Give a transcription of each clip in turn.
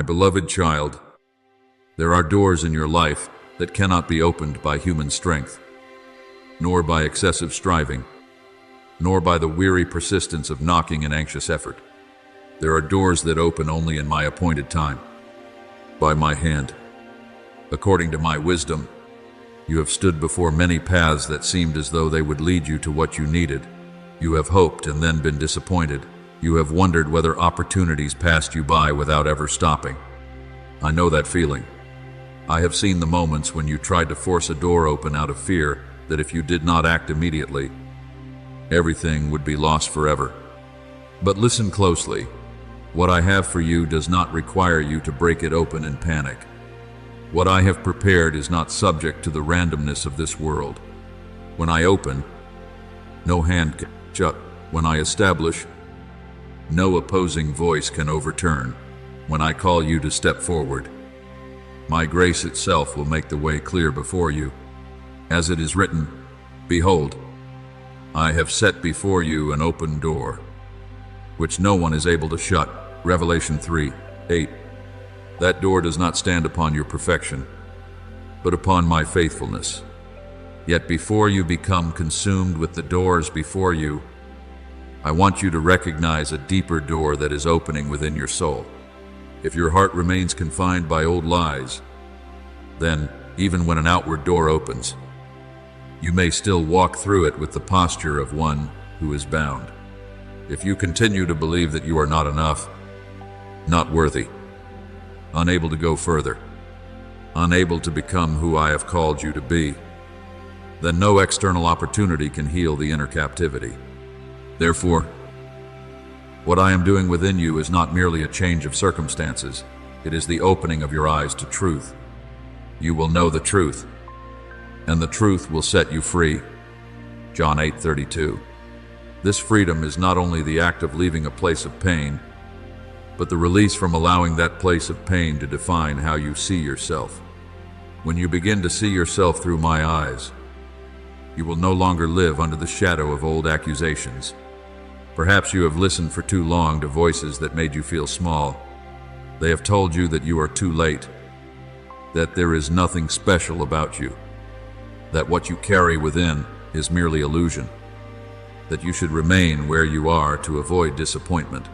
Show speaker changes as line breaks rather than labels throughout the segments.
beloved child, there are doors in your life that cannot be opened by human strength, nor by excessive striving, nor by the weary persistence of knocking and anxious effort. There are doors that open only in my appointed time, by my hand. According to my wisdom, you have stood before many paths that seemed as though they would lead you to what you needed. You have hoped and then been disappointed. You have wondered whether opportunities passed you by without ever stopping. I know that feeling. I have seen the moments when you tried to force a door open out of fear that if you did not act immediately, everything would be lost forever. But listen closely. What I have for you does not require you to break it open in panic. What I have prepared is not subject to the randomness of this world. When I open, no hand can shut. When I establish, no opposing voice can overturn. When I call you to step forward, my grace itself will make the way clear before you. As it is written, behold, I have set before you an open door, which no one is able to shut. Revelation 3:8. That door does not stand upon your perfection, but upon my faithfulness. Yet before you become consumed with the doors before you, I want you to recognize a deeper door that is opening within your soul. If your heart remains confined by old lies, then, even when an outward door opens, you may still walk through it with the posture of one who is bound. If you continue to believe that you are not enough, not worthy, unable to go further, unable to become who I have called you to be, then no external opportunity can heal the inner captivity. Therefore, what I am doing within you is not merely a change of circumstances, it is the opening of your eyes to truth. You will know the truth, and the truth will set you free. John 8:32. This freedom is not only the act of leaving a place of pain, but the release from allowing that place of pain to define how you see yourself. When you begin to see yourself through my eyes, you will no longer live under the shadow of old accusations. Perhaps you have listened for too long to voices that made you feel small. They have told you that you are too late, that there is nothing special about you, that what you carry within is merely illusion, that you should remain where you are to avoid disappointment.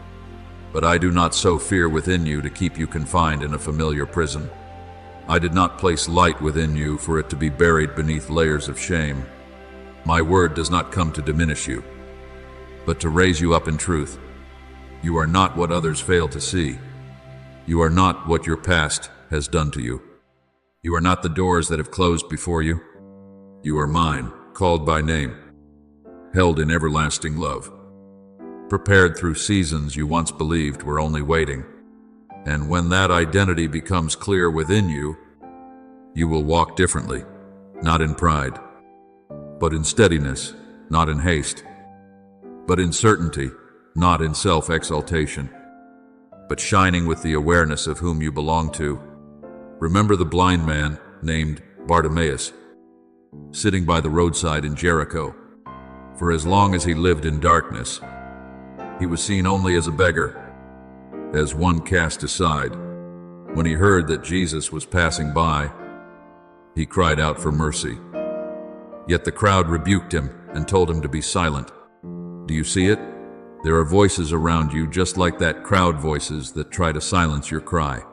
But I do not sow fear within you to keep you confined in a familiar prison. I did not place light within you for it to be buried beneath layers of shame. My word does not come to diminish you, but to raise you up in truth. You are not what others fail to see. You are not what your past has done to you. You are not the doors that have closed before you. You are mine, called by name, held in everlasting love, prepared through seasons you once believed were only waiting. And when that identity becomes clear within you, you will walk differently, not in pride, but in steadiness, not in haste, but in certainty, not in self-exaltation, but shining with the awareness of whom you belong to. Remember the blind man named Bartimaeus, sitting by the roadside in Jericho. For as long as he lived in darkness, he was seen only as a beggar, as one cast aside. When he heard that Jesus was passing by, he cried out for mercy. Yet the crowd rebuked him and told him to be silent. Do you see it? There are voices around you just like that crowd voices that try to silence your cry,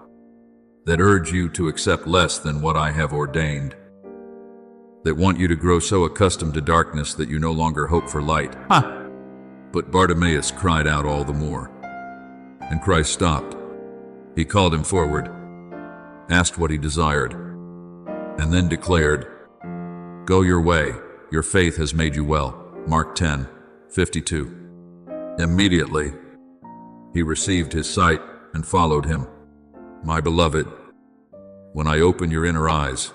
that urge you to accept less than what I have ordained, that want you to grow so accustomed to darkness that you no longer hope for light. But Bartimaeus cried out all the more, and Christ stopped. He called him forward, asked what he desired, and then declared, "Go your way, your faith has made you well." Mark 10:52. Immediately, he received his sight and followed him. My beloved, when I open your inner eyes,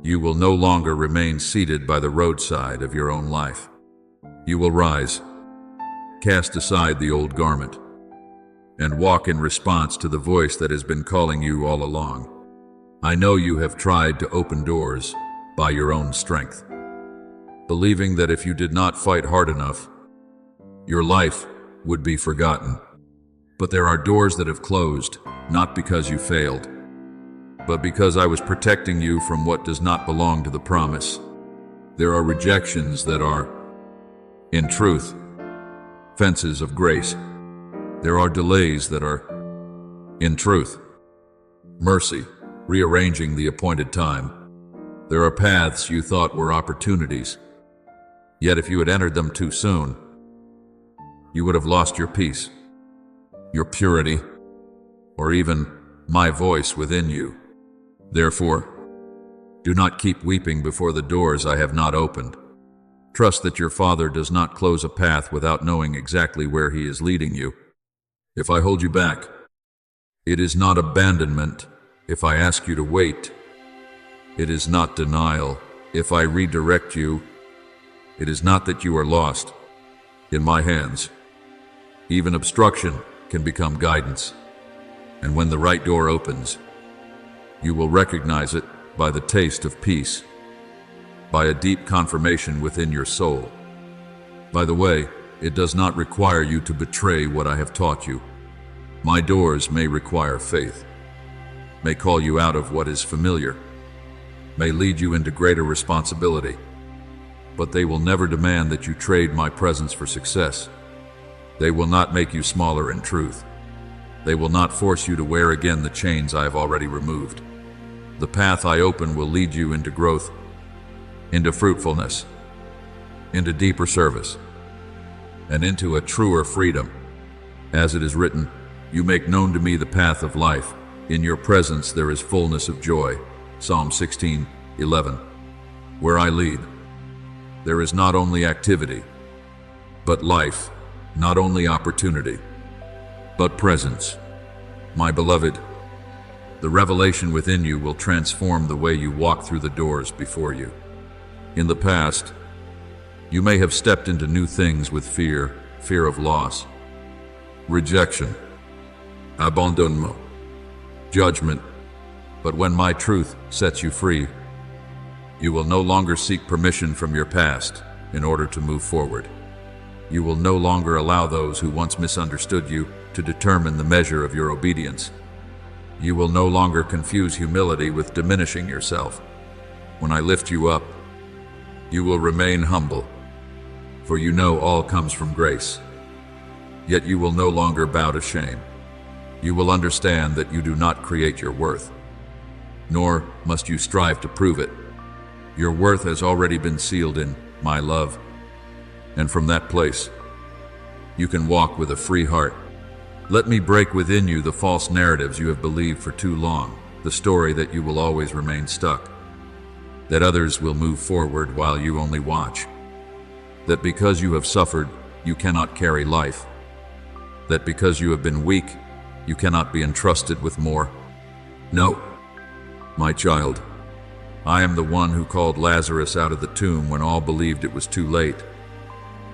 you will no longer remain seated by the roadside of your own life. You will rise, cast aside the old garment, and walk in response to the voice that has been calling you all along. I know you have tried to open doors by your own strength, believing that if you did not fight hard enough, your life would be forgotten. But there are doors that have closed, not because you failed, but because I was protecting you from what does not belong to the promise. There are rejections that are, in truth, fences of grace. There are delays that are, in truth, mercy, rearranging the appointed time. There are paths you thought were opportunities, yet if you had entered them too soon, you would have lost your peace, your purity, or even my voice within you. Therefore, do not keep weeping before the doors I have not opened. Trust that your Father does not close a path without knowing exactly where He is leading you. If I hold you back, it is not abandonment. If I ask you to wait, it is not denial. If I redirect you, it is not that you are lost. In my hands, even obstruction can become guidance. And when the right door opens, you will recognize it by the taste of peace, by a deep confirmation within your soul. By the way, it does not require you to betray what I have taught you. My doors may require faith, may call you out of what is familiar, may lead you into greater responsibility, but they will never demand that you trade my presence for success. They will not make you smaller in truth. They will not force you to wear again the chains I have already removed. The path I open will lead you into growth, into fruitfulness, into deeper service, and into a truer freedom. As it is written, you make known to me the path of life. In your presence there is fullness of joy. Psalm 16:11. Where I lead, there is not only activity, but life, not only opportunity, but presence. My beloved, the revelation within you will transform the way you walk through the doors before you. In the past, you may have stepped into new things with fear of loss, rejection, abandonnement, judgment. But when my truth sets you free, you will no longer seek permission from your past in order to move forward. You will no longer allow those who once misunderstood you to determine the measure of your obedience. You will no longer confuse humility with diminishing yourself. When I lift you up, you will remain humble, for you know all comes from grace. Yet you will no longer bow to shame. You will understand that you do not create your worth, nor must you strive to prove it. Your worth has already been sealed in my love, and from that place, you can walk with a free heart. Let me break within you the false narratives you have believed for too long, the story that you will always remain stuck, that others will move forward while you only watch, that because you have suffered, you cannot carry life, that because you have been weak, you cannot be entrusted with more. No, my child, I am the one who called Lazarus out of the tomb when all believed it was too late,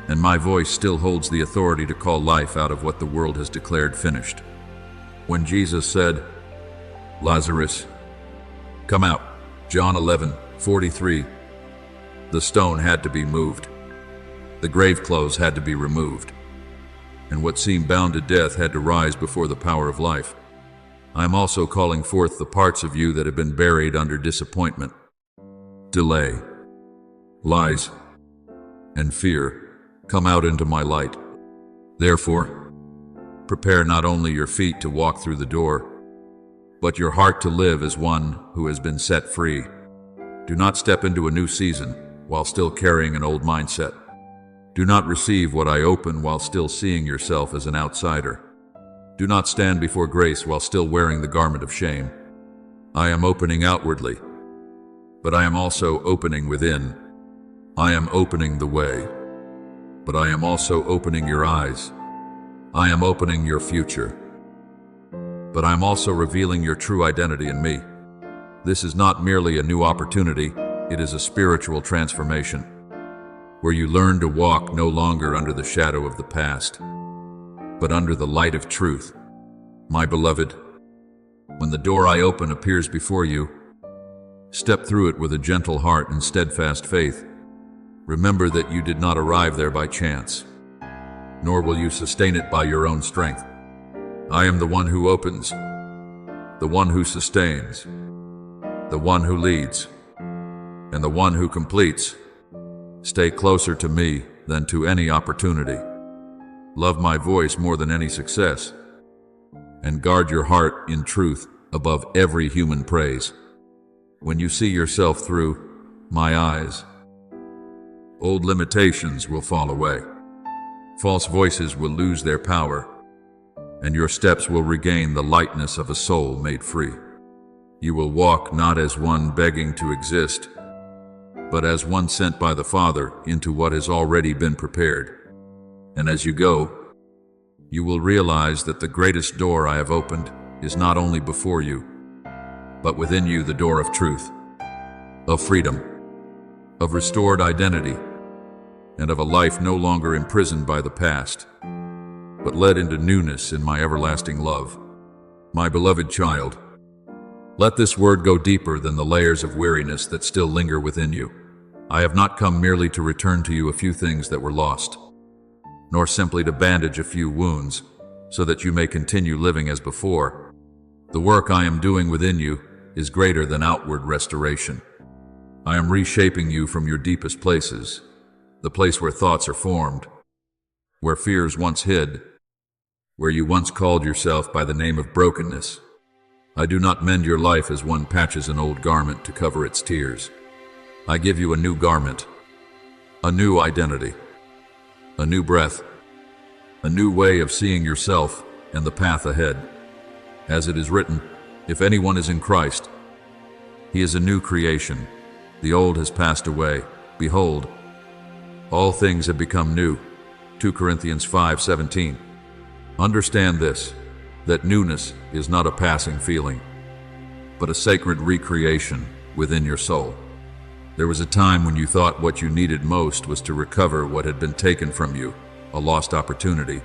and my voice still holds the authority to call life out of what the world has declared finished. When Jesus said, Lazarus, come out, John 11:43, the stone had to be moved. The grave clothes had to be removed, and what seemed bound to death had to rise before the power of life. I am also calling forth the parts of you that have been buried under disappointment, delay, lies, and fear. Come out into my light. Therefore, prepare not only your feet to walk through the door, but your heart to live as one who has been set free. Do not step into a new season while still carrying an old mindset. Do not receive what I open while still seeing yourself as an outsider. Do not stand before grace while still wearing the garment of shame. I am opening outwardly, but I am also opening within. I am opening the way, but I am also opening your eyes. I am opening your future, but I am also revealing your true identity in me. This is not merely a new opportunity, it is a spiritual transformation, where you learn to walk no longer under the shadow of the past, but under the light of truth. My beloved, when the door I open appears before you, step through it with a gentle heart and steadfast faith. Remember that you did not arrive there by chance, nor will you sustain it by your own strength. I am the one who opens, the one who sustains, the one who leads, and the one who completes. Stay closer to me than to any opportunity. Love my voice more than any success, and guard your heart in truth above every human praise. When you see yourself through my eyes, old limitations will fall away. False voices will lose their power, and your steps will regain the lightness of a soul made free. You will walk not as one begging to exist, but as one sent by the Father into what has already been prepared. And as you go, you will realize that the greatest door I have opened is not only before you, but within you, the door of truth, of freedom, of restored identity, and of a life no longer imprisoned by the past, but led into newness in my everlasting love. My beloved child, let this word go deeper than the layers of weariness that still linger within you. I have not come merely to return to you a few things that were lost, nor simply to bandage a few wounds so that you may continue living as before. The work I am doing within you is greater than outward restoration. I am reshaping you from your deepest places, the place where thoughts are formed, where fears once hid, where you once called yourself by the name of brokenness. I do not mend your life as one patches an old garment to cover its tears. I give you a new garment, a new identity, a new breath, a new way of seeing yourself and the path ahead. As it is written, if anyone is in Christ, he is a new creation. The old has passed away. Behold, all things have become new. 2 Corinthians 5:17. Understand this, that newness is not a passing feeling, but a sacred recreation within your soul. There was a time when you thought what you needed most was to recover what had been taken from you, a lost opportunity,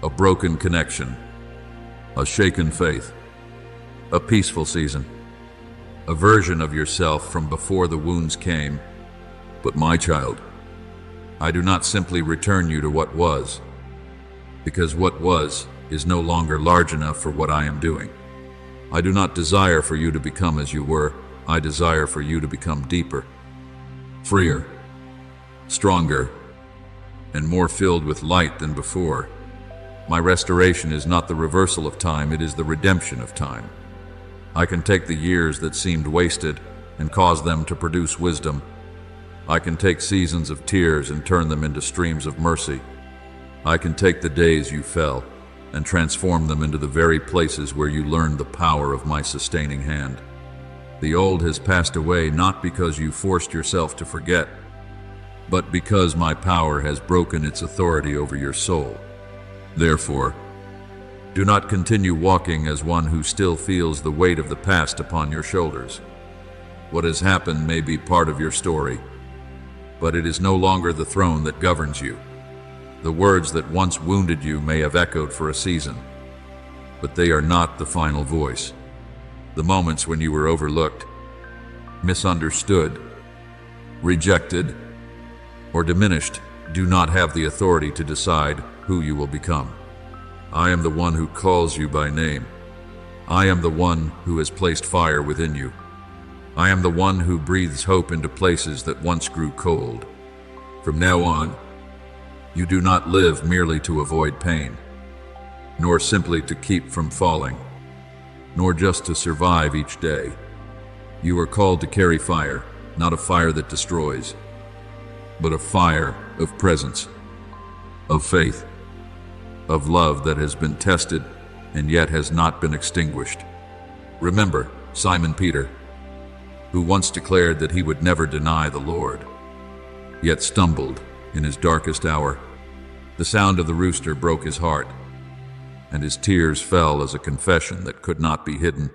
a broken connection, a shaken faith, a peaceful season, a version of yourself from before the wounds came. But my child, I do not simply return you to what was, because what was is no longer large enough for what I am doing. I do not desire for you to become as you were. I desire for you to become deeper, freer, stronger, and more filled with light than before. My restoration is not the reversal of time, it is the redemption of time. I can take the years that seemed wasted and cause them to produce wisdom. I can take seasons of tears and turn them into streams of mercy. I can take the days you fell and transform them into the very places where you learned the power of my sustaining hand. The old has passed away not because you forced yourself to forget, but because my power has broken its authority over your soul. Therefore, do not continue walking as one who still feels the weight of the past upon your shoulders. What has happened may be part of your story, but it is no longer the throne that governs you. The words that once wounded you may have echoed for a season, but they are not the final voice. The moments when you were overlooked, misunderstood, rejected, or diminished do not have the authority to decide who you will become. I am the one who calls you by name. I am the one who has placed fire within you. I am the one who breathes hope into places that once grew cold. From now on, you do not live merely to avoid pain, nor simply to keep from falling, nor just to survive each day. You are called to carry fire, not a fire that destroys, but a fire of presence, of faith, of love that has been tested and yet has not been extinguished. Remember Simon Peter, who once declared that he would never deny the Lord, yet stumbled in his darkest hour. The sound of the rooster broke his heart, and his tears fell as a confession that could not be hidden.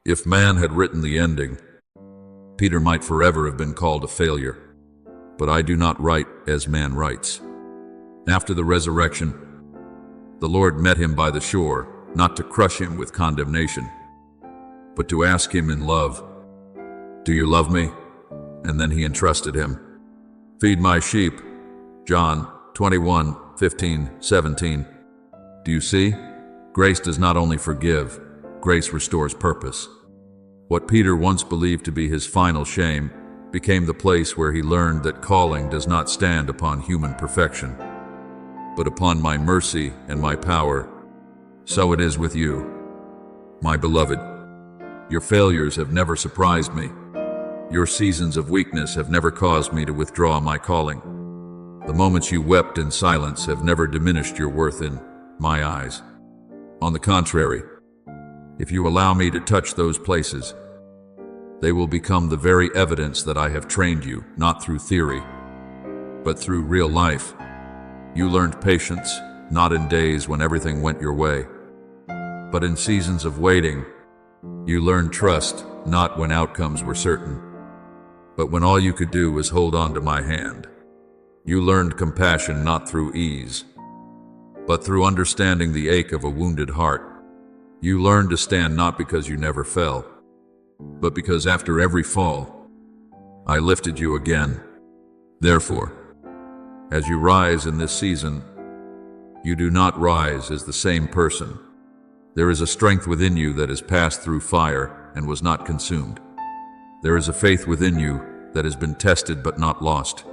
If man had written the ending, Peter might forever have been called a failure. But I do not write as man writes. After the resurrection, the Lord met him by the shore, not to crush him with condemnation, but to ask him in love, "Do you love me?" And then he entrusted him. "Feed my sheep." John 21:15-17. Do you see? Grace does not only forgive, grace restores purpose. What Peter once believed to be his final shame became the place where he learned that calling does not stand upon human perfection, but upon my mercy and my power. So it is with you, my beloved. Your failures have never surprised me. Your seasons of weakness have never caused me to withdraw my calling. The moments you wept in silence have never diminished your worth in my eyes. On the contrary, if you allow me to touch those places, they will become the very evidence that I have trained you, not through theory, but through real life. You learned patience, not in days when everything went your way, but in seasons of waiting. You learned trust, not when outcomes were certain, but when all you could do was hold on to my hand. You learned compassion not through ease, but through understanding the ache of a wounded heart. You learned to stand not because you never fell, but because after every fall, I lifted you again. Therefore, as you rise in this season, you do not rise as the same person. There is a strength within you that has passed through fire and was not consumed. There is a faith within you that has been tested but not lost.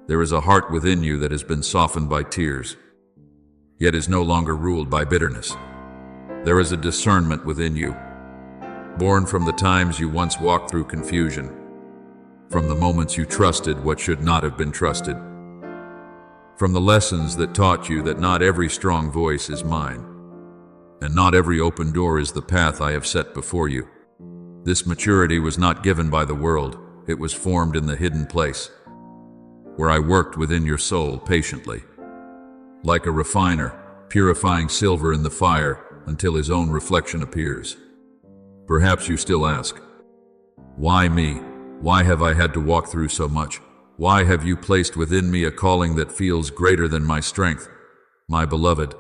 There is a heart within you that has been softened by tears, yet is no longer ruled by bitterness. There is a discernment within you, born from the times you once walked through confusion, from the moments you trusted what should not have been trusted, from the lessons that taught you that not every strong voice is mine, and not every open door is the path I have set before you. This maturity was not given by the world, it was formed in the hidden place, where I worked within your soul patiently, like a refiner, purifying silver in the fire until his own reflection appears. Perhaps you still ask, why me? Why have I had to walk through so much? Why have you placed within me a calling that feels greater than my strength? My beloved,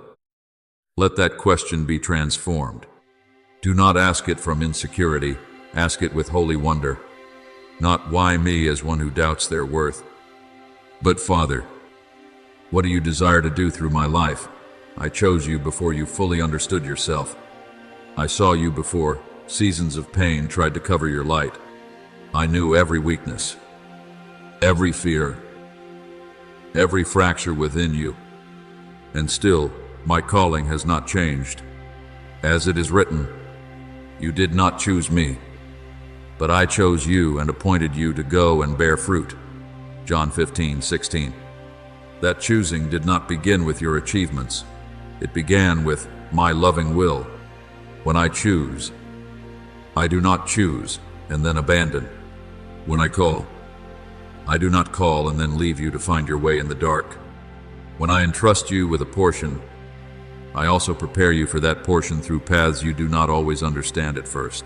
let that question be transformed. Do not ask it from insecurity, ask it with holy wonder. Not why me as one who doubts their worth, but Father, what do you desire to do through my life? I chose you before you fully understood yourself. I saw you before seasons of pain tried to cover your light. I knew every weakness, every fear, every fracture within you, and still, my calling has not changed. As it is written, you did not choose me, but I chose you and appointed you to go and bear fruit. John 15:16. That choosing did not begin with your achievements. It began with my loving will. When I choose, I do not choose and then abandon. When I call, I do not call and then leave you to find your way in the dark. When I entrust you with a portion, I also prepare you for that portion through paths you do not always understand at first.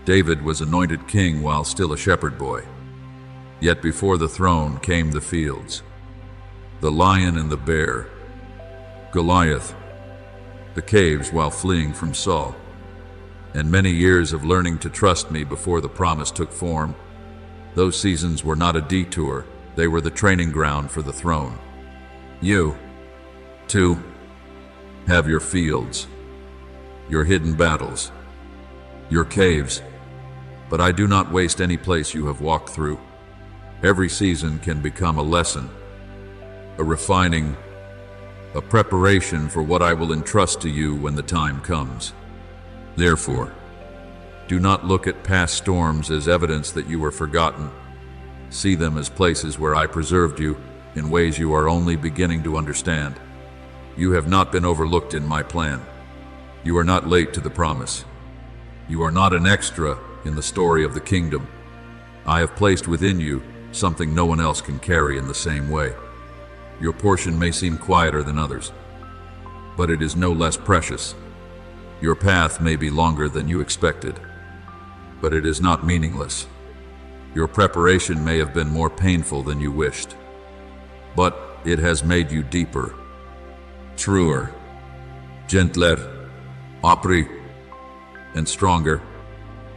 David was anointed king while still a shepherd boy. Yet before the throne came the fields, the lion and the bear, Goliath, the caves while fleeing from Saul, and many years of learning to trust me before the promise took form. Those seasons were not a detour, they were the training ground for the throne. You, too, have your fields, your hidden battles, your caves, but I do not waste any place you have walked through. Every season can become a lesson, a refining, a preparation for what I will entrust to you when the time comes. Therefore, do not look at past storms as evidence that you were forgotten. See them as places where I preserved you in ways you are only beginning to understand. You have not been overlooked in my plan. You are not late to the promise. You are not an extra in the story of the kingdom. I have placed within you something no one else can carry in the same way. Your portion may seem quieter than others, but it is no less precious. Your path may be longer than you expected, but it is not meaningless. Your preparation may have been more painful than you wished, but it has made you deeper, truer, gentler, opri, and stronger.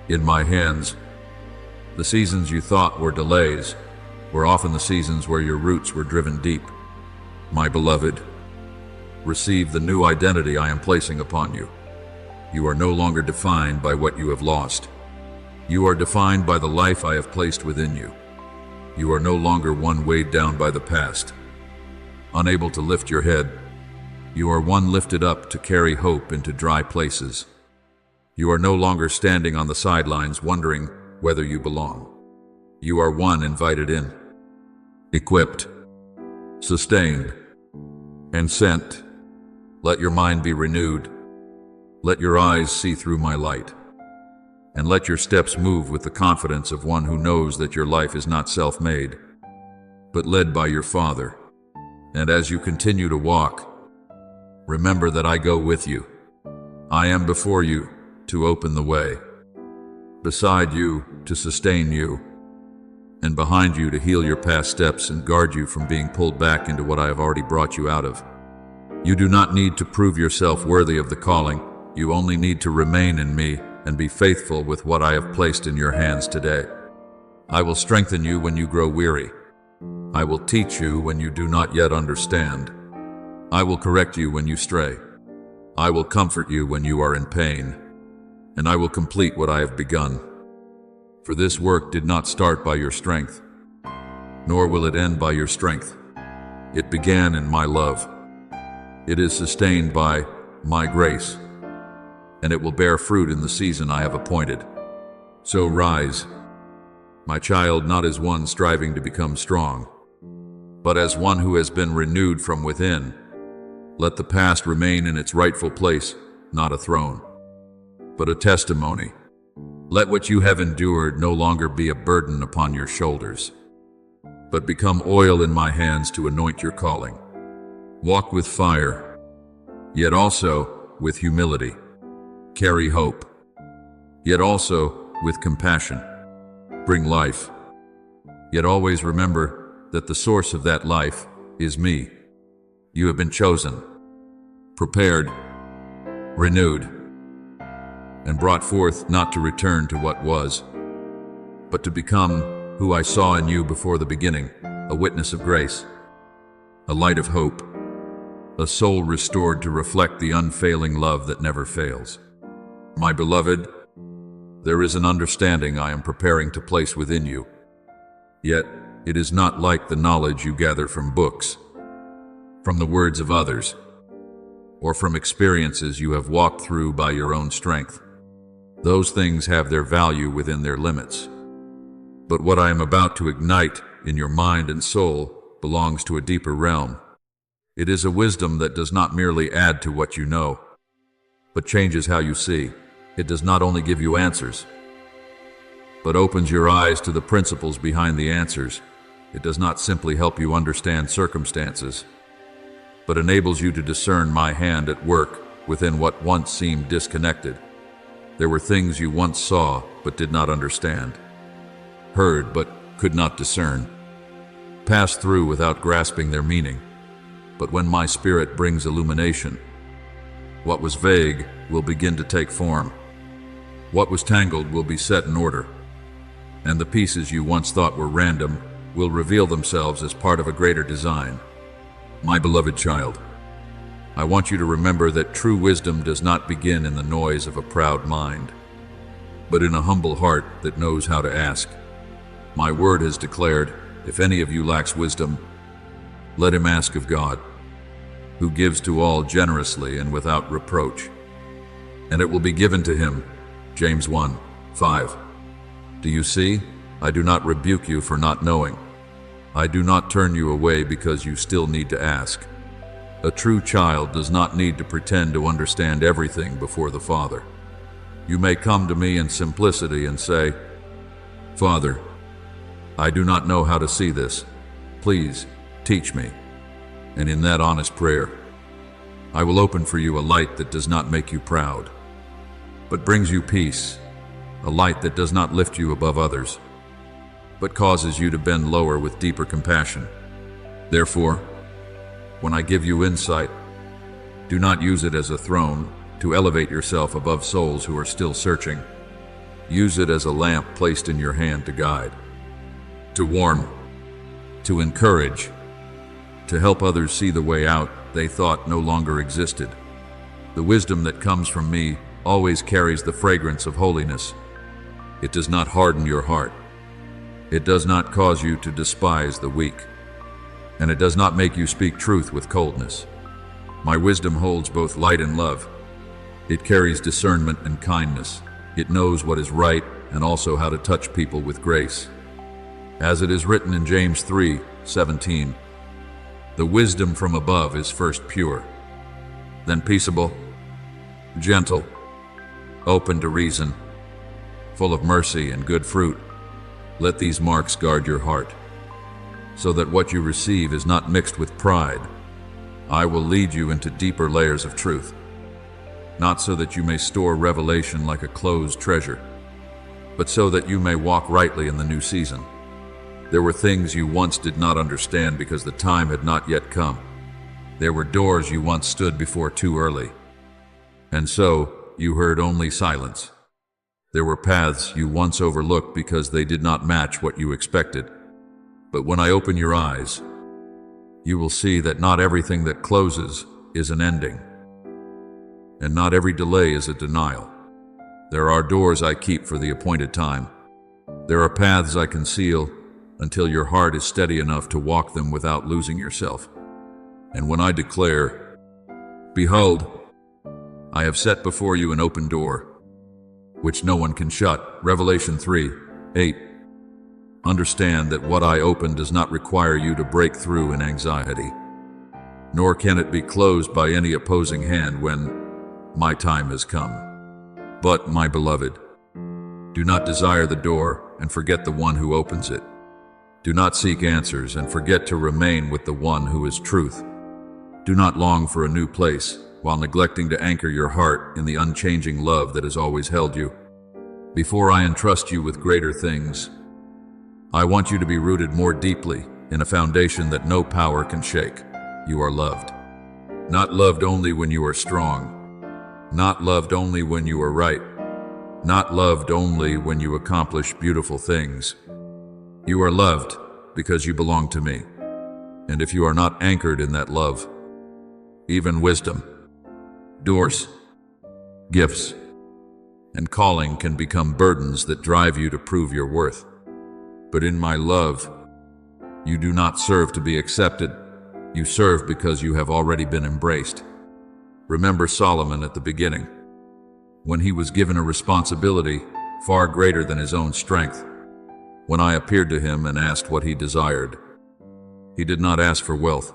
In my hands, the seasons you thought were delays were often the seasons where your roots were driven deep. My beloved, receive the new identity I am placing upon you. You are no longer defined by what you have lost. You are defined by the life I have placed within you. You are no longer one weighed down by the past, unable to lift your head. You are one lifted up to carry hope into dry places. You are no longer standing on the sidelines wondering whether you belong. You are one invited in, equipped, sustained, and sent. Let your mind be renewed. Let your eyes see through my light. And let your steps move with the confidence of one who knows that your life is not self-made, but led by your Father. And as you continue to walk, remember that I go with you. I am before you to open the way, beside you to sustain you, and behind you to heal your past steps and guard you from being pulled back into what I have already brought you out of. You do not need to prove yourself worthy of the calling. You only need to remain in me and be faithful with what I have placed in your hands today. I will strengthen you when you grow weary. I will teach you when you do not yet understand. I will correct you when you stray. I will comfort you when you are in pain. And I will complete what I have begun. For this work did not start by your strength, nor will it end by your strength. It began in my love. It is sustained by my grace, and it will bear fruit in the season I have appointed. So rise, my child, not as one striving to become strong, but as one who has been renewed from within. Let the past remain in its rightful place, not a throne, but a testimony. Let what you have endured no longer be a burden upon your shoulders, but become oil in my hands to anoint your calling. Walk with fire, yet also with humility. Carry hope, yet also with compassion. Bring life, yet always remember that the source of that life is me. You have been chosen, prepared, renewed, and brought forth not to return to what was, but to become who I saw in you before the beginning, a witness of grace, a light of hope, a soul restored to reflect the unfailing love that never fails. My beloved, there is an understanding I am preparing to place within you, yet it is not like the knowledge you gather from books, from the words of others, or from experiences you have walked through by your own strength. Those things have their value within their limits. But what I am about to ignite in your mind and soul belongs to a deeper realm. It is a wisdom that does not merely add to what you know, but changes how you see. It does not only give you answers, but opens your eyes to the principles behind the answers. It does not simply help you understand circumstances, but enables you to discern my hand at work within what once seemed disconnected. There were things you once saw but did not understand, heard but could not discern, passed through without grasping their meaning. But when my Spirit brings illumination, what was vague will begin to take form. What was tangled will be set in order, and the pieces you once thought were random will reveal themselves as part of a greater design. My beloved child, I want you to remember that true wisdom does not begin in the noise of a proud mind, but in a humble heart that knows how to ask. My word has declared, if any of you lacks wisdom, let him ask of God, who gives to all generously and without reproach, and it will be given to him. James 1:5. Do you see? I do not rebuke you for not knowing. I do not turn you away because you still need to ask. A true child does not need to pretend to understand everything before the Father. You may come to me in simplicity and say, Father, I do not know how to see this. Please teach me. And in that honest prayer, I will open for you a light that does not make you proud, but brings you peace, a light that does not lift you above others, but causes you to bend lower with deeper compassion. Therefore, when I give you insight, do not use it as a throne to elevate yourself above souls who are still searching. Use it as a lamp placed in your hand to guide, to warm, to encourage, to help others see the way out they thought no longer existed. The wisdom that comes from me always carries the fragrance of holiness. It does not harden your heart. It does not cause you to despise the weak. And it does not make you speak truth with coldness. My wisdom holds both light and love. It carries discernment and kindness. It knows what is right and also how to touch people with grace. As it is written in James 3:17, the wisdom from above is first pure, then peaceable, gentle, open to reason, full of mercy and good fruit. Let these marks guard your heart, so that what you receive is not mixed with pride. I will lead you into deeper layers of truth, not so that you may store revelation like a closed treasure, but so that you may walk rightly in the new season. There were things you once did not understand because the time had not yet come. There were doors you once stood before too early, and so you heard only silence. There were paths you once overlooked because they did not match what you expected. But when I open your eyes, you will see that not everything that closes is an ending, and not every delay is a denial. There are doors I keep for the appointed time. There are paths I conceal until your heart is steady enough to walk them without losing yourself. And when I declare, behold, I have set before you an open door, which no one can shut, Revelation 3:8, understand that what I open does not require you to break through in anxiety, nor can it be closed by any opposing hand when my time has come. But, my beloved, do not desire the door and forget the one who opens it. Do not seek answers and forget to remain with the one who is truth. Do not long for a new place while neglecting to anchor your heart in the unchanging love that has always held you. Before I entrust you with greater things, I want you to be rooted more deeply in a foundation that no power can shake. You are loved. Not loved only when you are strong. Not loved only when you are right. Not loved only when you accomplish beautiful things. You are loved because you belong to me. And if you are not anchored in that love, even wisdom, doors, gifts, and calling can become burdens that drive you to prove your worth. But in my love, you do not serve to be accepted. You serve because you have already been embraced. Remember Solomon at the beginning, when he was given a responsibility far greater than his own strength. When I appeared to him and asked what he desired, he did not ask for wealth,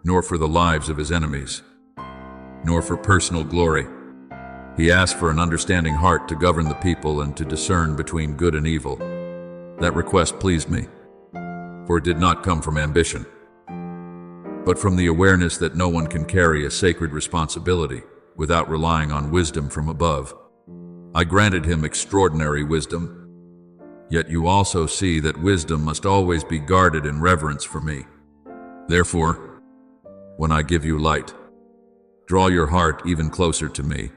nor for the lives of his enemies, nor for personal glory. He asked for an understanding heart to govern the people and to discern between good and evil. That request pleased me, for it did not come from ambition, but from the awareness that no one can carry a sacred responsibility without relying on wisdom from above. I granted him extraordinary wisdom, yet you also see that wisdom must always be guarded in reverence for me. Therefore, when I give you light, draw your heart even closer to me.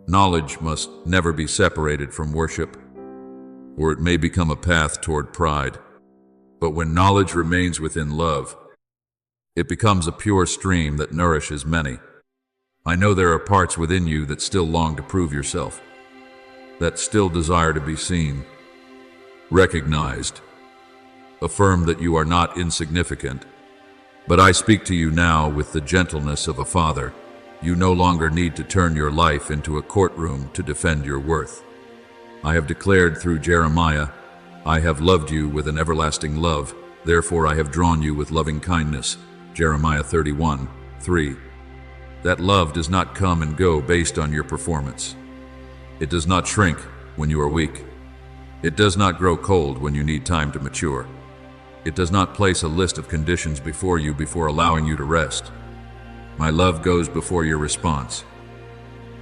Knowledge must never be separated from worship, or it may become a path toward pride. But when knowledge remains within love, it becomes a pure stream that nourishes many. I know there are parts within you that still long to prove yourself, that still desire to be seen, recognized. Affirm that you are not insignificant. But I speak to you now with the gentleness of a father. You no longer need to turn your life into a courtroom to defend your worth. I have declared through Jeremiah, I have loved you with an everlasting love, therefore I have drawn you with loving kindness. Jeremiah 31:3. That love does not come and go based on your performance. It does not shrink when you are weak. It does not grow cold when you need time to mature. It does not place a list of conditions before you before allowing you to rest. My love goes before your response,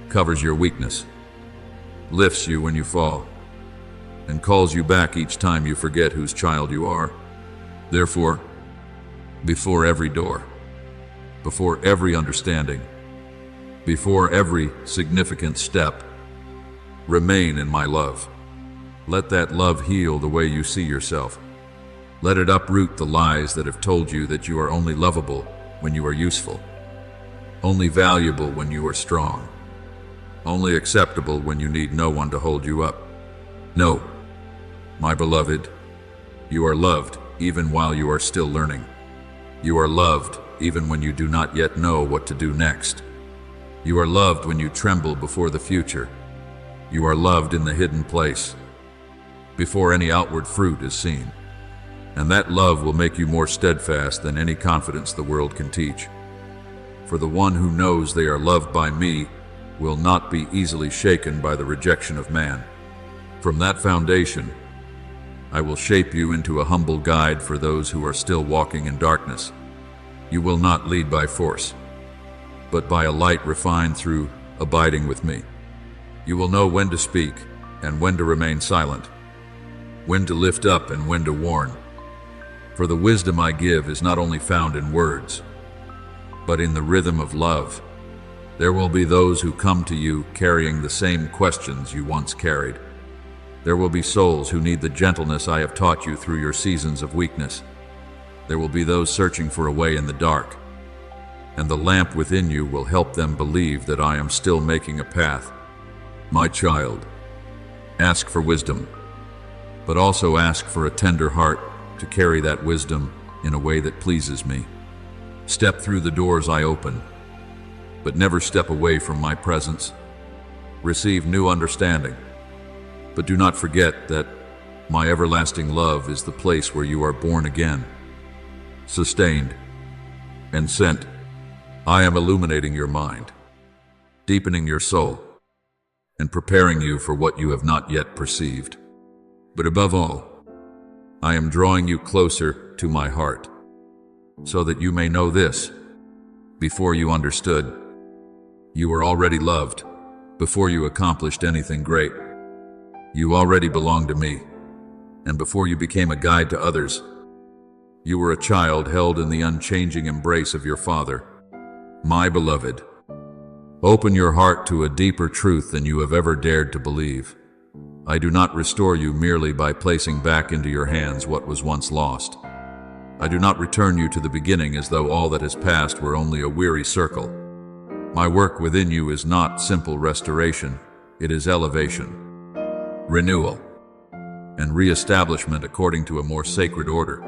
covers your weakness, lifts you when you fall, and calls you back each time you forget whose child you are. Therefore, before every door, before every understanding, before every significant step, remain in my love. Let that love heal the way you see yourself. Let it uproot the lies that have told you that you are only lovable when you are useful, only valuable when you are strong, only acceptable when you need no one to hold you up. No, my beloved, you are loved even while you are still learning. You are loved even when you do not yet know what to do next. You are loved when you tremble before the future. You are loved in the hidden place, before any outward fruit is seen. And that love will make you more steadfast than any confidence the world can teach. For the one who knows they are loved by me will not be easily shaken by the rejection of man. From that foundation, I will shape you into a humble guide for those who are still walking in darkness. You will not lead by force, but by a light refined through abiding with me. You will know when to speak and when to remain silent, when to lift up and when to warn. For the wisdom I give is not only found in words, but in the rhythm of love. There will be those who come to you carrying the same questions you once carried. There will be souls who need the gentleness I have taught you through your seasons of weakness. There will be those searching for a way in the dark, and the lamp within you will help them believe that I am still making a path. My child, ask for wisdom, but also ask for a tender heart to carry that wisdom in a way that pleases me. Step through the doors I open, but never step away from my presence. Receive new understanding, but do not forget that my everlasting love is the place where you are born again, sustained, and sent. I am illuminating your mind, deepening your soul, and preparing you for what you have not yet perceived. But above all, I am drawing you closer to my heart, so that you may know this. Before you understood, you were already loved. Before you accomplished anything great, you already belonged to me. And before you became a guide to others, you were a child held in the unchanging embrace of your Father. My beloved, open your heart to a deeper truth than you have ever dared to believe. I do not restore you merely by placing back into your hands what was once lost. I do not return you to the beginning as though all that has passed were only a weary circle. My work within you is not simple restoration, it is elevation, renewal, and re-establishment according to a more sacred order.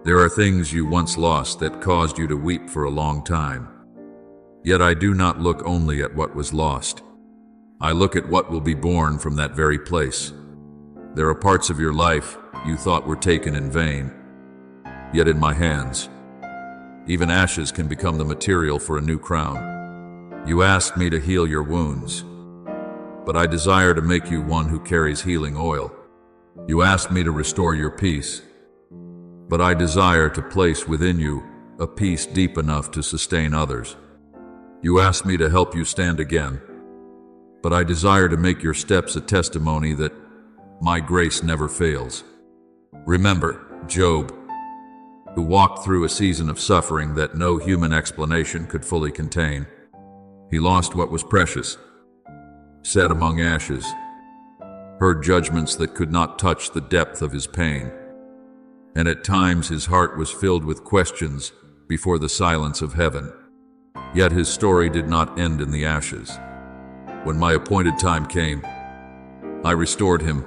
There are things you once lost that caused you to weep for a long time. Yet I do not look only at what was lost. I look at what will be born from that very place. There are parts of your life you thought were taken in vain, yet in my hands, even ashes can become the material for a new crown. You asked me to heal your wounds, but I desire to make you one who carries healing oil. You asked me to restore your peace, but I desire to place within you a peace deep enough to sustain others. You asked me to help you stand again, but I desire to make your steps a testimony that my grace never fails. Remember Job, who walked through a season of suffering that no human explanation could fully contain. He lost what was precious, sat among ashes, heard judgments that could not touch the depth of his pain, and at times his heart was filled with questions before the silence of heaven. Yet his story did not end in the ashes. When my appointed time came, I restored him,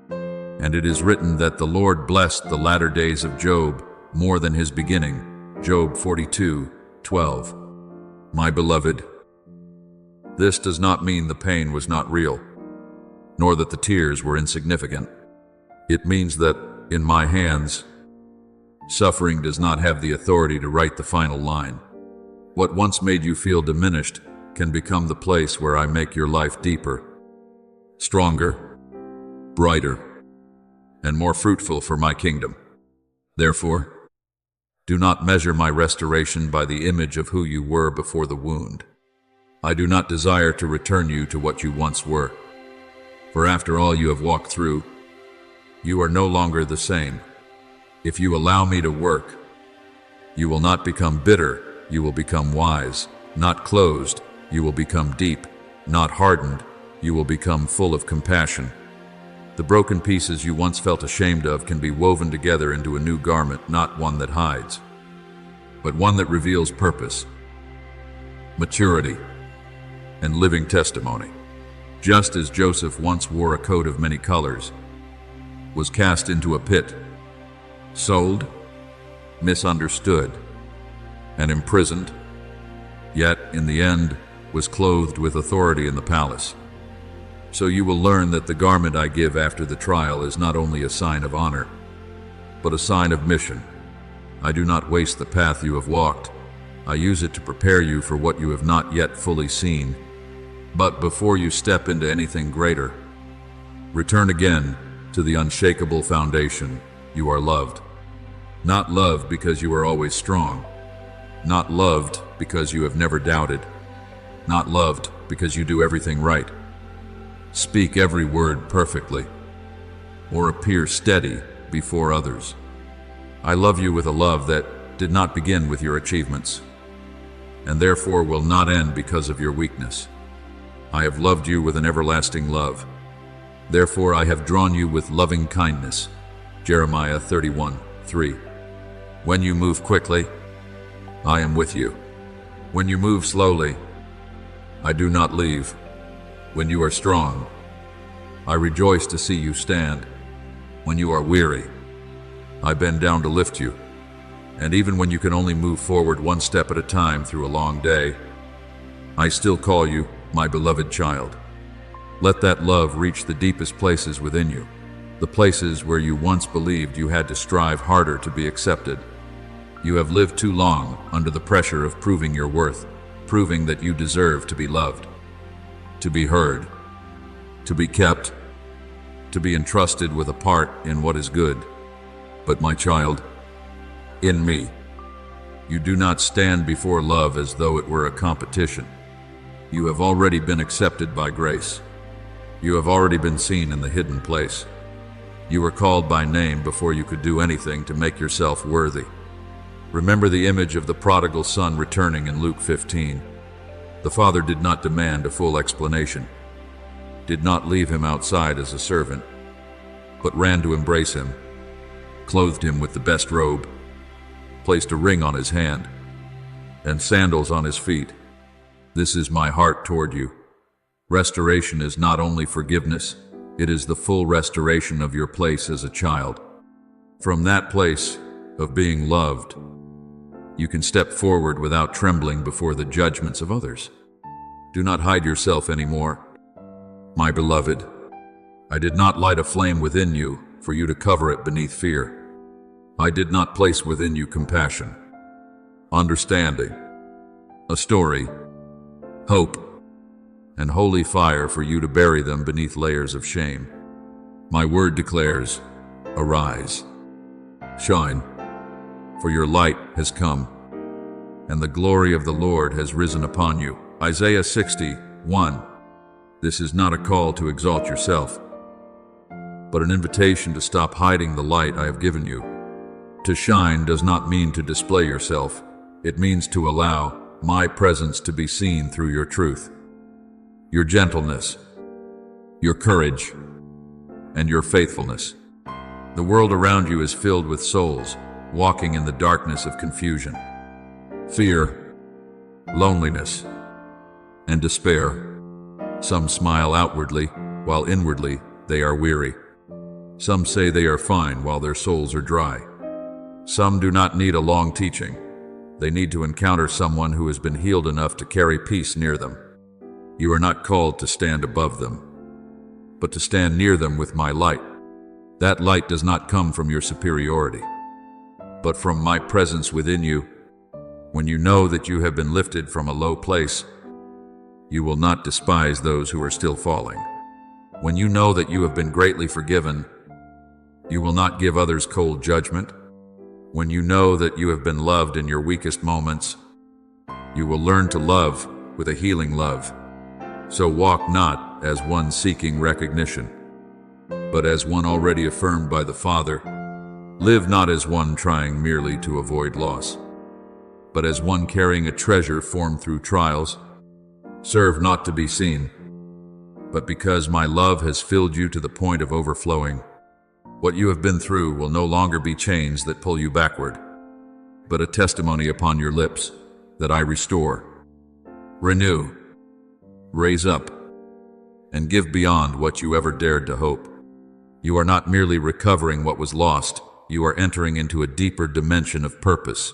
and it is written that the Lord blessed the latter days of Job more than his beginning. Job 42:12. My beloved, this does not mean the pain was not real, nor that the tears were insignificant. It means that, in my hands, suffering does not have the authority to write the final line. What once made you feel diminished can become the place where I make your life deeper, stronger, brighter, and more fruitful for my kingdom. Therefore, do not measure my restoration by the image of who you were before the wound. I do not desire to return you to what you once were, for after all you have walked through, you are no longer the same. If you allow me to work, you will not become bitter, you will become wise, not closed, you will become deep, not hardened, you will become full of compassion. The broken pieces you once felt ashamed of can be woven together into a new garment, not one that hides, but one that reveals purpose, maturity, and living testimony. Just as Joseph once wore a coat of many colors, was cast into a pit, sold, misunderstood, and imprisoned, yet in the end was clothed with authority in the palace. So you will learn that the garment I give after the trial is not only a sign of honor, but a sign of mission. I do not waste the path you have walked. I use it to prepare you for what you have not yet fully seen. But before you step into anything greater, return again to the unshakable foundation. You are loved. Not loved because you are always strong. Not loved because you have never doubted. Not loved because you do everything right. Speak every word perfectly, or appear steady before others. I love you with a love that did not begin with your achievements, and therefore will not end because of your weakness. I have loved you with an everlasting love. Therefore I have drawn you with loving kindness. Jeremiah 31:3. When you move quickly, I am with you. When you move slowly, I do not leave. When you are strong, I rejoice to see you stand. When you are weary, I bend down to lift you. And even when you can only move forward one step at a time through a long day, I still call you my beloved child. Let that love reach the deepest places within you, the places where you once believed you had to strive harder to be accepted. You have lived too long under the pressure of proving your worth, proving that you deserve to be loved, to be heard, to be kept, to be entrusted with a part in what is good. But my child, in me, you do not stand before love as though it were a competition. You have already been accepted by grace. You have already been seen in the hidden place. You were called by name before you could do anything to make yourself worthy. Remember the image of the prodigal son returning in Luke 15. The father did not demand a full explanation, did not leave him outside as a servant, but ran to embrace him, clothed him with the best robe, placed a ring on his hand, and sandals on his feet. This is my heart toward you. Restoration is not only forgiveness, it is the full restoration of your place as a child. From that place of being loved, you can step forward without trembling before the judgments of others. Do not hide yourself anymore. My beloved, I did not light a flame within you for you to cover it beneath fear. I did not place within you compassion, understanding, a story, hope, and holy fire for you to bury them beneath layers of shame. My word declares, arise, shine, for your light has come, and the glory of the Lord has risen upon you. Isaiah 60:1. This is not a call to exalt yourself, but an invitation to stop hiding the light I have given you. To shine does not mean to display yourself. It means to allow my presence to be seen through your truth, your gentleness, your courage, and your faithfulness. The world around you is filled with souls walking in the darkness of confusion, fear, loneliness, and despair. Some smile outwardly, while inwardly they are weary. Some say they are fine while their souls are dry. Some do not need a long teaching. They need to encounter someone who has been healed enough to carry peace near them. You are not called to stand above them, but to stand near them with my light. That light does not come from your superiority, but from my presence within you. When you know that you have been lifted from a low place, you will not despise those who are still falling. When you know that you have been greatly forgiven, you will not give others cold judgment. When you know that you have been loved in your weakest moments, you will learn to love with a healing love. So walk not as one seeking recognition, but as one already affirmed by the Father. Live not as one trying merely to avoid loss, but as one carrying a treasure formed through trials. Serve not to be seen, but because my love has filled you to the point of overflowing. What you have been through will no longer be chains that pull you backward, but a testimony upon your lips that I restore, renew, raise up, and give beyond what you ever dared to hope. You are not merely recovering what was lost, you are entering into a deeper dimension of purpose.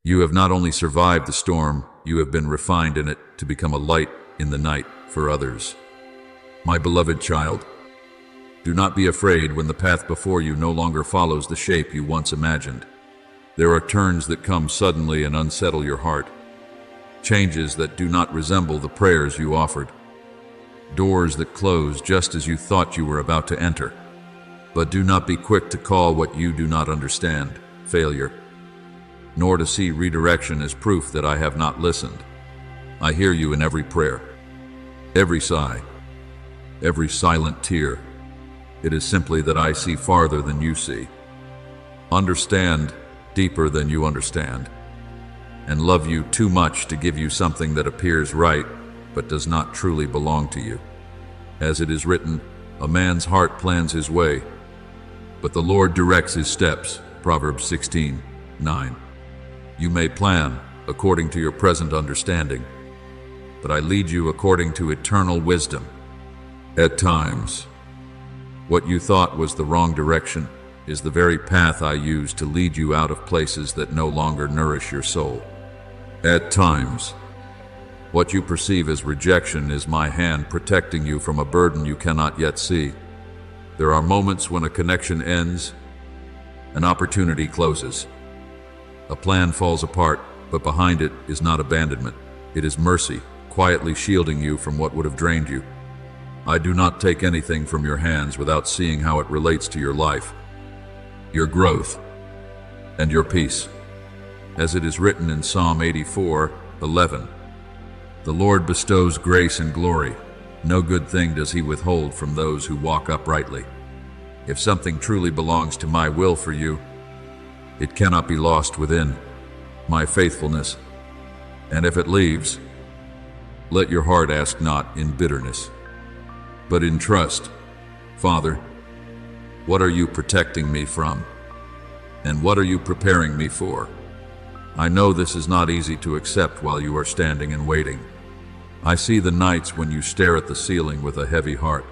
You have not only survived the storm, you have been refined in it to become a light in the night for others. My beloved child, do not be afraid when the path before you no longer follows the shape you once imagined. There are turns that come suddenly and unsettle your heart, changes that do not resemble the prayers you offered, doors that close just as you thought you were about to enter. But do not be quick to call what you do not understand failure, nor to see redirection as proof that I have not listened. I hear you in every prayer, every sigh, every silent tear. It is simply that I see farther than you see, understand deeper than you understand, and love you too much to give you something that appears right but does not truly belong to you. As it is written, a man's heart plans his way, but the Lord directs his steps. Proverbs 16:9. You may plan according to your present understanding, but I lead you according to eternal wisdom. At times, what you thought was the wrong direction is the very path I use to lead you out of places that no longer nourish your soul. At times, what you perceive as rejection is my hand protecting you from a burden you cannot yet see. There are moments when a connection ends, an opportunity closes, a plan falls apart, but behind it is not abandonment. It is mercy, quietly shielding you from what would have drained you. I do not take anything from your hands without seeing how it relates to your life, your growth, and your peace. As it is written in Psalm 84:11, the Lord bestows grace and glory. No good thing does he withhold from those who walk uprightly. If something truly belongs to my will for you, it cannot be lost within my faithfulness. And if it leaves, let your heart ask not in bitterness, but in trust. Father, what are you protecting me from? And what are you preparing me for? I know this is not easy to accept while you are standing and waiting. I see the nights when you stare at the ceiling with a heavy heart,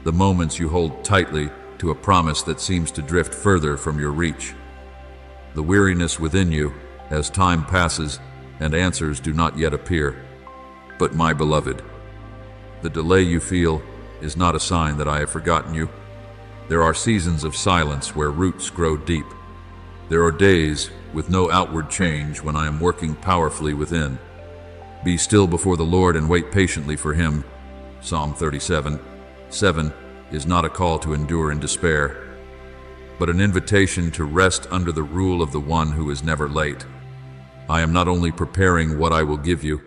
the moments you hold tightly to a promise that seems to drift further from your reach, the weariness within you as time passes and answers do not yet appear. But my beloved, the delay you feel is not a sign that I have forgotten you. There are seasons of silence where roots grow deep. There are days with no outward change when I am working powerfully within. Be still before the Lord and wait patiently for him. Psalm 37:7 is not a call to endure in despair, but an invitation to rest under the rule of the one who is never late. I am not only preparing what I will give you,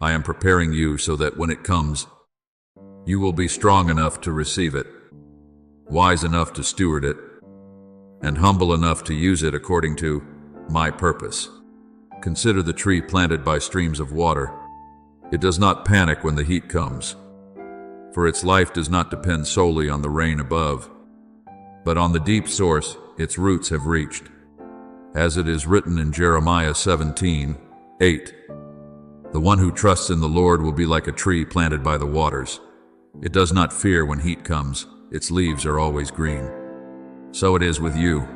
I am preparing you so that when it comes, you will be strong enough to receive it, wise enough to steward it, and humble enough to use it according to my purpose. Consider the tree planted by streams of water. It does not panic when the heat comes, for its life does not depend solely on the rain above, but on the deep source its roots have reached. As it is written in Jeremiah 17:8, the one who trusts in the Lord will be like a tree planted by the waters. It does not fear when heat comes, its leaves are always green. So it is with you.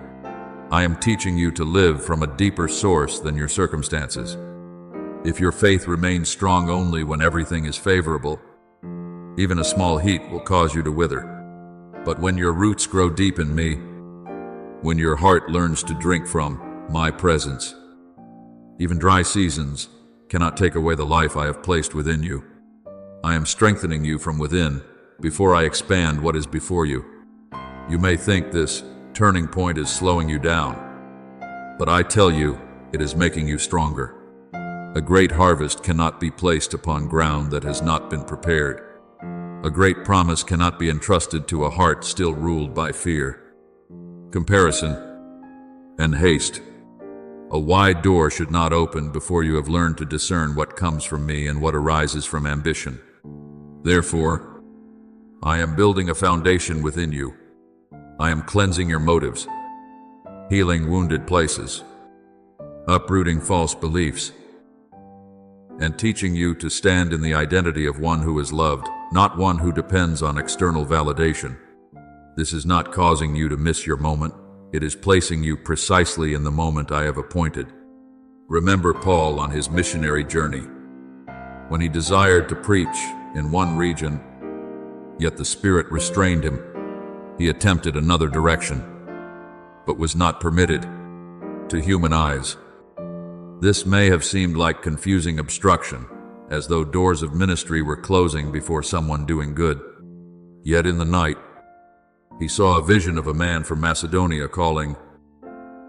I am teaching you to live from a deeper source than your circumstances. If your faith remains strong only when everything is favorable, even a small heat will cause you to wither. But when your roots grow deep in me, when your heart learns to drink from my presence, even dry seasons cannot take away the life I have placed within you. I am strengthening you from within before I expand what is before you. You may think this turning point is slowing you down, but I tell you, it is making you stronger. A great harvest cannot be placed upon ground that has not been prepared. A great promise cannot be entrusted to a heart still ruled by fear, comparison, and haste. A wide door should not open before you have learned to discern what comes from me and what arises from ambition. Therefore, I am building a foundation within you. I am cleansing your motives, healing wounded places, uprooting false beliefs, and teaching you to stand in the identity of one who is loved. not one who depends on external validation. This is not causing you to miss your moment. It is placing you precisely in the moment I have appointed. Remember Paul on his missionary journey. When he desired to preach in one region, yet the Spirit restrained him, he attempted another direction, but was not permitted. To human eyes, this may have seemed like confusing obstruction, as though doors of ministry were closing before someone doing good. Yet in the night, he saw a vision of a man from Macedonia calling,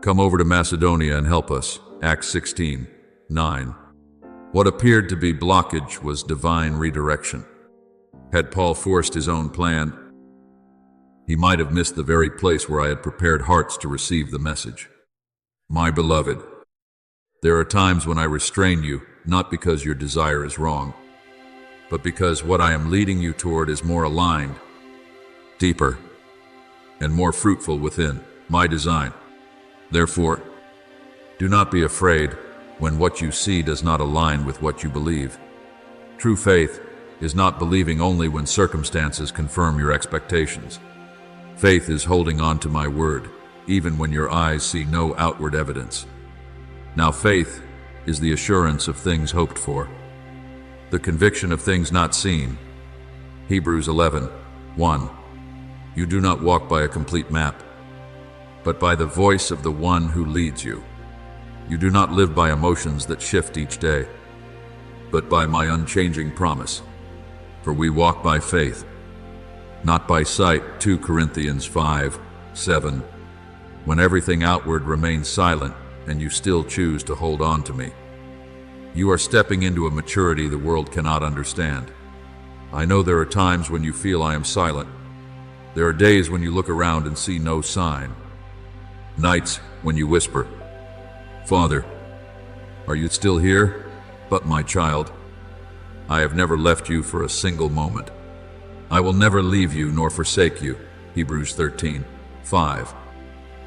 "Come over to Macedonia and help us." Acts 16:9. What appeared to be blockage was divine redirection. Had Paul forced his own plan, he might have missed the very place where I had prepared hearts to receive the message. My beloved, there are times when I restrain you, not because your desire is wrong, but because what I am leading you toward is more aligned, deeper, and more fruitful within my design. Therefore, do not be afraid when what you see does not align with what you believe. True faith is not believing only when circumstances confirm your expectations. Faith is holding on to my word, even when your eyes see no outward evidence. Now faith is the assurance of things hoped for, the conviction of things not seen. Hebrews 11:1. You do not walk by a complete map, but by the voice of the one who leads you. You do not live by emotions that shift each day, but by my unchanging promise. For we walk by faith, not by sight. 2 Corinthians 5:7. When everything outward remains silent and you still choose to hold on to me, you are stepping into a maturity the world cannot understand. I know there are times when you feel I am silent. There are days when you look around and see no sign. Nights when you whisper, "Father, are you still here?" But my child, I have never left you for a single moment. I will never leave you nor forsake you. Hebrews 13:5.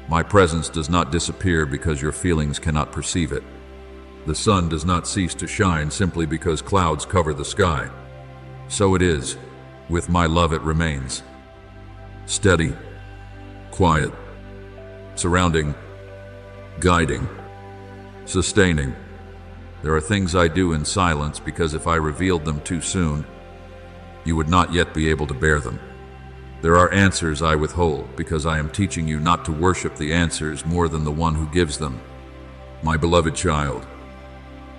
My presence does not disappear because your feelings cannot perceive it. The sun does not cease to shine simply because clouds cover the sky. So it is, with my love it remains. Steady, quiet, surrounding, guiding, sustaining. There are things I do in silence because if I revealed them too soon, you would not yet be able to bear them. There are answers I withhold because I am teaching you not to worship the answers more than the one who gives them. My beloved child,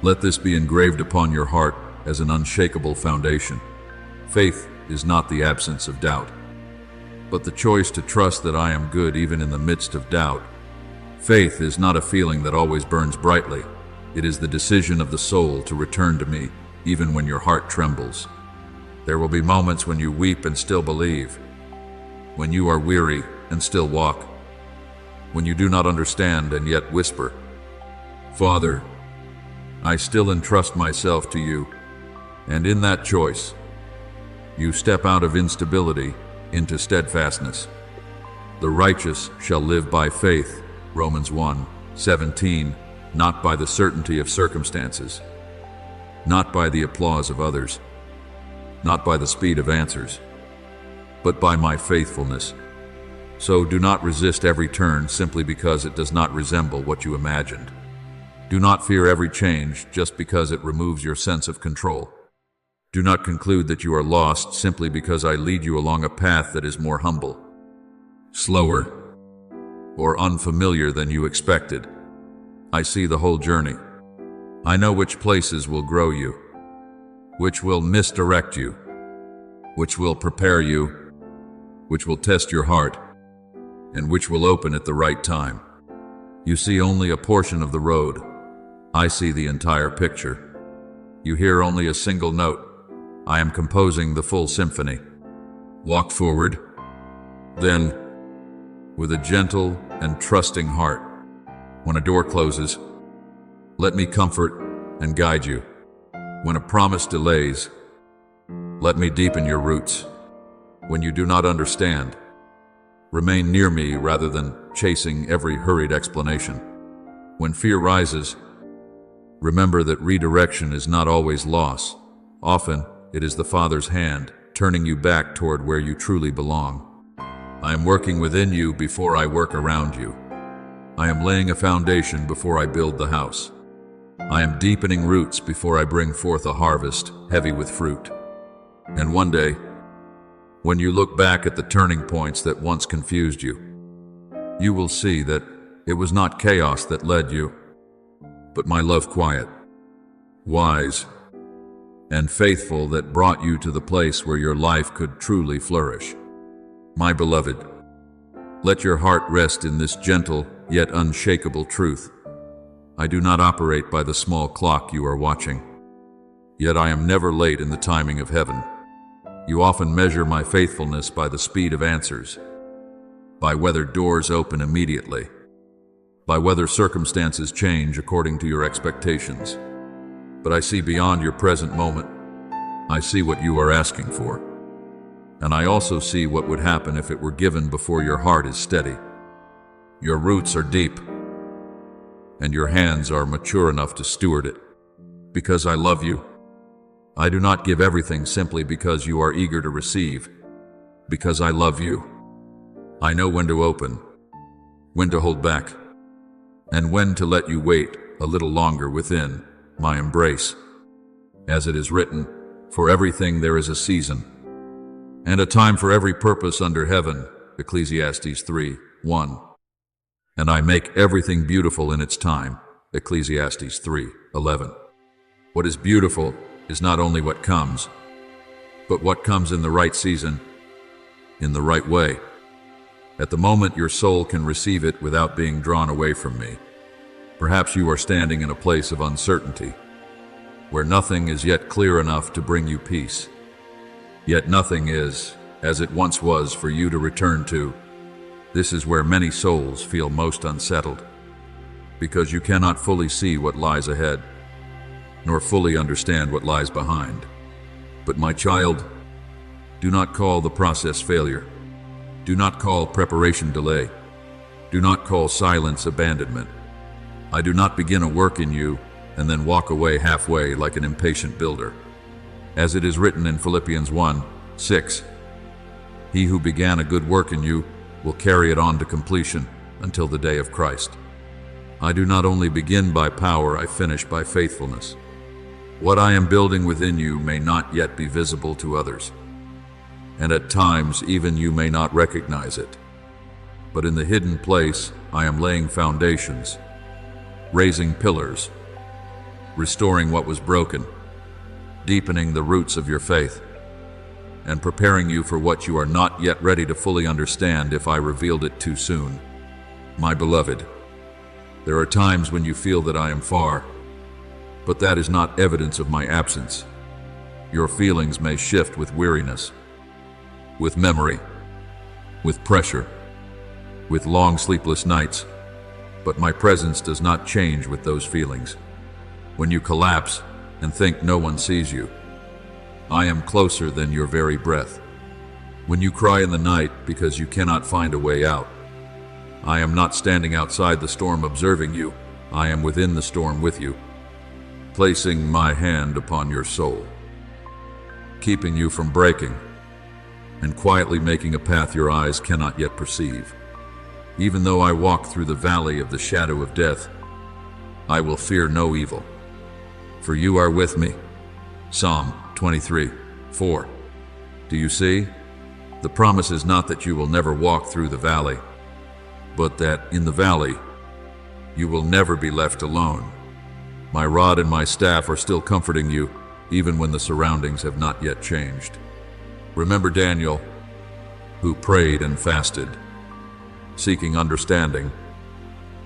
let this be engraved upon your heart as an unshakable foundation. Faith is not the absence of doubt, but the choice to trust that I am good even in the midst of doubt. Faith is not a feeling that always burns brightly. It is the decision of the soul to return to me even when your heart trembles. There will be moments when you weep and still believe, when you are weary and still walk, when you do not understand and yet whisper, "Father, I still entrust myself to you." And in that choice, you step out of instability into steadfastness. The righteous shall live by faith, Romans 1:17, not by the certainty of circumstances, not by the applause of others, not by the speed of answers, but by my faithfulness. So do not resist every turn simply because it does not resemble what you imagined. Do not fear every change just because it removes your sense of control. Do not conclude that you are lost simply because I lead you along a path that is more humble, slower, or unfamiliar than you expected. I see the whole journey. I know which places will grow you, which will misdirect you, which will prepare you, which will test your heart, and which will open at the right time. You see only a portion of the road. I see the entire picture. You hear only a single note. I am composing the full symphony. Walk forward, then, with a gentle and trusting heart. When a door closes, let me comfort and guide you. When a promise delays, let me deepen your roots. When you do not understand, remain near me rather than chasing every hurried explanation. When fear rises, remember that redirection is not always loss. Often, it is the Father's hand turning you back toward where you truly belong. I am working within you before I work around you. I am laying a foundation before I build the house. I am deepening roots before I bring forth a harvest heavy with fruit. And one day, when you look back at the turning points that once confused you, you will see that it was not chaos that led you, but my love quiet, wise, and faithful that brought you to the place where your life could truly flourish. My beloved, let your heart rest in this gentle yet unshakable truth. I do not operate by the small clock you are watching, yet I am never late in the timing of heaven. You often measure my faithfulness by the speed of answers, by whether doors open immediately, by whether circumstances change according to your expectations. But I see beyond your present moment. I see what you are asking for. And I also see what would happen if it were given before your heart is steady. Your roots are deep, and your hands are mature enough to steward it. Because I love you, I do not give everything simply because you are eager to receive. Because I love you, I know when to open, when to hold back, and when to let you wait a little longer within my embrace. As it is written, for everything there is a season, and a time for every purpose under heaven, Ecclesiastes 3:1. And I make everything beautiful in its time, Ecclesiastes 3:11. What is beautiful is not only what comes, but what comes in the right season, in the right way. At the moment your soul can receive it without being drawn away from me. Perhaps you are standing in a place of uncertainty, where nothing is yet clear enough to bring you peace. Yet nothing is, as it once was, for you to return to. This is where many souls feel most unsettled, because you cannot fully see what lies ahead, nor fully understand what lies behind. But my child, do not call the process failure. Do not call preparation delay. Do not call silence abandonment. I do not begin a work in you and then walk away halfway like an impatient builder. As it is written in Philippians 1:6, he who began a good work in you will carry it on to completion until the day of Christ. I do not only begin by power, I finish by faithfulness. What I am building within you may not yet be visible to others, and at times even you may not recognize it. But in the hidden place, I am laying foundations, raising pillars, restoring what was broken, deepening the roots of your faith, and preparing you for what you are not yet ready to fully understand if I revealed it too soon. My beloved, there are times when you feel that I am far, but that is not evidence of my absence. Your feelings may shift with weariness, with memory, with pressure, with long sleepless nights, but my presence does not change with those feelings. When you collapse and think no one sees you, I am closer than your very breath. When you cry in the night because you cannot find a way out, I am not standing outside the storm observing you. I am within the storm with you, placing my hand upon your soul, keeping you from breaking, and quietly making a path your eyes cannot yet perceive. Even though I walk through the valley of the shadow of death, I will fear no evil, for you are with me. Psalm 23:4. Do you see? The promise is not that you will never walk through the valley, but that in the valley, you will never be left alone. My rod and my staff are still comforting you, even when the surroundings have not yet changed. Remember Daniel, who prayed and fasted, seeking understanding,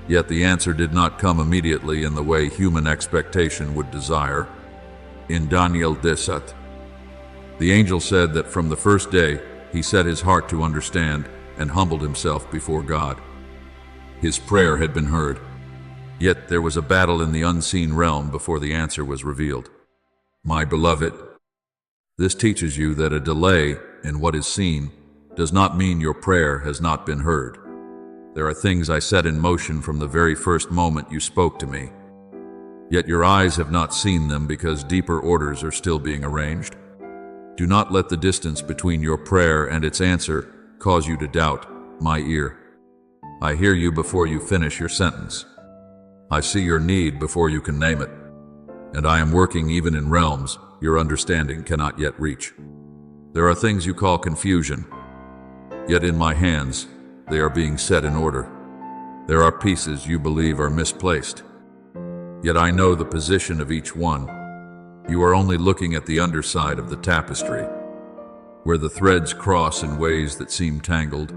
yet the answer did not come immediately in the way human expectation would desire. In Daniel 10, the angel said that from the first day he set his heart to understand and humbled himself before God. His prayer had been heard, yet there was a battle in the unseen realm before the answer was revealed. My beloved, this teaches you that a delay in what is seen does not mean your prayer has not been heard. There are things I set in motion from the very first moment you spoke to me, yet your eyes have not seen them because deeper orders are still being arranged. Do not let the distance between your prayer and its answer cause you to doubt my ear. I hear you before you finish your sentence. I see your need before you can name it, and I am working even in realms your understanding cannot yet reach. There are things you call confusion, yet in my hands they are being set in order. There are pieces you believe are misplaced, yet I know the position of each one. You are only looking at the underside of the tapestry, where the threads cross in ways that seem tangled,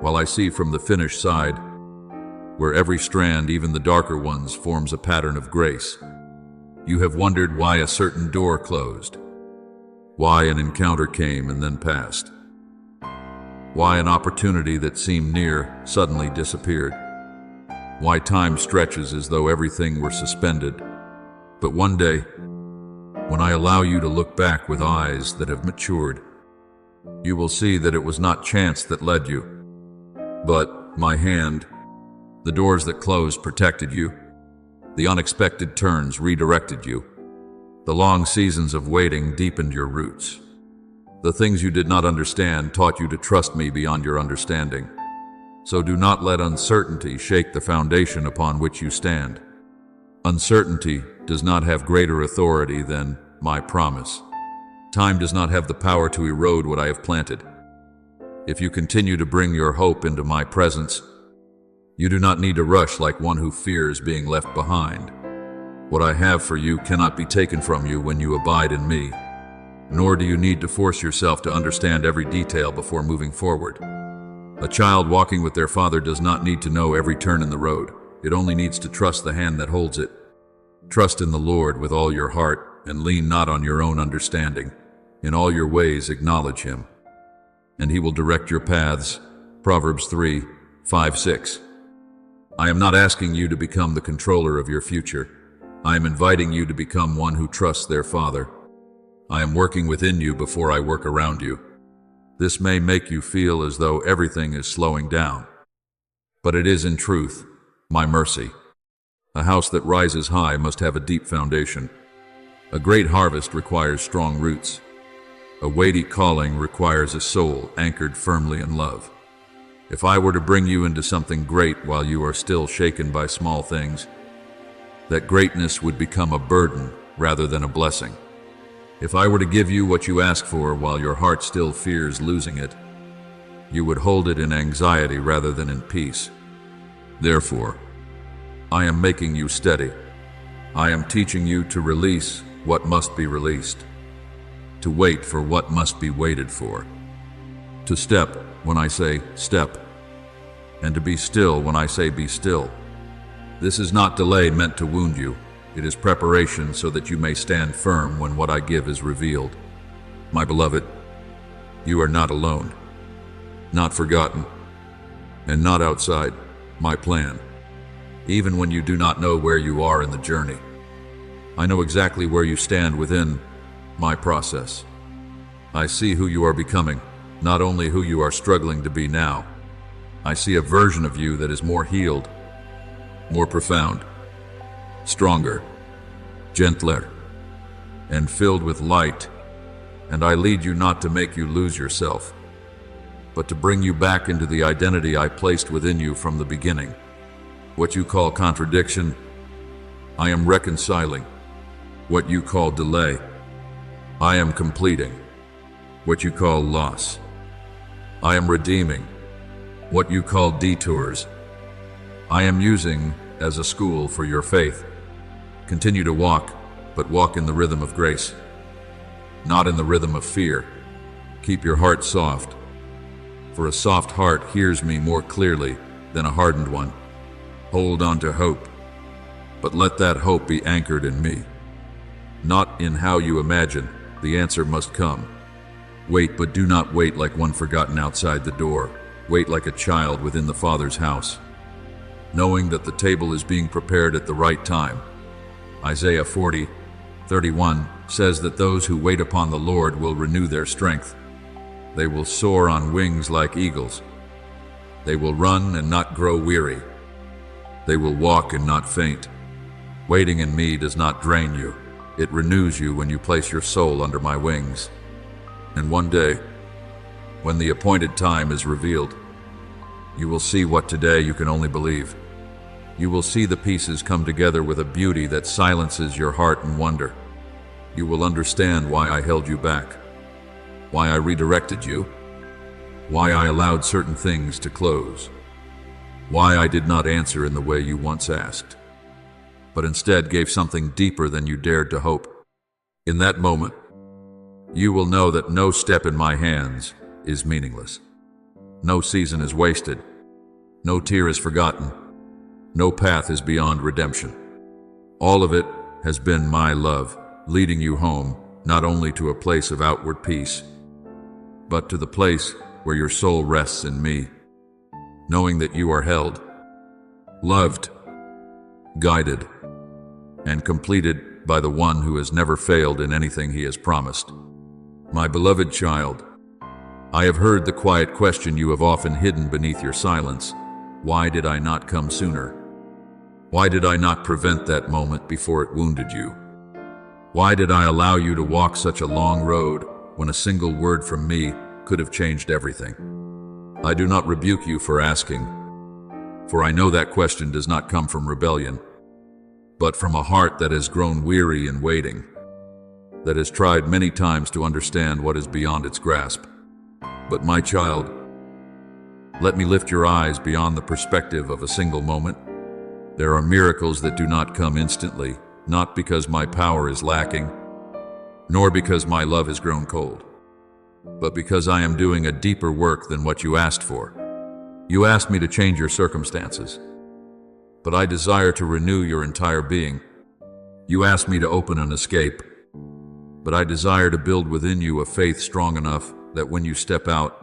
while I see from the finished side, where every strand, even the darker ones, forms a pattern of grace. You have wondered why a certain door closed, why an encounter came and then passed, why an opportunity that seemed near suddenly disappeared, why time stretches as though everything were suspended. But one day, when I allow you to look back with eyes that have matured, you will see that it was not chance that led you, but my hand. The doors that closed protected you. The unexpected turns redirected you. The long seasons of waiting deepened your roots. The things you did not understand taught you to trust me beyond your understanding. So do not let uncertainty shake the foundation upon which you stand. Uncertainty does not have greater authority than my promise. Time does not have the power to erode what I have planted. If you continue to bring your hope into my presence, you do not need to rush like one who fears being left behind. What I have for you cannot be taken from you when you abide in me, nor do you need to force yourself to understand every detail before moving forward. A child walking with their father does not need to know every turn in the road. It only needs to trust the hand that holds it. Trust in the Lord with all your heart, and lean not on your own understanding. In all your ways acknowledge him, and he will direct your paths. Proverbs 3:5-6. I am not asking you to become the controller of your future. I am inviting you to become one who trusts their Father. I am working within you before I work around you. This may make you feel as though everything is slowing down, but it is in truth my mercy. A house that rises high must have a deep foundation. A great harvest requires strong roots. A weighty calling requires a soul anchored firmly in love. If I were to bring you into something great while you are still shaken by small things, that greatness would become a burden rather than a blessing. If I were to give you what you ask for while your heart still fears losing it, you would hold it in anxiety rather than in peace. Therefore, I am making you steady. I am teaching you to release what must be released, to wait for what must be waited for, to step when I say step, and to be still when I say be still. This is not delay meant to wound you. It is preparation so that you may stand firm when what I give is revealed. My beloved, you are not alone, not forgotten, and not outside my plan, even when you do not know where you are in the journey. I know exactly where you stand within my process. I see who you are becoming, not only who you are struggling to be now. I see a version of you that is more healed, more profound, stronger, gentler, and filled with light. And I lead you not to make you lose yourself, but to bring you back into the identity I placed within you from the beginning. What you call contradiction, I am reconciling. What you call delay, I am completing. What you call loss, I am redeeming. What you call detours, I am using as a school for your faith. Continue to walk, but walk in the rhythm of grace, not in the rhythm of fear. Keep your heart soft, for a soft heart hears me more clearly than a hardened one. Hold on to hope, but let that hope be anchored in me, not in how you imagine. The answer must come. Wait, but do not wait like one forgotten outside the door. Wait like a child within the Father's house, knowing that the table is being prepared at the right time. Isaiah 40:31 says that those who wait upon the Lord will renew their strength. They will soar on wings like eagles. They will run and not grow weary. They will walk and not faint. Waiting in me does not drain you. It renews you when you place your soul under my wings. And one day, when the appointed time is revealed, you will see what today you can only believe. You will see the pieces come together with a beauty that silences your heart in wonder. You will understand why I held you back, why I redirected you, why I allowed certain things to close, why I did not answer in the way you once asked, but instead gave something deeper than you dared to hope. In that moment, you will know that no step in my hands is meaningless. No season is wasted. No tear is forgotten. No path is beyond redemption. All of it has been my love, leading you home, not only to a place of outward peace, but to the place where your soul rests in me, knowing that you are held, loved, guided, and completed by the one who has never failed in anything he has promised. My beloved child, I have heard the quiet question you have often hidden beneath your silence. Why did I not come sooner? Why did I not prevent that moment before it wounded you? Why did I allow you to walk such a long road when a single word from me could have changed everything? I do not rebuke you for asking, for I know that question does not come from rebellion, but from a heart that has grown weary in waiting, that has tried many times to understand what is beyond its grasp. But my child, let me lift your eyes beyond the perspective of a single moment. There are miracles that do not come instantly, not because my power is lacking, nor because my love has grown cold, but because I am doing a deeper work than what you asked for. You asked me to change your circumstances, but I desire to renew your entire being. You asked me to open an escape, but I desire to build within you a faith strong enough that when you step out,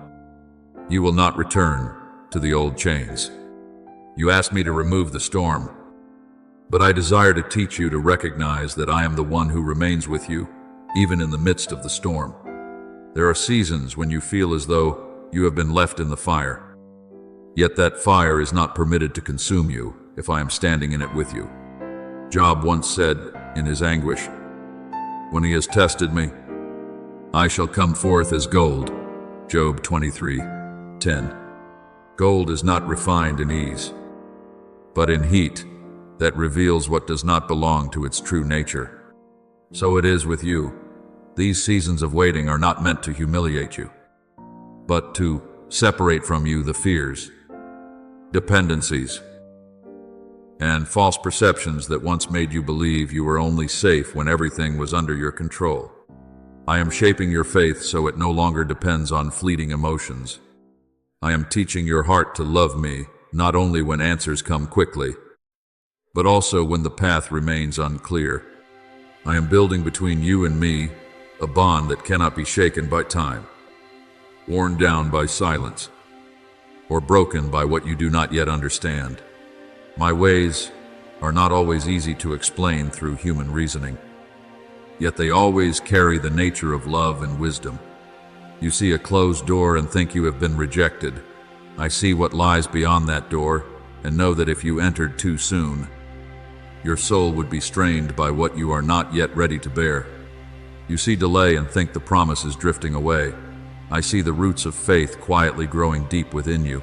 you will not return to the old chains. You asked me to remove the storm, but I desire to teach you to recognize that I am the one who remains with you, even in the midst of the storm. There are seasons when you feel as though you have been left in the fire, yet that fire is not permitted to consume you if I am standing in it with you. Job once said in his anguish, "When he has tested me, I shall come forth as gold." Job 23:10. Gold is not refined in ease, but in heat that reveals what does not belong to its true nature. So it is with you. These seasons of waiting are not meant to humiliate you, but to separate from you the fears, dependencies, and false perceptions that once made you believe you were only safe when everything was under your control. I am shaping your faith so it no longer depends on fleeting emotions. I am teaching your heart to love me, not only when answers come quickly, but also when the path remains unclear. I am building between you and me a bond that cannot be shaken by time, worn down by silence, or broken by what you do not yet understand. My ways are not always easy to explain through human reasoning, yet they always carry the nature of love and wisdom. You see a closed door and think you have been rejected. I see what lies beyond that door and know that if you entered too soon, your soul would be strained by what you are not yet ready to bear. You see delay and think the promise is drifting away. I see the roots of faith quietly growing deep within you.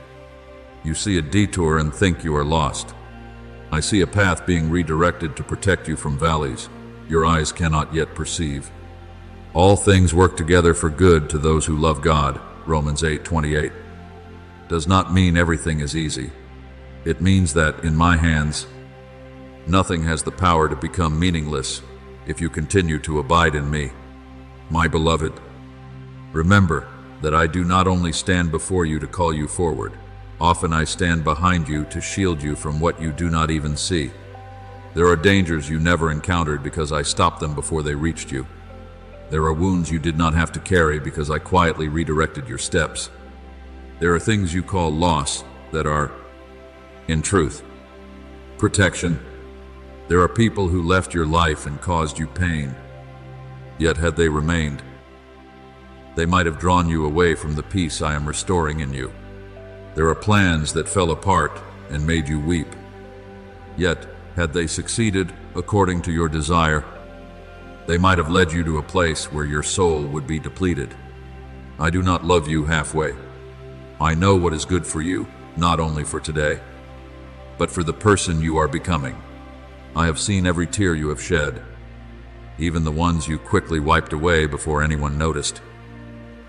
You see a detour and think you are lost. I see a path being redirected to protect you from valleys your eyes cannot yet perceive. All things work together for good to those who love God, Romans 8:28. Does not mean everything is easy. It means that, in my hands, nothing has the power to become meaningless if you continue to abide in me. My beloved, remember that I do not only stand before you to call you forward. Often I stand behind you to shield you from what you do not even see. There are dangers you never encountered because I stopped them before they reached you. There are wounds you did not have to carry because I quietly redirected your steps. There are things you call loss that are, in truth, protection. There are people who left your life and caused you pain. Yet had they remained, they might have drawn you away from the peace I am restoring in you. There are plans that fell apart and made you weep. Yet, had they succeeded according to your desire, they might have led you to a place where your soul would be depleted. I do not love you halfway. I know what is good for you, not only for today, but for the person you are becoming. I have seen every tear you have shed, even the ones you quickly wiped away before anyone noticed.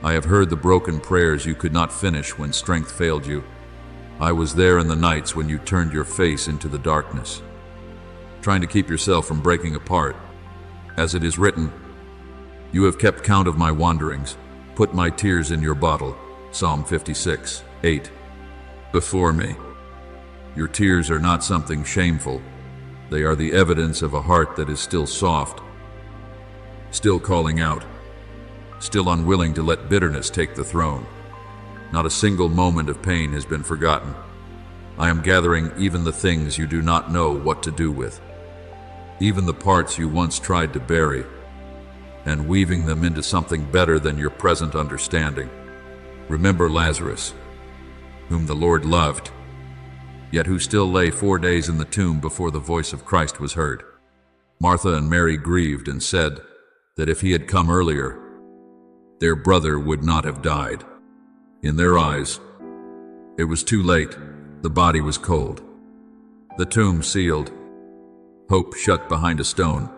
I have heard the broken prayers you could not finish when strength failed you. I was there in the nights when you turned your face into the darkness, trying to keep yourself from breaking apart. As it is written, you have kept count of my wanderings, put my tears in your bottle. Psalm 56:8. Before me. Your tears are not something shameful. They are the evidence of a heart that is still soft, still calling out, still unwilling to let bitterness take the throne. Not a single moment of pain has been forgotten. I am gathering even the things you do not know what to do with, even the parts you once tried to bury, and weaving them into something better than your present understanding. Remember Lazarus, whom the Lord loved, yet who still lay 4 days in the tomb before the voice of Christ was heard. Martha and Mary grieved and said that if he had come earlier, their brother would not have died. In their eyes, it was too late. The body was cold, the tomb sealed, hope shut behind a stone.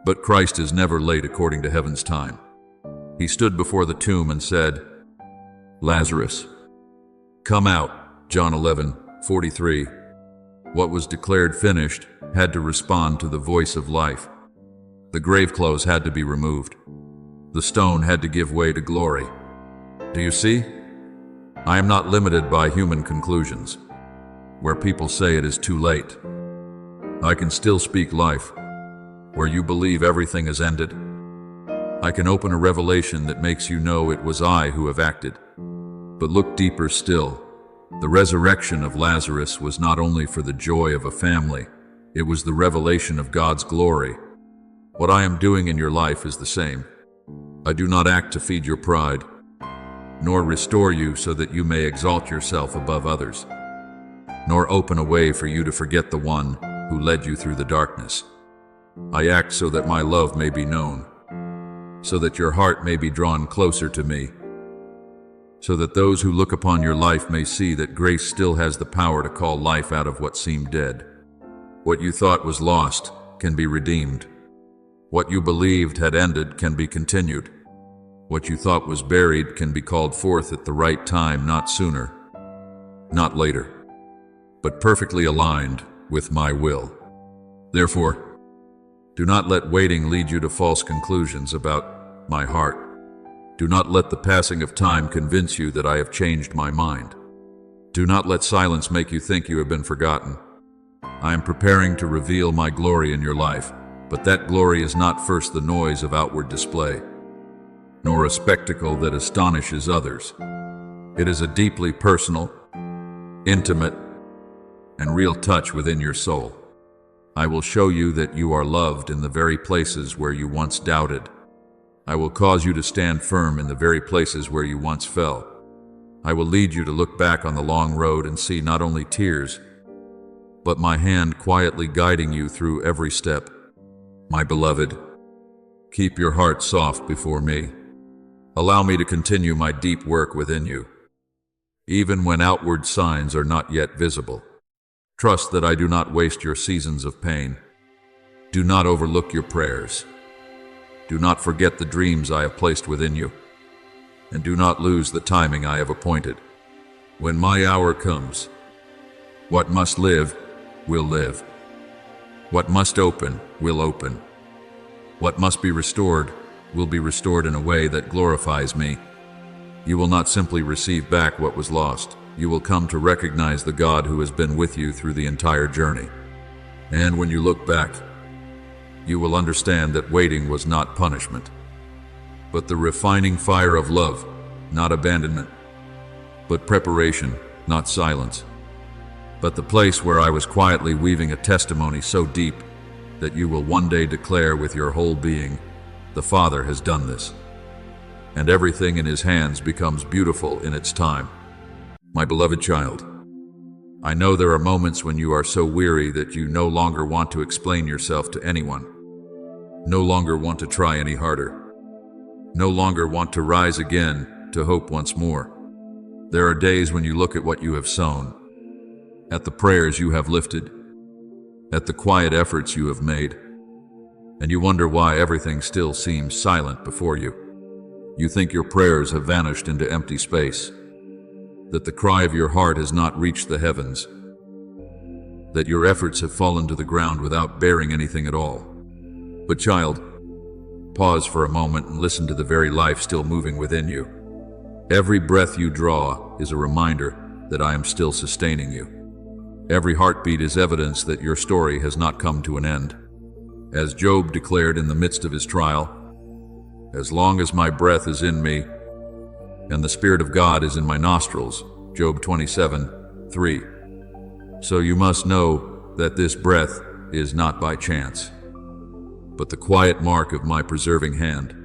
But Christ is never late according to heaven's time. He stood before the tomb and said, Lazarus, come out. John 11:43. What was declared finished had to respond to the voice of life. The grave clothes had to be removed. The stone had to give way to glory. Do you see? I am not limited by human conclusions, where people say it is too late. I can still speak life, where you believe everything is ended. I can open a revelation that makes you know it was I who have acted. But look deeper still. The resurrection of Lazarus was not only for the joy of a family, it was the revelation of God's glory. What I am doing in your life is the same. I do not act to feed your pride, nor restore you so that you may exalt yourself above others, nor open a way for you to forget the one who led you through the darkness. I act so that my love may be known, so that your heart may be drawn closer to me, so that those who look upon your life may see that grace still has the power to call life out of what seemed dead. What you thought was lost can be redeemed. What you believed had ended can be continued. What you thought was buried can be called forth at the right time, not sooner, not later, but perfectly aligned with my will. Therefore, do not let waiting lead you to false conclusions about my heart. Do not let the passing of time convince you that I have changed my mind. Do not let silence make you think you have been forgotten. I am preparing to reveal my glory in your life, but that glory is not first the noise of outward display, nor a spectacle that astonishes others. It is a deeply personal, intimate, and real touch within your soul. I will show you that you are loved in the very places where you once doubted. I will cause you to stand firm in the very places where you once fell. I will lead you to look back on the long road and see not only tears, but my hand quietly guiding you through every step. My beloved, keep your heart soft before me. Allow me to continue my deep work within you, even when outward signs are not yet visible. Trust that I do not waste your seasons of pain. Do not overlook your prayers. Do not forget the dreams I have placed within you, and do not lose the timing I have appointed. When my hour comes, what must live will live. What must open will open. What must be restored will be restored in a way that glorifies me. You will not simply receive back what was lost. You will come to recognize the God who has been with you through the entire journey. And when you look back, you will understand that waiting was not punishment, but the refining fire of love, not abandonment, but preparation, not silence, but the place where I was quietly weaving a testimony so deep that you will one day declare with your whole being, the Father has done this, and everything in his hands becomes beautiful in its time. My beloved child, I know there are moments when you are so weary that you no longer want to explain yourself to anyone, no longer want to try any harder, no longer want to rise again to hope once more. There are days when you look at what you have sown, at the prayers you have lifted, at the quiet efforts you have made, and you wonder why everything still seems silent before you. You think your prayers have vanished into empty space, that the cry of your heart has not reached the heavens, that your efforts have fallen to the ground without bearing anything at all. But child, pause for a moment and listen to the very life still moving within you. Every breath you draw is a reminder that I am still sustaining you. Every heartbeat is evidence that your story has not come to an end. As Job declared in the midst of his trial, "As long as my breath is in me, and the Spirit of God is in my nostrils," Job 27:3. So you must know that this breath is not by chance, but the quiet mark of my preserving hand.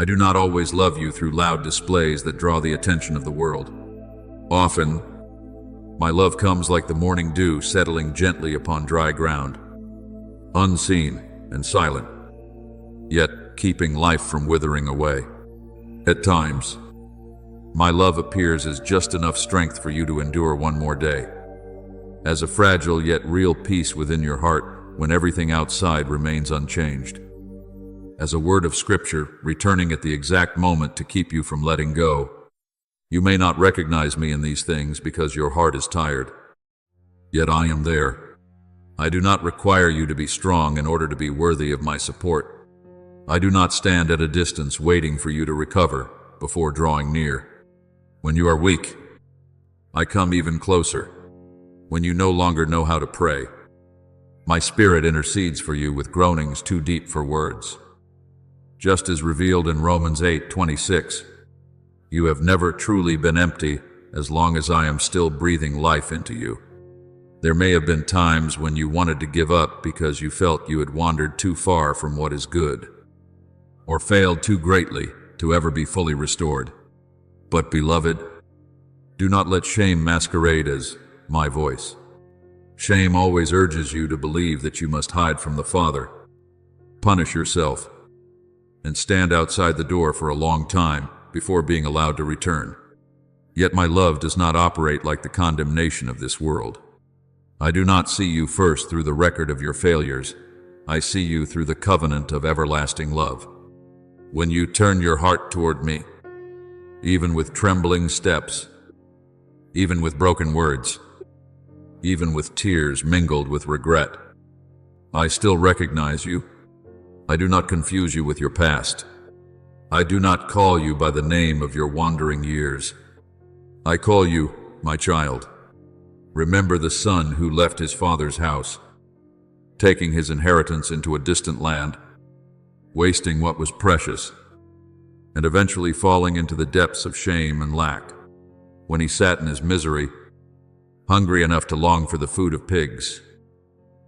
I do not always love you through loud displays that draw the attention of the world. Often, my love comes like the morning dew settling gently upon dry ground, unseen and silent, yet keeping life from withering away. At times, my love appears as just enough strength for you to endure one more day, as a fragile yet real peace within your heart when everything outside remains unchanged, as a word of scripture returning at the exact moment to keep you from letting go. You may not recognize me in these things because your heart is tired, yet I am there. I do not require you to be strong in order to be worthy of my support. I do not stand at a distance waiting for you to recover before drawing near. When you are weak, I come even closer. When you no longer know how to pray, my Spirit intercedes for you with groanings too deep for words. Just as revealed in Romans 8:26, you have never truly been empty as long as I am still breathing life into you. There may have been times when you wanted to give up because you felt you had wandered too far from what is good, or failed too greatly to ever be fully restored. But beloved, do not let shame masquerade as my voice. Shame always urges you to believe that you must hide from the Father, punish yourself, and stand outside the door for a long time before being allowed to return. Yet my love does not operate like the condemnation of this world. I do not see you first through the record of your failures. I see you through the covenant of everlasting love. When you turn your heart toward me, even with trembling steps, even with broken words, even with tears mingled with regret, I still recognize you. I do not confuse you with your past. I do not call you by the name of your wandering years. I call you my child. Remember the son who left his father's house, taking his inheritance into a distant land, wasting what was precious, and eventually falling into the depths of shame and lack. When he sat in his misery, hungry enough to long for the food of pigs,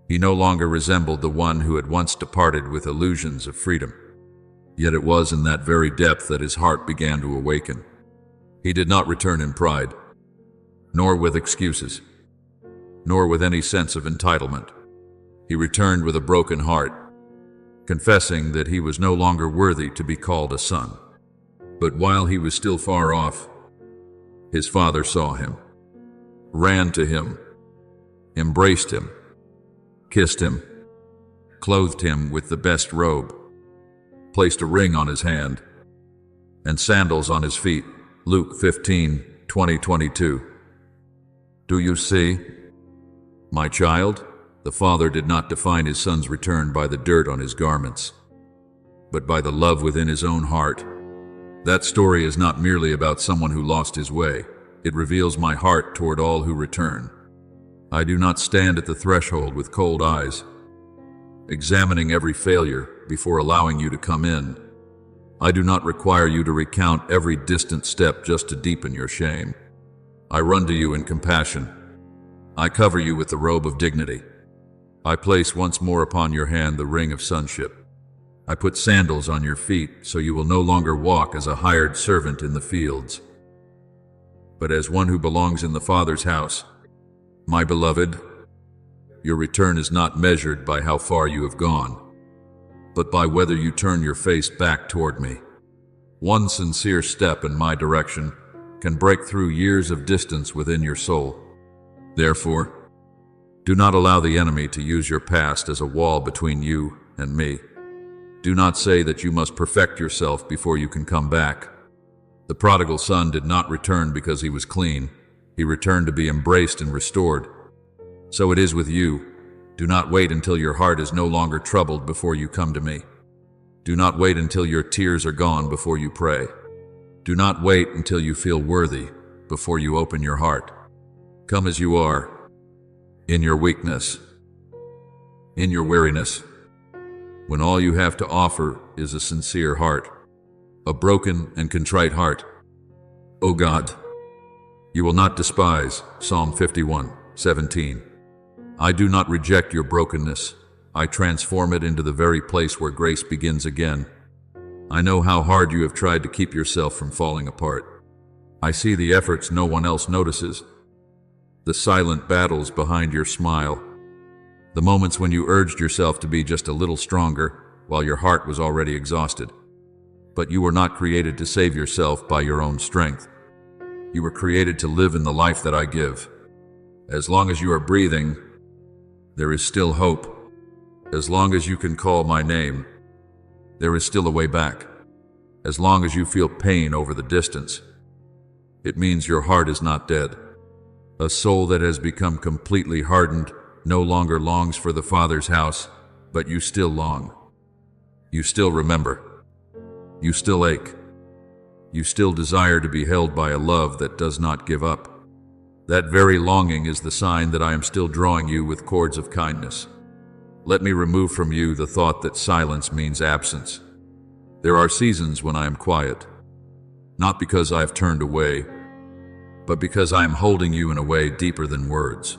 he no longer resembled the one who had once departed with illusions of freedom. Yet it was in that very depth that his heart began to awaken. He did not return in pride, nor with excuses, nor with any sense of entitlement. He returned with a broken heart, confessing that he was no longer worthy to be called a son. But while he was still far off, his father saw him, ran to him, embraced him, kissed him, clothed him with the best robe, placed a ring on his hand, and sandals on his feet. Luke 15:20-22. Do you see? My child, the Father did not define his son's return by the dirt on his garments, but by the love within his own heart. That story is not merely about someone who lost his way. It reveals my heart toward all who return. I do not stand at the threshold with cold eyes, examining every failure before allowing you to come in. I do not require you to recount every distant step just to deepen your shame. I run to you in compassion. I cover you with the robe of dignity. I place once more upon your hand the ring of sonship. I put sandals on your feet so you will no longer walk as a hired servant in the fields, but as one who belongs in the Father's house. My beloved, your return is not measured by how far you have gone, but by whether you turn your face back toward me. One sincere step in my direction can break through years of distance within your soul. Therefore, do not allow the enemy to use your past as a wall between you and me. Do not say that you must perfect yourself before you can come back. The prodigal son did not return because he was clean. He returned to be embraced and restored. So it is with you. Do not wait until your heart is no longer troubled before you come to me. Do not wait until your tears are gone before you pray. Do not wait until you feel worthy before you open your heart. Come as you are, in your weakness, in your weariness, when all you have to offer is a sincere heart, a broken and contrite heart. O God, you will not despise. Psalm 51:17. I do not reject your brokenness. I transform it into the very place where grace begins again. I know how hard you have tried to keep yourself from falling apart. I see the efforts no one else notices, the silent battles behind your smile, the moments when you urged yourself to be just a little stronger while your heart was already exhausted. But you were not created to save yourself by your own strength. You were created to live in the life that I give. As long as you are breathing, there is still hope. As long as you can call my name, there is still a way back. As long as you feel pain over the distance, it means your heart is not dead. A soul that has become completely hardened no longer longs for the Father's house, but you still long. You still remember. You still ache. You still desire to be held by a love that does not give up. That very longing is the sign that I am still drawing you with cords of kindness. Let me remove from you the thought that silence means absence. There are seasons when I am quiet, not because I have turned away, but because I am holding you in a way deeper than words.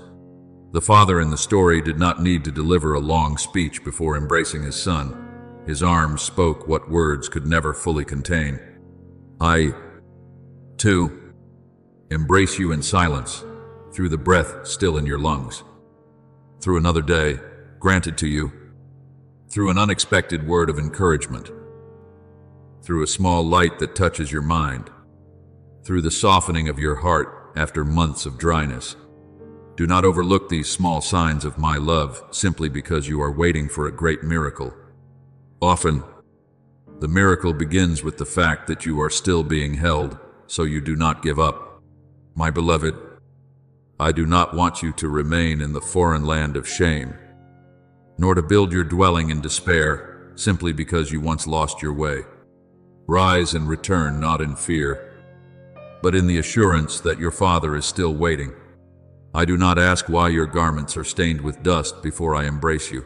The father in the story did not need to deliver a long speech before embracing his son. His arms spoke what words could never fully contain. I, too, embrace you in silence, through the breath still in your lungs, through another day granted to you, through an unexpected word of encouragement, through a small light that touches your mind, through the softening of your heart after months of dryness. Do not overlook these small signs of my love simply because you are waiting for a great miracle. Often, the miracle begins with the fact that you are still being held, so you do not give up. My beloved, I do not want you to remain in the foreign land of shame, nor to build your dwelling in despair simply because you once lost your way. Rise and return not in fear, but in the assurance that your Father is still waiting. I do not ask why your garments are stained with dust before I embrace you.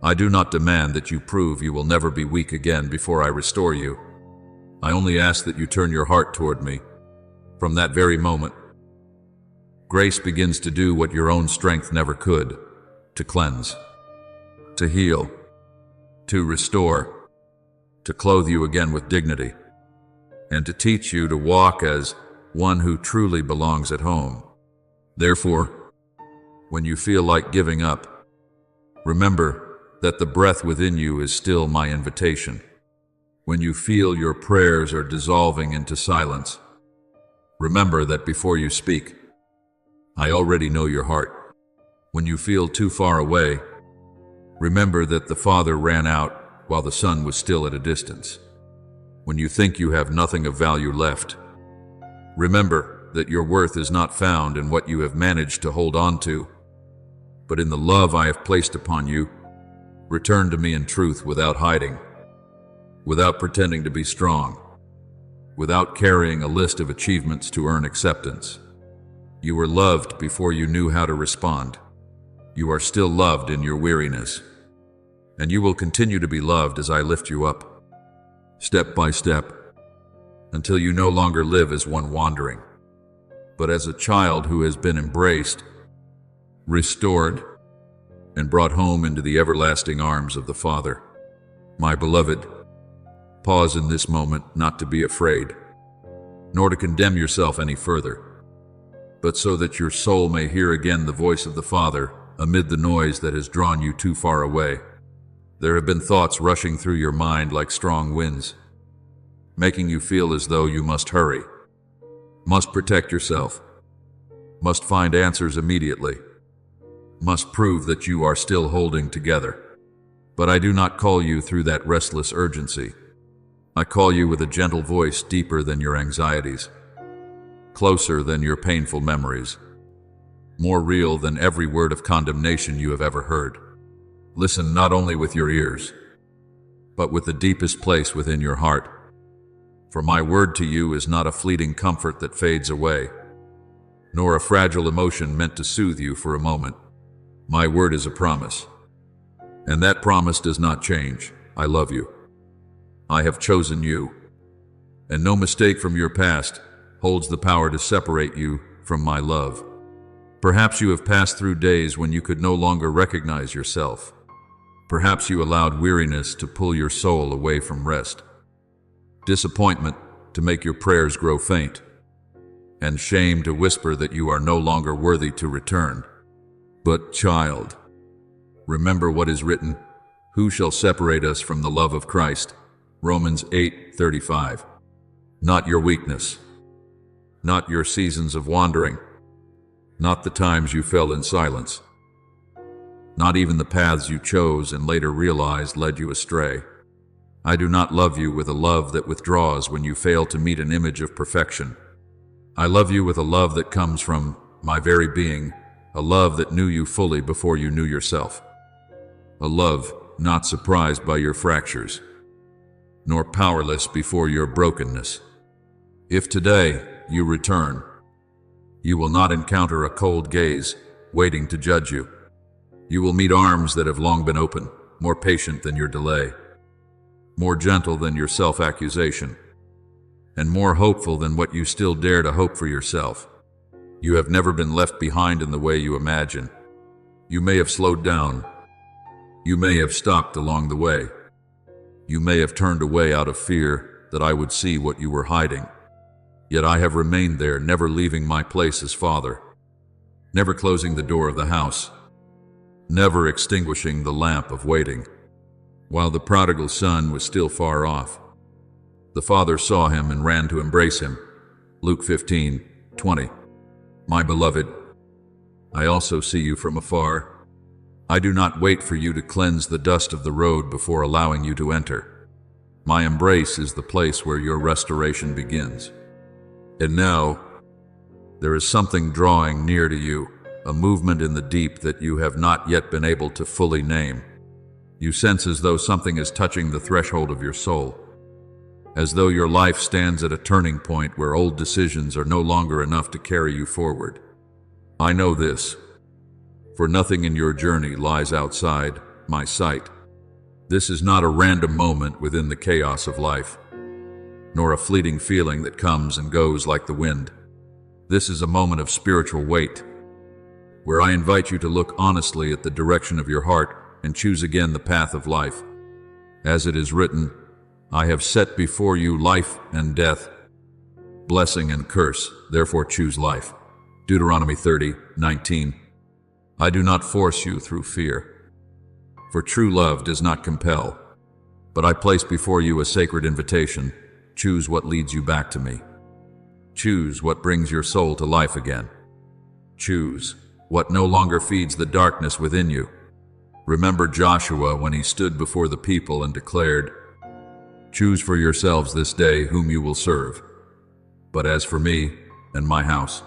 I do not demand that you prove you will never be weak again before I restore you. I only ask that you turn your heart toward me. From that very moment, grace begins to do what your own strength never could: to cleanse, to heal, to restore, to clothe you again with dignity, and to teach you to walk as one who truly belongs at home. Therefore, when you feel like giving up, remember that the breath within you is still my invitation. When you feel your prayers are dissolving into silence, remember that before you speak, I already know your heart. When you feel too far away, remember that the Father ran out while the Son was still at a distance. When you think you have nothing of value left, remember that your worth is not found in what you have managed to hold on to, but in the love I have placed upon you. Return to me in truth without hiding, without pretending to be strong, without carrying a list of achievements to earn acceptance. You were loved before you knew how to respond. You are still loved in your weariness, and you will continue to be loved as I lift you up, step by step, until you no longer live as one wandering, but as a child who has been embraced, restored, and brought home into the everlasting arms of the Father. My beloved, pause in this moment not to be afraid, nor to condemn yourself any further, but so that your soul may hear again the voice of the Father amid the noise that has drawn you too far away. There have been thoughts rushing through your mind like strong winds. making you feel as though you must hurry, must protect yourself, must find answers immediately, must prove that you are still holding together. But I do not call you through that restless urgency. I call you with a gentle voice deeper than your anxieties, closer than your painful memories, more real than every word of condemnation you have ever heard. Listen not only with your ears, but with the deepest place within your heart. For my word to you is not a fleeting comfort that fades away, nor a fragile emotion meant to soothe you for a moment. My word is a promise, and that promise does not change. I love you. I have chosen you, and no mistake from your past holds the power to separate you from my love. Perhaps you have passed through days when you could no longer recognize yourself. Perhaps you allowed weariness to pull your soul away from rest, disappointment to make your prayers grow faint, and shame to whisper that you are no longer worthy to return. But, child, remember what is written, "Who shall separate us from the love of Christ?" Romans 8:35. Not your weakness, not your seasons of wandering, not the times you fell in silence, not even the paths you chose and later realized led you astray. I do not love you with a love that withdraws when you fail to meet an image of perfection. I love you with a love that comes from my very being, a love that knew you fully before you knew yourself. A love not surprised by your fractures, nor powerless before your brokenness. If today you return, you will not encounter a cold gaze waiting to judge you. You will meet arms that have long been open, more patient than your delay, more gentle than your self-accusation, and more hopeful than what you still dare to hope for yourself. You have never been left behind in the way you imagine. You may have slowed down. You may have stopped along the way. You may have turned away out of fear that I would see what you were hiding. Yet I have remained there, never leaving my place as father, never closing the door of the house, never extinguishing the lamp of waiting. While the prodigal son was still far off, the father saw him and ran to embrace him. Luke 15:20. My beloved, I also see you from afar. I do not wait for you to cleanse the dust of the road before allowing you to enter. My embrace is the place where your restoration begins. And now, there is something drawing near to you, a movement in the deep that you have not yet been able to fully name. You sense as though something is touching the threshold of your soul, as though your life stands at a turning point where old decisions are no longer enough to carry you forward. I know this, for nothing in your journey lies outside my sight. This is not a random moment within the chaos of life, nor a fleeting feeling that comes and goes like the wind. This is a moment of spiritual weight, where I invite you to look honestly at the direction of your heart and choose again the path of life. As it is written, I have set before you life and death, blessing and curse, therefore choose life. Deuteronomy 30:19. I do not force you through fear, for true love does not compel, but I place before you a sacred invitation. Choose what leads you back to me. Choose what brings your soul to life again. Choose what no longer feeds the darkness within you. Remember Joshua when he stood before the people and declared, choose for yourselves this day whom you will serve. But as for me and my house,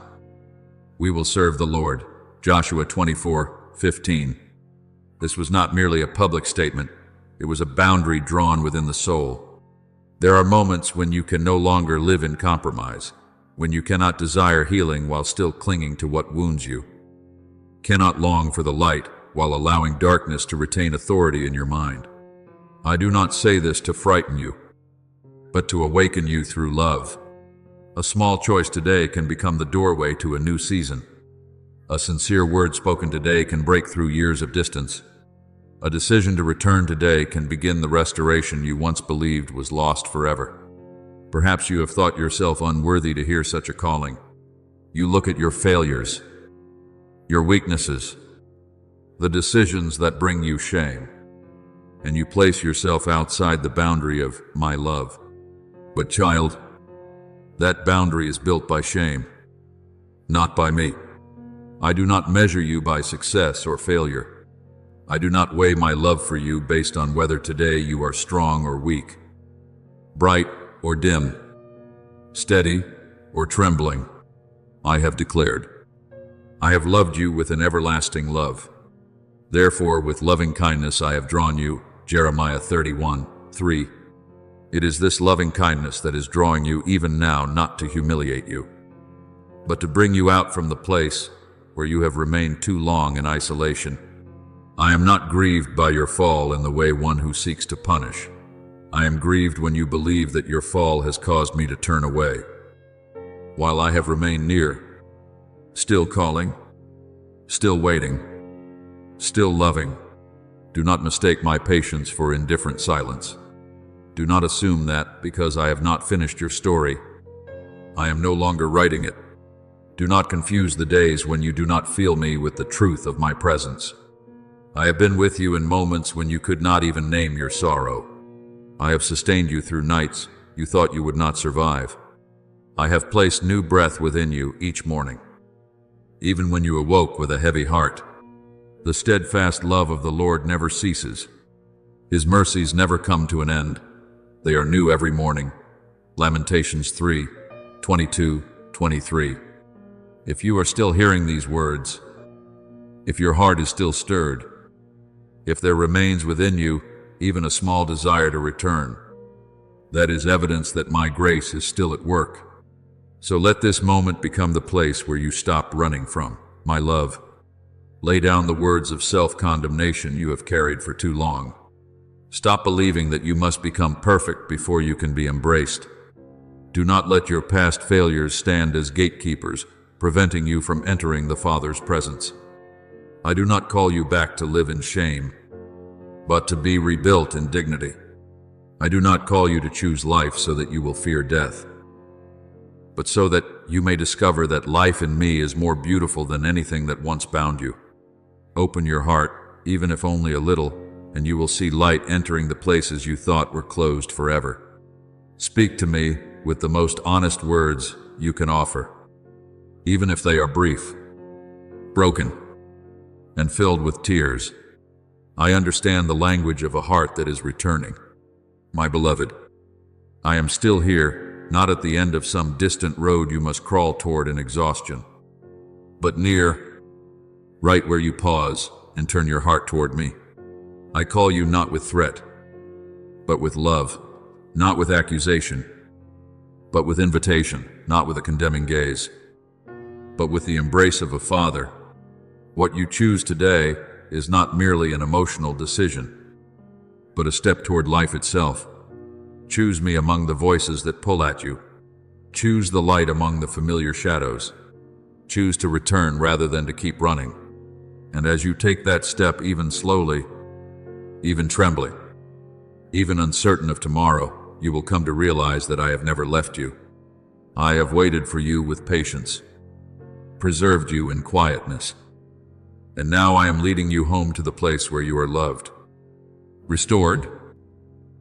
we will serve the Lord. Joshua 24:15. This was not merely a public statement. It was a boundary drawn within the soul. There are moments when you can no longer live in compromise, when you cannot desire healing while still clinging to what wounds you, cannot long for the light while allowing darkness to retain authority in your mind. I do not say this to frighten you, but to awaken you through love. A small choice today can become the doorway to a new season. A sincere word spoken today can break through years of distance. A decision to return today can begin the restoration you once believed was lost forever. Perhaps you have thought yourself unworthy to hear such a calling. You look at your failures, your weaknesses, the decisions that bring you shame, and you place yourself outside the boundary of my love. But child, that boundary is built by shame, not by me. I do not measure you by success or failure. I do not weigh my love for you based on whether today you are strong or weak, bright or dim, steady or trembling. I have declared, I have loved you with an everlasting love. Therefore, with loving kindness I have drawn you. Jeremiah 31:3. It is this loving kindness that is drawing you even now, not to humiliate you, but to bring you out from the place where you have remained too long in isolation. I am not grieved by your fall in the way one who seeks to punish. I am grieved when you believe that your fall has caused me to turn away, while I have remained near, still calling, still waiting, still loving. Do not mistake my patience for indifferent silence. Do not assume that, because I have not finished your story, I am no longer writing it. Do not confuse the days when you do not feel me with the truth of my presence. I have been with you in moments when you could not even name your sorrow. I have sustained you through nights you thought you would not survive. I have placed new breath within you each morning, even when you awoke with a heavy heart. The steadfast love of the Lord never ceases. His mercies never come to an end. They are new every morning. Lamentations 3:22-23. If you are still hearing these words, if your heart is still stirred, if there remains within you even a small desire to return, that is evidence that my grace is still at work. So let this moment become the place where you stop running from my love. Lay down the words of self-condemnation you have carried for too long. Stop believing that you must become perfect before you can be embraced. Do not let your past failures stand as gatekeepers, preventing you from entering the Father's presence. I do not call you back to live in shame, but to be rebuilt in dignity. I do not call you to choose life so that you will fear death, but so that you may discover that life in me is more beautiful than anything that once bound you. Open your heart, even if only a little, and you will see light entering the places you thought were closed forever. Speak to me with the most honest words you can offer, even if they are brief, broken, and filled with tears. I understand the language of a heart that is returning. My beloved, I am still here, not at the end of some distant road you must crawl toward in exhaustion, but near, right where you pause and turn your heart toward me. I call you not with threat, but with love, not with accusation, but with invitation, not with a condemning gaze, but with the embrace of a father. What you choose today is not merely an emotional decision, but a step toward life itself. Choose me among the voices that pull at you. Choose the light among the familiar shadows. Choose to return rather than to keep running. And as you take that step, even slowly, even trembling, even uncertain of tomorrow, you will come to realize that I have never left you. I have waited for you with patience, preserved you in quietness, and now I am leading you home to the place where you are loved, restored,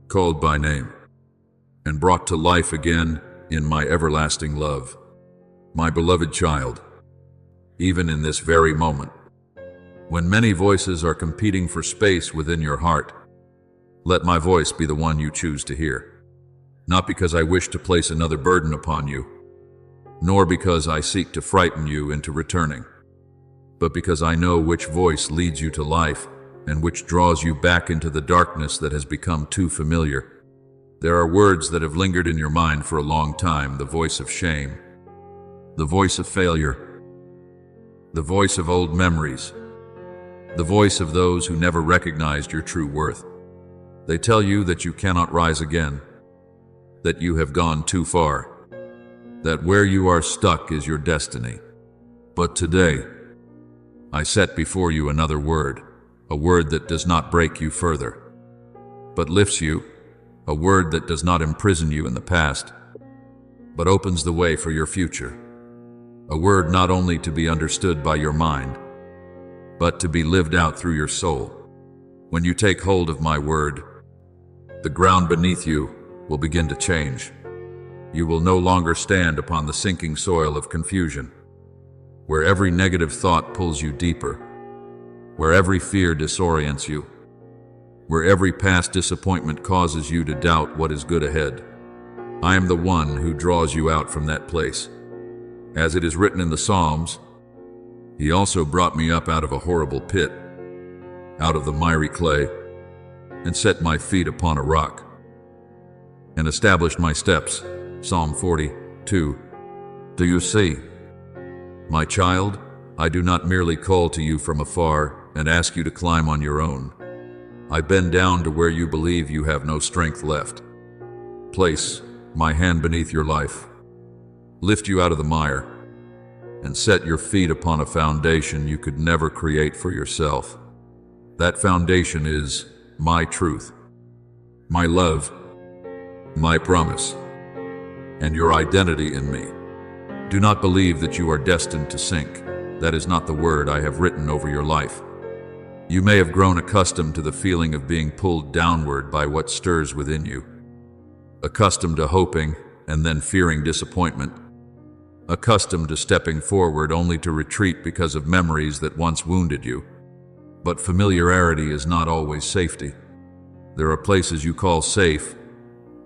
called by name, and brought to life again in my everlasting love. My beloved child, even in this very moment, when many voices are competing for space within your heart, let my voice be the one you choose to hear. Not because I wish to place another burden upon you, nor because I seek to frighten you into returning, but because I know which voice leads you to life and which draws you back into the darkness that has become too familiar. There are words that have lingered in your mind for a long time: the voice of shame, the voice of failure, the voice of old memories, the voice of those who never recognized your true worth. They tell you that you cannot rise again, that you have gone too far, that where you are stuck is your destiny. But today, I set before you another word, a word that does not break you further, but lifts you, a word that does not imprison you in the past, but opens the way for your future, a word not only to be understood by your mind, but to be lived out through your soul. When you take hold of my word, the ground beneath you will begin to change. You will no longer stand upon the sinking soil of confusion, where every negative thought pulls you deeper, where every fear disorients you, where every past disappointment causes you to doubt what is good ahead. I am the one who draws you out from that place. As it is written in the Psalms, He also brought me up out of a horrible pit, out of the miry clay, and set my feet upon a rock, and established my steps. Psalm 42. Do you see? My child, I do not merely call to you from afar and ask you to climb on your own. I bend down to where you believe you have no strength left. Place my hand beneath your life, lift you out of the mire, and set your feet upon a foundation you could never create for yourself. That foundation is my truth, my love, my promise, and your identity in me. Do not believe that you are destined to sink. That is not the word I have written over your life. You may have grown accustomed to the feeling of being pulled downward by what stirs within you, accustomed to hoping and then fearing disappointment, accustomed to stepping forward only to retreat because of memories that once wounded you. But familiarity is not always safety. There are places you call safe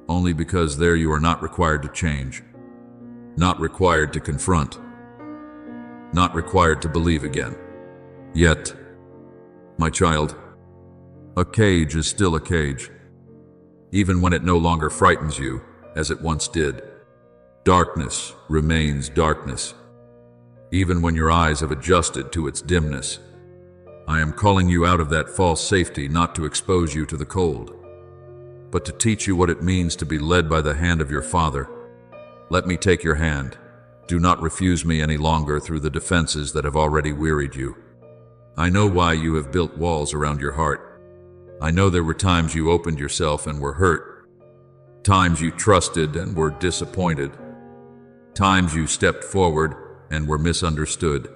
only because there you are not required to change, not required to confront, not required to believe again. Yet, my child, a cage is still a cage, even when it no longer frightens you as it once did. Darkness remains darkness, even when your eyes have adjusted to its dimness. I am calling you out of that false safety not to expose you to the cold, but to teach you what it means to be led by the hand of your Father. Let me take your hand. Do not refuse me any longer through the defenses that have already wearied you. I know why you have built walls around your heart. I know there were times you opened yourself and were hurt, times you trusted and were disappointed, times you stepped forward and were misunderstood.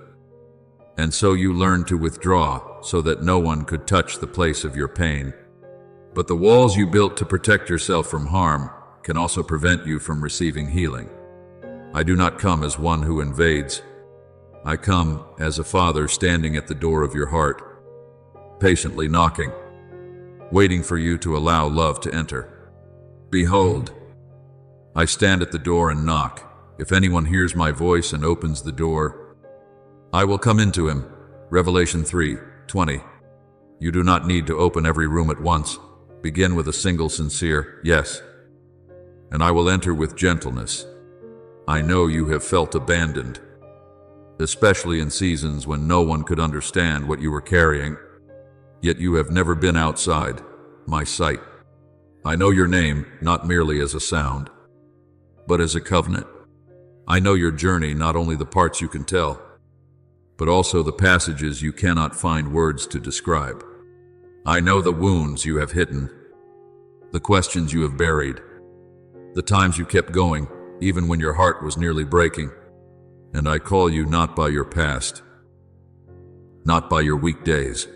And so you learned to withdraw so that no one could touch the place of your pain. But the walls you built to protect yourself from harm can also prevent you from receiving healing. I do not come as one who invades. I come as a father standing at the door of your heart, patiently knocking, waiting for you to allow love to enter. Behold, I stand at the door and knock. If anyone hears my voice and opens the door, I will come into him. Revelation 3:20. You do not need to open every room at once. Begin with a single sincere yes, and I will enter with gentleness. I know you have felt abandoned, especially in seasons when no one could understand what you were carrying, yet you have never been outside my sight. I know your name not merely as a sound, but as a covenant. I know your journey, not only the parts you can tell, but also the passages you cannot find words to describe. I know the wounds you have hidden, the questions you have buried, the times you kept going, even when your heart was nearly breaking. And I call you not by your past, not by your weak days,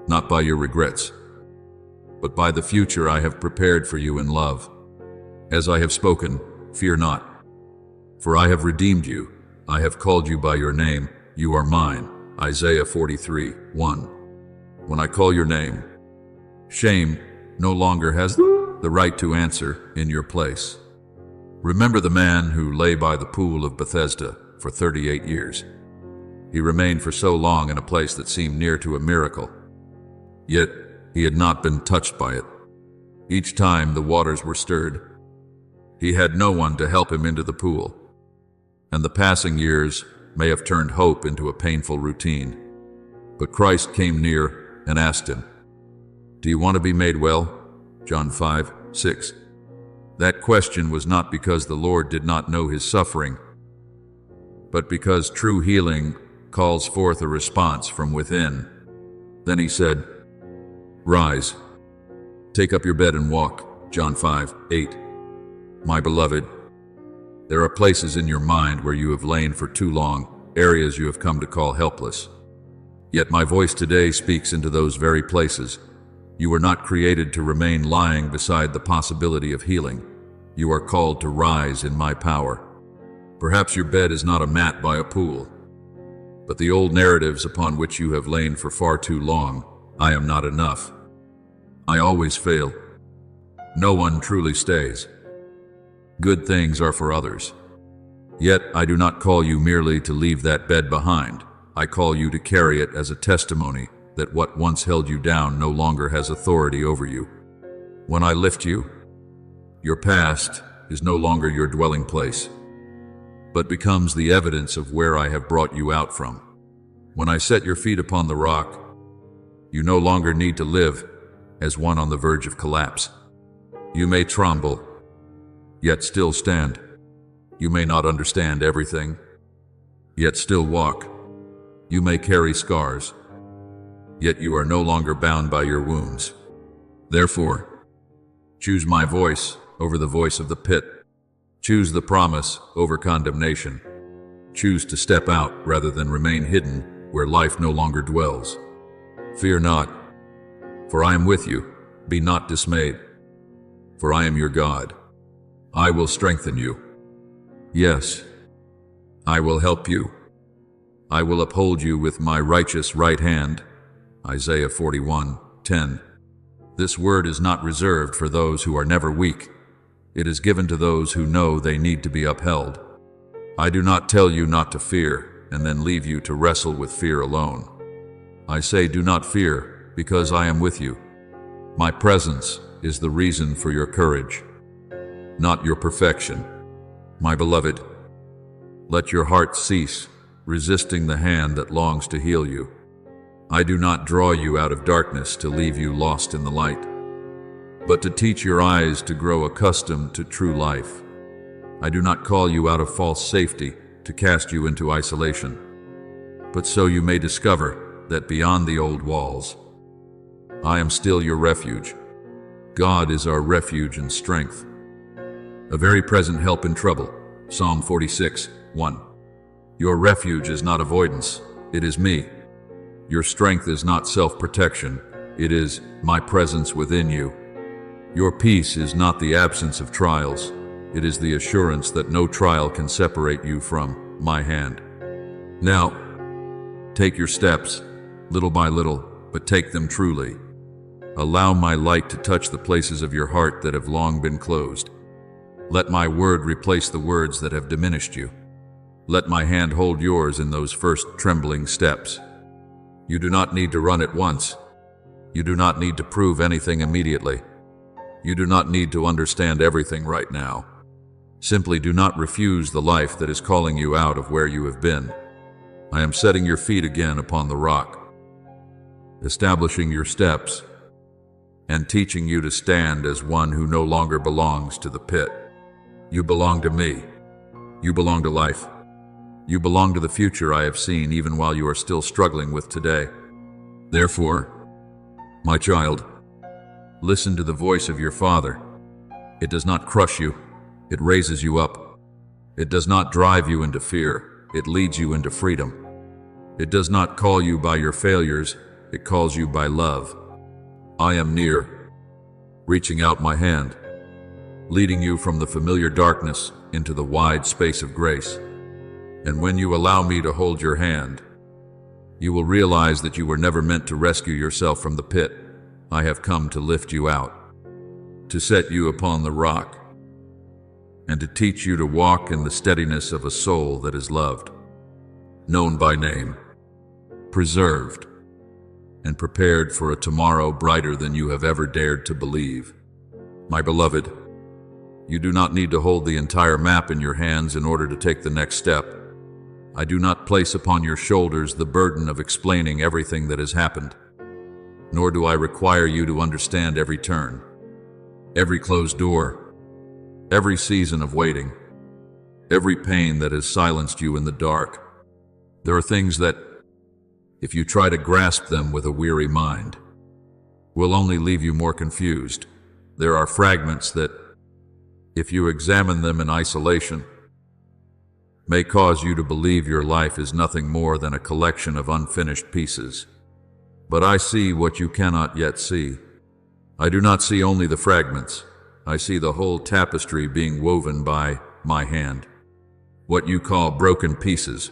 not by your regrets, but by the future I have prepared for you in love. As I have spoken, fear not, for I have redeemed you. I have called you by your name. You are mine. Isaiah 43:1. When I call your name, shame no longer has the right to answer in your place. Remember the man who lay by the pool of Bethesda for 38 years. He remained for so long in a place that seemed near to a miracle, yet he had not been touched by it. Each time the waters were stirred, he had no one to help him into the pool, and the passing years may have turned hope into a painful routine. But Christ came near and asked him, "Do you want to be made well?" John 5:6. That question was not because the Lord did not know his suffering, but because true healing calls forth a response from within. Then he said, "Rise, take up your bed and walk." John 5:8. My beloved, there are places in your mind where you have lain for too long, areas you have come to call helpless. Yet my voice today speaks into those very places. You were not created to remain lying beside the possibility of healing. You are called to rise in my power. Perhaps your bed is not a mat by a pool, but the old narratives upon which you have lain for far too long. I am not enough. I always fail. No one truly stays. Good things are for others. Yet I do not call you merely to leave that bed behind. I call you to carry it as a testimony that what once held you down no longer has authority over you. When I lift you, your past is no longer your dwelling place, but becomes the evidence of where I have brought you out from. When I set your feet upon the rock, you no longer need to live as one on the verge of collapse. You may tremble, yet still stand. You may not understand everything, yet still walk. You may carry scars, yet you are no longer bound by your wounds. Therefore, choose my voice over the voice of the pit. Choose the promise over condemnation. Choose to step out rather than remain hidden where life no longer dwells. Fear not, for I am with you. Be not dismayed, for I am your God. I will strengthen you. Yes, I will help you. I will uphold you with my righteous right hand. Isaiah 41:10. This word is not reserved for those who are never weak. It is given to those who know they need to be upheld. I do not tell you not to fear and then leave you to wrestle with fear alone. I say do not fear because I am with you. My presence is the reason for your courage, not your perfection. My beloved, let your heart cease resisting the hand that longs to heal you. I do not draw you out of darkness to leave you lost in the light, but to teach your eyes to grow accustomed to true life. I do not call you out of false safety to cast you into isolation, but so you may discover that beyond the old walls, I am still your refuge. God is our refuge and strength, a very present help in trouble. Psalm 46:1. Your refuge is not avoidance, it is me. Your strength is not self-protection, it is my presence within you. Your peace is not the absence of trials, it is the assurance that no trial can separate you from my hand. Now, take your steps, little by little, but take them truly. Allow my light to touch the places of your heart that have long been closed. Let my word replace the words that have diminished you. Let my hand hold yours in those first trembling steps. You do not need to run at once. You do not need to prove anything immediately. You do not need to understand everything right now. Simply do not refuse the life that is calling you out of where you have been. I am setting your feet again upon the rock, establishing your steps, and teaching you to stand as one who no longer belongs to the pit. You belong to me. You belong to life. You belong to the future I have seen even while you are still struggling with today. Therefore, my child, listen to the voice of your Father. It does not crush you, it raises you up. It does not drive you into fear, it leads you into freedom. It does not call you by your failures, it calls you by love. I am near, reaching out my hand, leading you from the familiar darkness into the wide space of grace. And when you allow me to hold your hand, you will realize that you were never meant to rescue yourself from the pit. I have come to lift you out, to set you upon the rock, and to teach you to walk in the steadiness of a soul that is loved, known by name, preserved, and prepared for a tomorrow brighter than you have ever dared to believe. My beloved, you do not need to hold the entire map in your hands in order to take the next step. I do not place upon your shoulders the burden of explaining everything that has happened, nor do I require you to understand every turn, every closed door, every season of waiting, every pain that has silenced you in the dark. There are things that, if you try to grasp them with a weary mind, will only leave you more confused. There are fragments that, if you examine them in isolation, may cause you to believe your life is nothing more than a collection of unfinished pieces. But I see what you cannot yet see. I do not see only the fragments. I see the whole tapestry being woven by my hand. What you call broken pieces,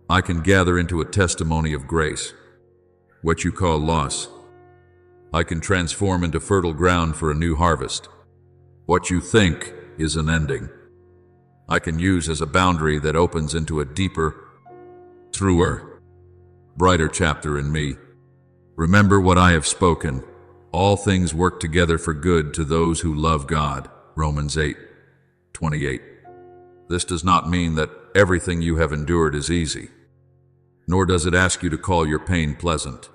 I can gather into a testimony of grace. What you call loss, I can transform into fertile ground for a new harvest. What you think is an ending, I can use as a boundary that opens into a deeper, truer, brighter chapter in me. Remember what I have spoken. All things work together for good to those who love God. Romans 8:28. This does not mean that everything you have endured is easy, nor does it ask you to call your pain pleasant.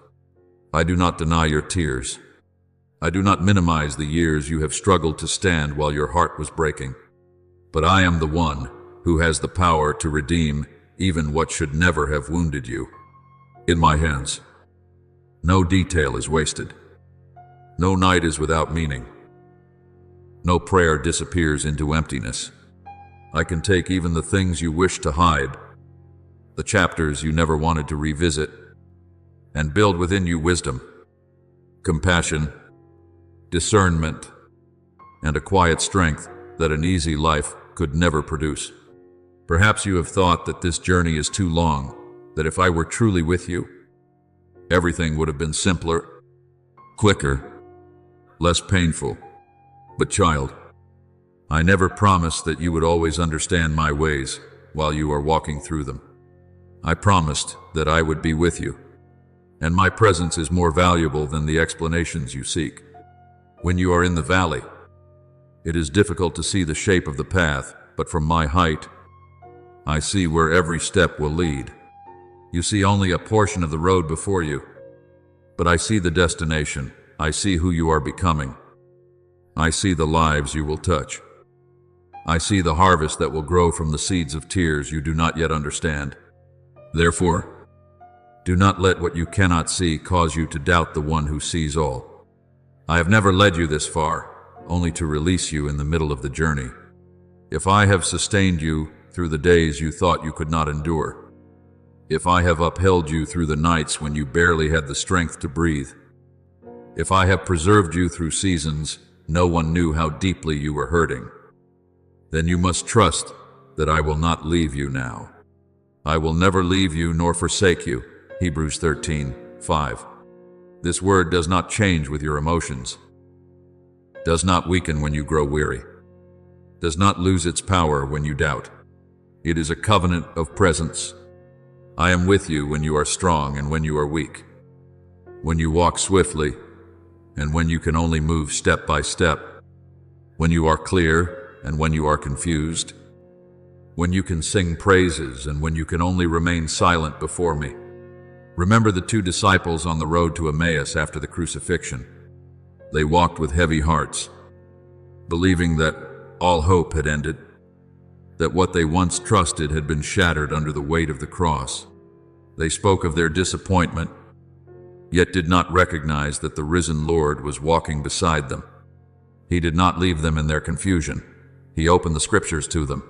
I do not deny your tears. I do not minimize the years you have struggled to stand while your heart was breaking. But I am the one who has the power to redeem even what should never have wounded you. In my hands, no detail is wasted. No night is without meaning. No prayer disappears into emptiness. I can take even the things you wish to hide, the chapters you never wanted to revisit, and build within you wisdom, compassion, discernment, and a quiet strength that an easy life could never produce. Perhaps you have thought that this journey is too long, that if I were truly with you, everything would have been simpler, quicker, less painful. But child, I never promised that you would always understand my ways while you are walking through them. I promised that I would be with you, and my presence is more valuable than the explanations you seek. When you are in the valley, it is difficult to see the shape of the path, but from my height, I see where every step will lead. You see only a portion of the road before you, but I see the destination. I see who you are becoming. I see the lives you will touch. I see the harvest that will grow from the seeds of tears you do not yet understand. Therefore, do not let what you cannot see cause you to doubt the one who sees all. I have never led you this far, only to release you in the middle of the journey. If I have sustained you through the days you thought you could not endure, if I have upheld you through the nights when you barely had the strength to breathe, if I have preserved you through seasons no one knew how deeply you were hurting, then you must trust that I will not leave you now. I will never leave you nor forsake you. Hebrews 13:5. This word does not change with your emotions, does not weaken when you grow weary, does not lose its power when you doubt. It is a covenant of presence. I am with you when you are strong and when you are weak, when you walk swiftly and when you can only move step by step, when you are clear and when you are confused, when you can sing praises and when you can only remain silent before me. Remember the two disciples on the road to Emmaus after the crucifixion. They walked with heavy hearts, believing that all hope had ended, that what they once trusted had been shattered under the weight of the cross. They spoke of their disappointment, yet did not recognize that the risen Lord was walking beside them. He did not leave them in their confusion. He opened the scriptures to them,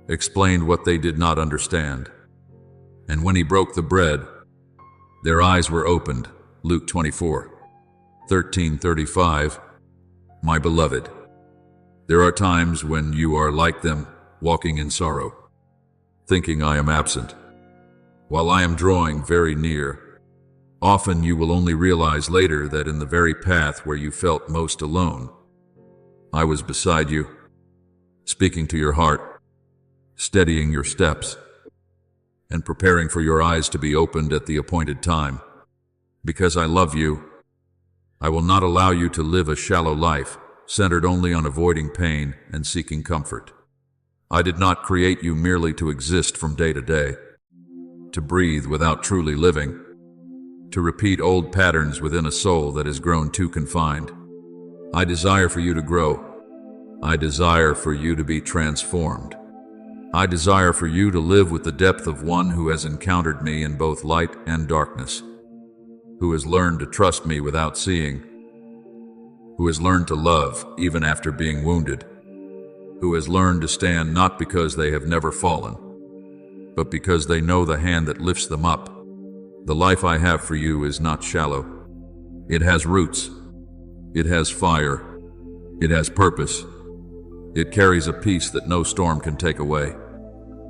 explained what they did not understand. And when he broke the bread, their eyes were opened. Luke 24:13-35. My beloved, there are times when you are like them, walking in sorrow, thinking I am absent, while I am drawing very near. Often you will only realize later that in the very path where you felt most alone, I was beside you, speaking to your heart, steadying your steps, and preparing for your eyes to be opened at the appointed time. Because I love you, I will not allow you to live a shallow life, centered only on avoiding pain and seeking comfort. I did not create you merely to exist from day to day, to breathe without truly living, to repeat old patterns within a soul that has grown too confined. I desire for you to grow. I desire for you to be transformed. I desire for you to live with the depth of one who has encountered me in both light and darkness, who has learned to trust me without seeing, who has learned to love even after being wounded, who has learned to stand not because they have never fallen, but because they know the hand that lifts them up. The life I have for you is not shallow. It has roots. It has fire. It has purpose. It carries a peace that no storm can take away.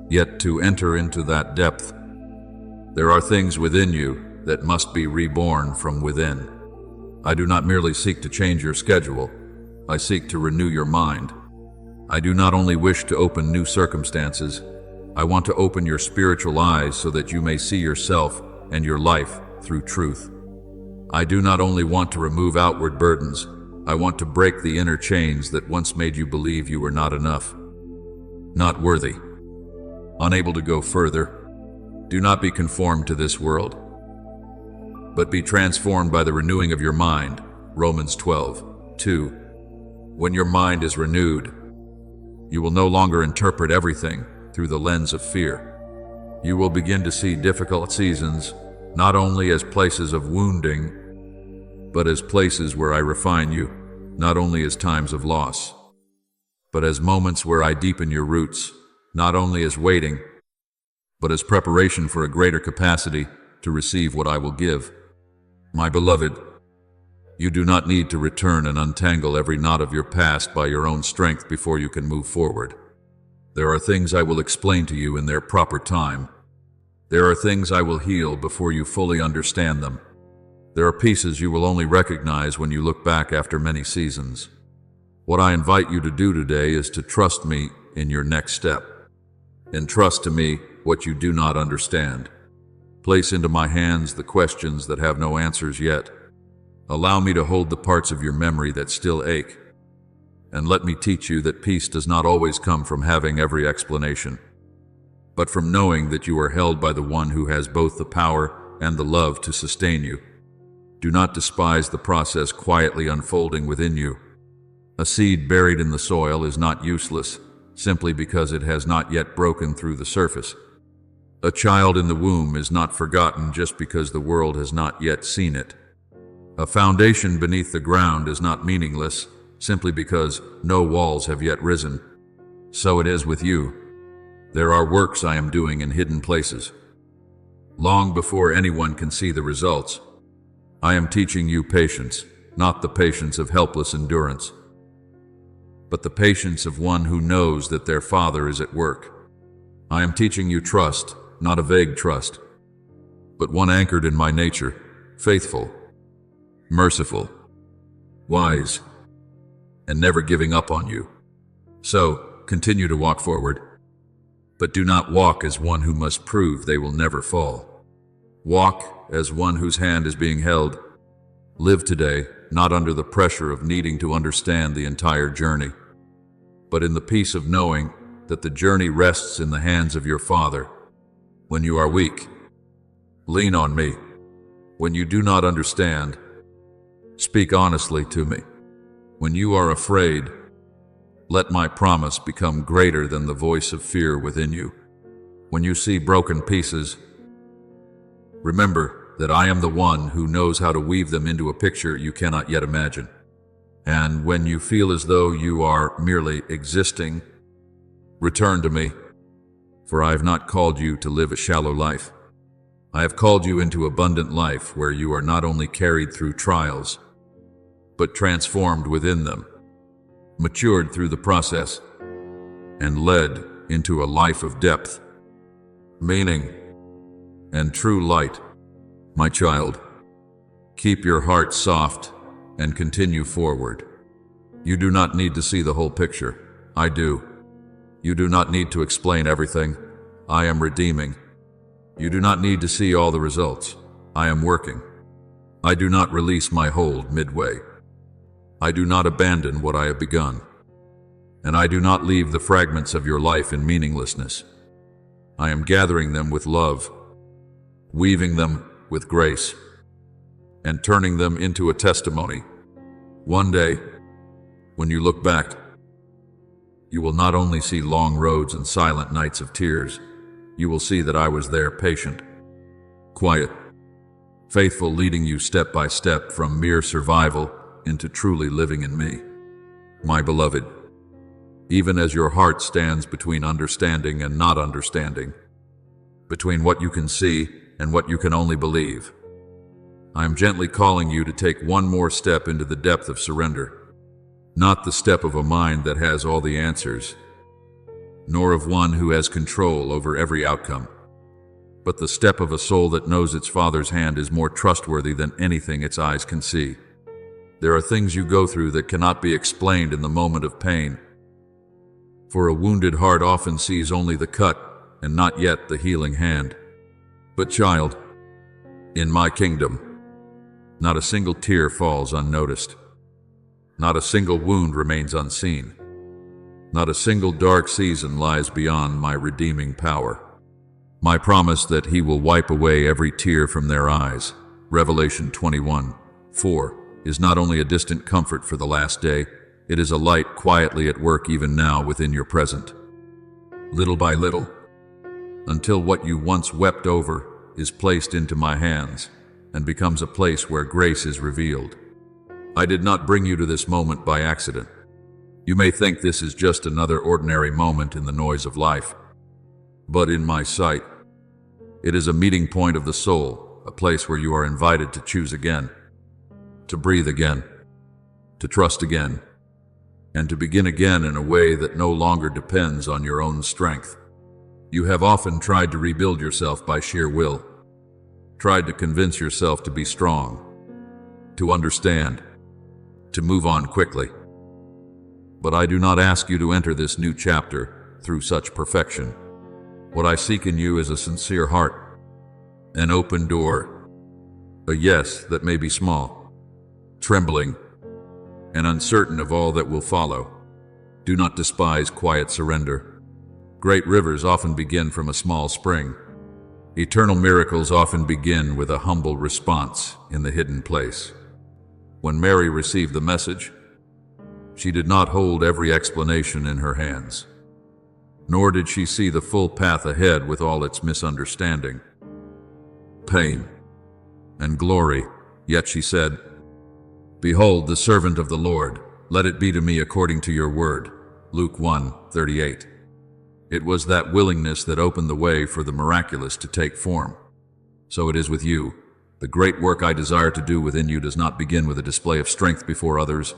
Yet to enter into that depth, there are things within you that must be reborn from within. I do not merely seek to change your schedule. I seek to renew your mind. I do not only wish to open new circumstances, I want to open your spiritual eyes so that you may see yourself and your life through truth. I do not only want to remove outward burdens, I want to break the inner chains that once made you believe you were not enough, not worthy, unable to go further. Do not be conformed to this world, but be transformed by the renewing of your mind. Romans 12:2. When your mind is renewed, you will no longer interpret everything through the lens of fear. You will begin to see difficult seasons not only as places of wounding, but as places where I refine you, not only as times of loss, but as moments where I deepen your roots, not only as waiting, but as preparation for a greater capacity to receive what I will give. My beloved, you do not need to return and untangle every knot of your past by your own strength before you can move forward. There are things I will explain to you in their proper time. There are things I will heal before you fully understand them. There are pieces you will only recognize when you look back after many seasons. What I invite you to do today is to trust me in your next step. Entrust to me what you do not understand. Place into my hands the questions that have no answers yet. Allow me to hold the parts of your memory that still ache. And let me teach you that peace does not always come from having every explanation, but from knowing that you are held by the one who has both the power and the love to sustain you. Do not despise the process quietly unfolding within you. A seed buried in the soil is not useless simply because it has not yet broken through the surface. A child in the womb is not forgotten just because the world has not yet seen it. A foundation beneath the ground is not meaningless simply because no walls have yet risen. So it is with you. There are works I am doing in hidden places. Long before anyone can see the results, I am teaching you patience, not the patience of helpless endurance, but the patience of one who knows that their Father is at work. I am teaching you trust, not a vague trust, but one anchored in my nature, faithful, merciful, wise, and never giving up on you. So, continue to walk forward, but do not walk as one who must prove they will never fall. Walk as one whose hand is being held. Live today, not under the pressure of needing to understand the entire journey, but in the peace of knowing that the journey rests in the hands of your Father. When you are weak, lean on me. When you do not understand, speak honestly to me. When you are afraid, let my promise become greater than the voice of fear within you. When you see broken pieces, remember that I am the one who knows how to weave them into a picture you cannot yet imagine. And when you feel as though you are merely existing, return to me, for I have not called you to live a shallow life. I have called you into abundant life where you are not only carried through trials, but transformed within them, matured through the process, and led into a life of depth, meaning, and true light. My child, keep your heart soft and continue forward. You do not need to see the whole picture. I do. You do not need to explain everything. I am redeeming. You do not need to see all the results. I am working. I do not release my hold midway. I do not abandon what I have begun. And I do not leave the fragments of your life in meaninglessness. I am gathering them with love, weaving them with grace, and turning them into a testimony. One day, when you look back, you will not only see long roads and silent nights of tears, you will see that I was there patient, quiet, faithful, leading you step by step from mere survival into truly living in me. My beloved, even as your heart stands between understanding and not understanding, between what you can see and what you can only believe, I am gently calling you to take one more step into the depth of surrender. not the step of a mind that has all the answers, nor of one who has control over every outcome, but the step of a soul that knows its Father's hand is more trustworthy than anything its eyes can see. There are things you go through that cannot be explained in the moment of pain, for a wounded heart often sees only the cut and not yet the healing hand. But child, in my kingdom, not a single tear falls unnoticed. Not a single wound remains unseen. Not a single dark season lies beyond my redeeming power. My promise that He will wipe away every tear from their eyes, Revelation 21:4, is not only a distant comfort for the last day, it is a light quietly at work even now within your present. Little by little, until what you once wept over is placed into my hands and becomes a place where grace is revealed. I did not bring you to this moment by accident. You may think this is just another ordinary moment in the noise of life, but in my sight, it is a meeting point of the soul, a place where you are invited to choose again, to breathe again, to trust again, and to begin again in a way that no longer depends on your own strength. You have often tried to rebuild yourself by sheer will, tried to convince yourself to be strong, to understand, to move on quickly. But I do not ask you to enter this new chapter through such perfection. What I seek in you is a sincere heart, an open door, a yes that may be small, trembling, and uncertain of all that will follow. Do not despise quiet surrender. Great rivers often begin from a small spring. Eternal miracles often begin with a humble response in the hidden place. When Mary received the message, she did not hold every explanation in her hands, nor did she see the full path ahead with all its misunderstanding, pain, and glory. Yet she said, "Behold the servant of the Lord, let it be to me according to your word." Luke 1:38. It was that willingness that opened the way for the miraculous to take form. So it is with you. The great work I desire to do within you does not begin with a display of strength before others,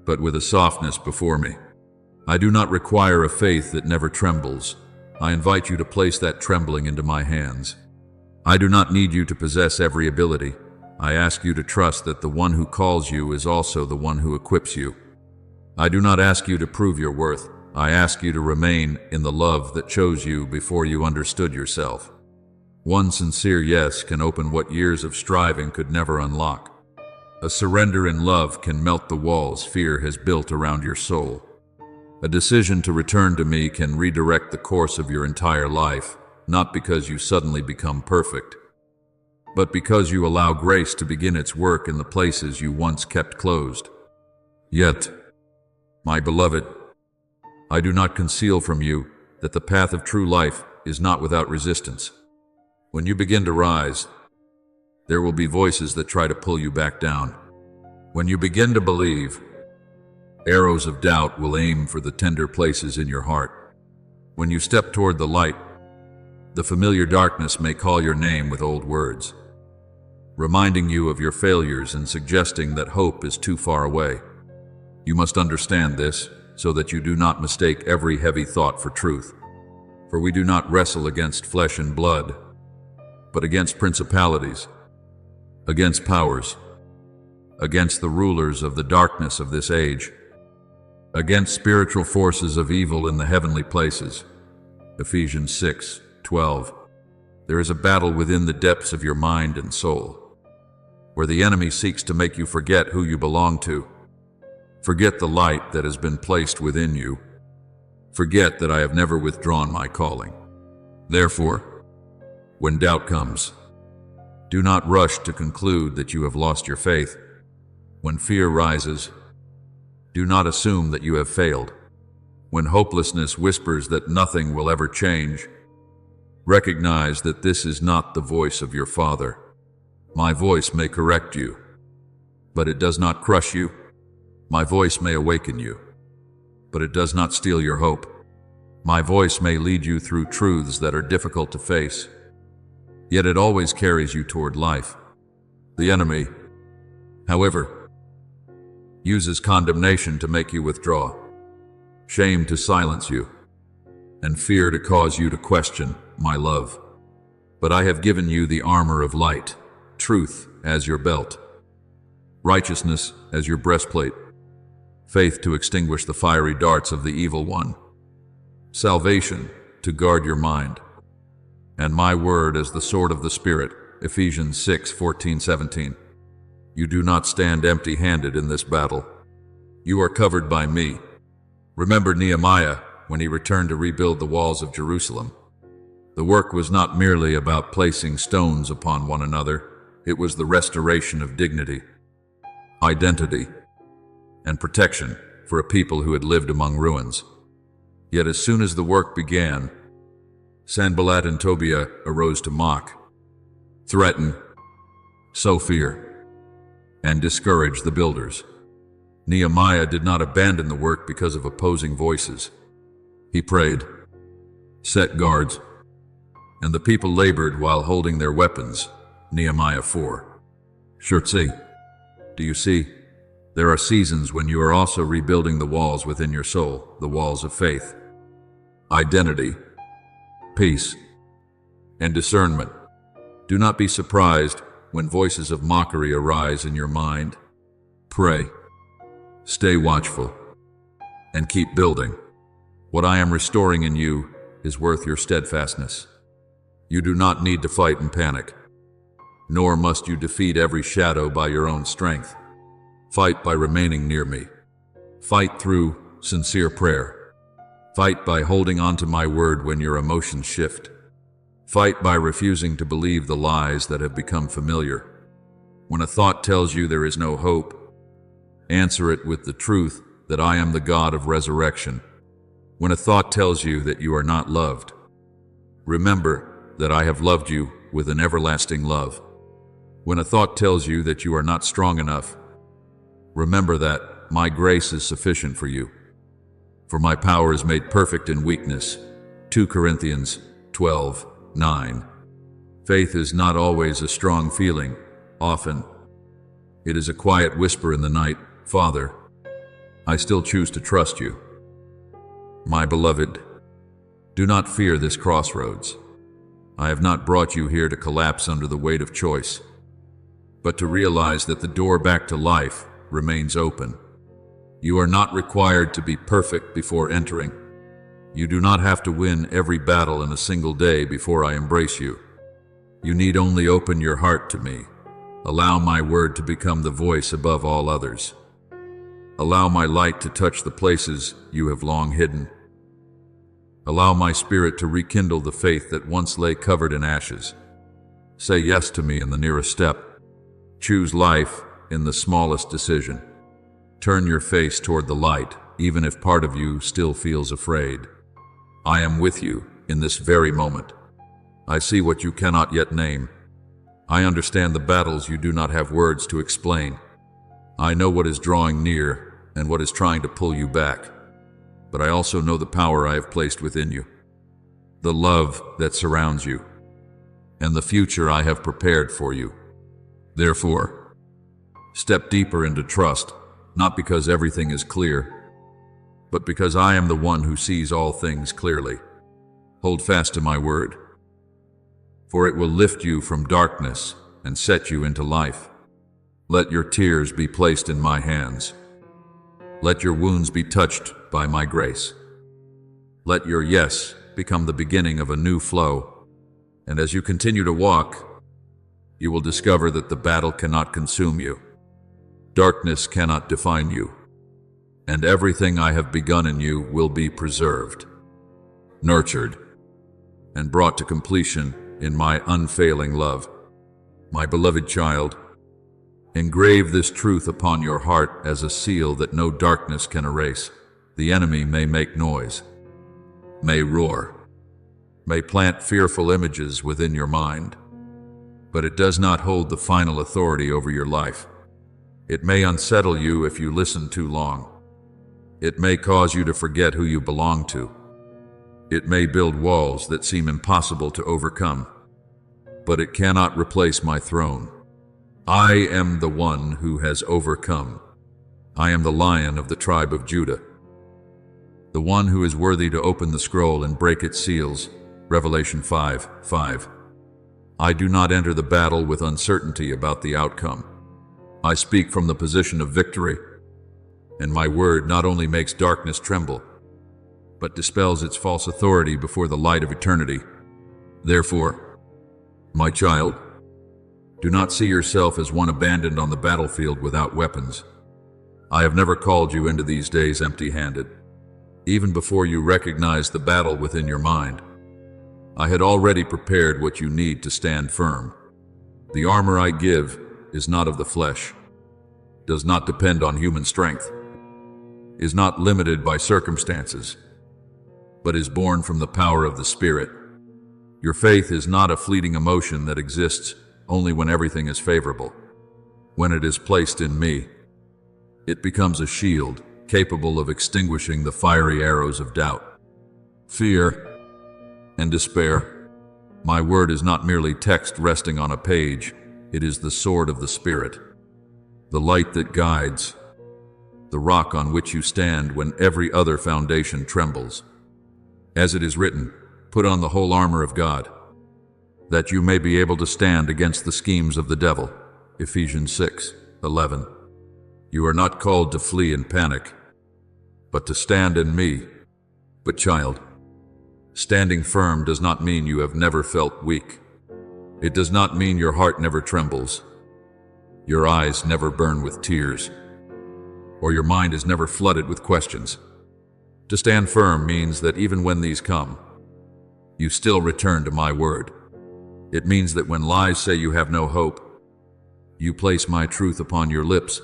but with a softness before me. I do not require a faith that never trembles. I invite you to place that trembling into my hands. I do not need you to possess every ability. I ask you to trust that the one who calls you is also the one who equips you. I do not ask you to prove your worth. I ask you to remain in the love that chose you before you understood yourself. One sincere yes can open what years of striving could never unlock. A surrender in love can melt the walls fear has built around your soul. A decision to return to me can redirect the course of your entire life, not because you suddenly become perfect, but because you allow grace to begin its work in the places you once kept closed. Yet, my beloved, I do not conceal from you that the path of true life is not without resistance. When you begin to rise, there will be voices that try to pull you back down. When you begin to believe, arrows of doubt will aim for the tender places in your heart. When you step toward the light, the familiar darkness may call your name with old words, reminding you of your failures and suggesting that hope is too far away. You must understand this, so that you do not mistake every heavy thought for truth. For we do not wrestle against flesh and blood, but against principalities, against powers, against the rulers of the darkness of this age, against spiritual forces of evil in the heavenly places. Ephesians 6:12. There is a battle within the depths of your mind and soul, where the enemy seeks to make you forget who you belong to. Forget the light that has been placed within you. Forget that I have never withdrawn my calling. Therefore, when doubt comes, do not rush to conclude that you have lost your faith. When fear rises, do not assume that you have failed. When hopelessness whispers that nothing will ever change, recognize that this is not the voice of your Father. My voice may correct you, but it does not crush you. My voice may awaken you, but it does not steal your hope. My voice may lead you through truths that are difficult to face, yet it always carries you toward life. The enemy, however, uses condemnation to make you withdraw, shame to silence you, and fear to cause you to question my love. But I have given you the armor of light, truth as your belt, righteousness as your breastplate, faith to extinguish the fiery darts of the evil one, salvation to guard your mind, and my word as the sword of the Spirit, Ephesians 6:14-17. You do not stand empty-handed in this battle. You are covered by me. Remember Nehemiah when he returned to rebuild the walls of Jerusalem. The work was not merely about placing stones upon one another. It was the restoration of dignity, identity, and protection for a people who had lived among ruins. Yet as soon as the work began, Sanballat and Tobiah arose to mock, threaten, sow fear, and discourage the builders. Nehemiah did not abandon the work because of opposing voices. He prayed, set guards, and the people labored while holding their weapons. Nehemiah 4. Shurtzi, do you see? There are seasons when you are also rebuilding the walls within your soul, the walls of faith, identity, peace, and discernment. Do not be surprised when voices of mockery arise in your mind. Pray, stay watchful, and keep building. What I am restoring in you is worth your steadfastness. You do not need to fight in panic, nor must you defeat every shadow by your own strength. Fight by remaining near me. Fight through sincere prayer. Fight by holding on to my word when your emotions shift. Fight by refusing to believe the lies that have become familiar. When a thought tells you there is no hope, answer it with the truth that I am the God of resurrection. When a thought tells you that you are not loved, remember that I have loved you with an everlasting love. When a thought tells you that you are not strong enough, remember that my grace is sufficient for you. For my power is made perfect in weakness. 2 Corinthians 12:9. Faith is not always a strong feeling. Often, it is a quiet whisper in the night, Father, I still choose to trust you. My beloved, do not fear this crossroads. I have not brought you here to collapse under the weight of choice, but to realize that the door back to life remains open. You are not required to be perfect before entering. You do not have to win every battle in a single day before I embrace you. You need only open your heart to me. Allow my word to become the voice above all others. Allow my light to touch the places you have long hidden. Allow my spirit to rekindle the faith that once lay covered in ashes. Say yes to me in the nearest step. Choose life in the smallest decision. Turn your face toward the light, even if part of you still feels afraid. I am with you in this very moment. I see what you cannot yet name. I understand the battles you do not have words to explain. I know what is drawing near and what is trying to pull you back. But I also know the power I have placed within you, the love that surrounds you, and the future I have prepared for you. Therefore, step deeper into trust, not because everything is clear, but because I am the one who sees all things clearly. Hold fast to my word, for it will lift you from darkness and set you into life. Let your tears be placed in my hands. Let your wounds be touched by my grace. Let your yes become the beginning of a new flow. And as you continue to walk, you will discover that the battle cannot consume you. Darkness cannot define you. And everything I have begun in you will be preserved, nurtured, and brought to completion in my unfailing love. My beloved child, engrave this truth upon your heart as a seal that no darkness can erase. The enemy may make noise, may roar, may plant fearful images within your mind, but it does not hold the final authority over your life. It may unsettle you if you listen too long. It may cause you to forget who you belong to. It may build walls that seem impossible to overcome, but it cannot replace my throne. I am the one who has overcome. I am the Lion of the tribe of Judah, the one who is worthy to open the scroll and break its seals. Revelation 5:5. I do not enter the battle with uncertainty about the outcome. I speak from the position of victory, and my word not only makes darkness tremble, but dispels its false authority before the light of eternity. Therefore, my child, do not see yourself as one abandoned on the battlefield without weapons. I have never called you into these days empty-handed. Even before you recognized the battle within your mind, I had already prepared what you need to stand firm. The armor I give is not of the flesh, does not depend on human strength, is not limited by circumstances, but is born from the power of the Spirit. Your faith is not a fleeting emotion that exists only when everything is favorable. When it is placed in me, it becomes a shield capable of extinguishing the fiery arrows of doubt, fear, and despair. My word is not merely text resting on a page. It is the sword of the Spirit, the light that guides, the rock on which you stand when every other foundation trembles. As it is written, put on the whole armor of God, that you may be able to stand against the schemes of the devil. Ephesians 6:11. You are not called to flee in panic, but to stand in me. But child, standing firm does not mean you have never felt weak. It does not mean your heart never trembles, your eyes never burn with tears, or your mind is never flooded with questions. To stand firm means that even when these come, you still return to my word. It means that when lies say you have no hope, you place my truth upon your lips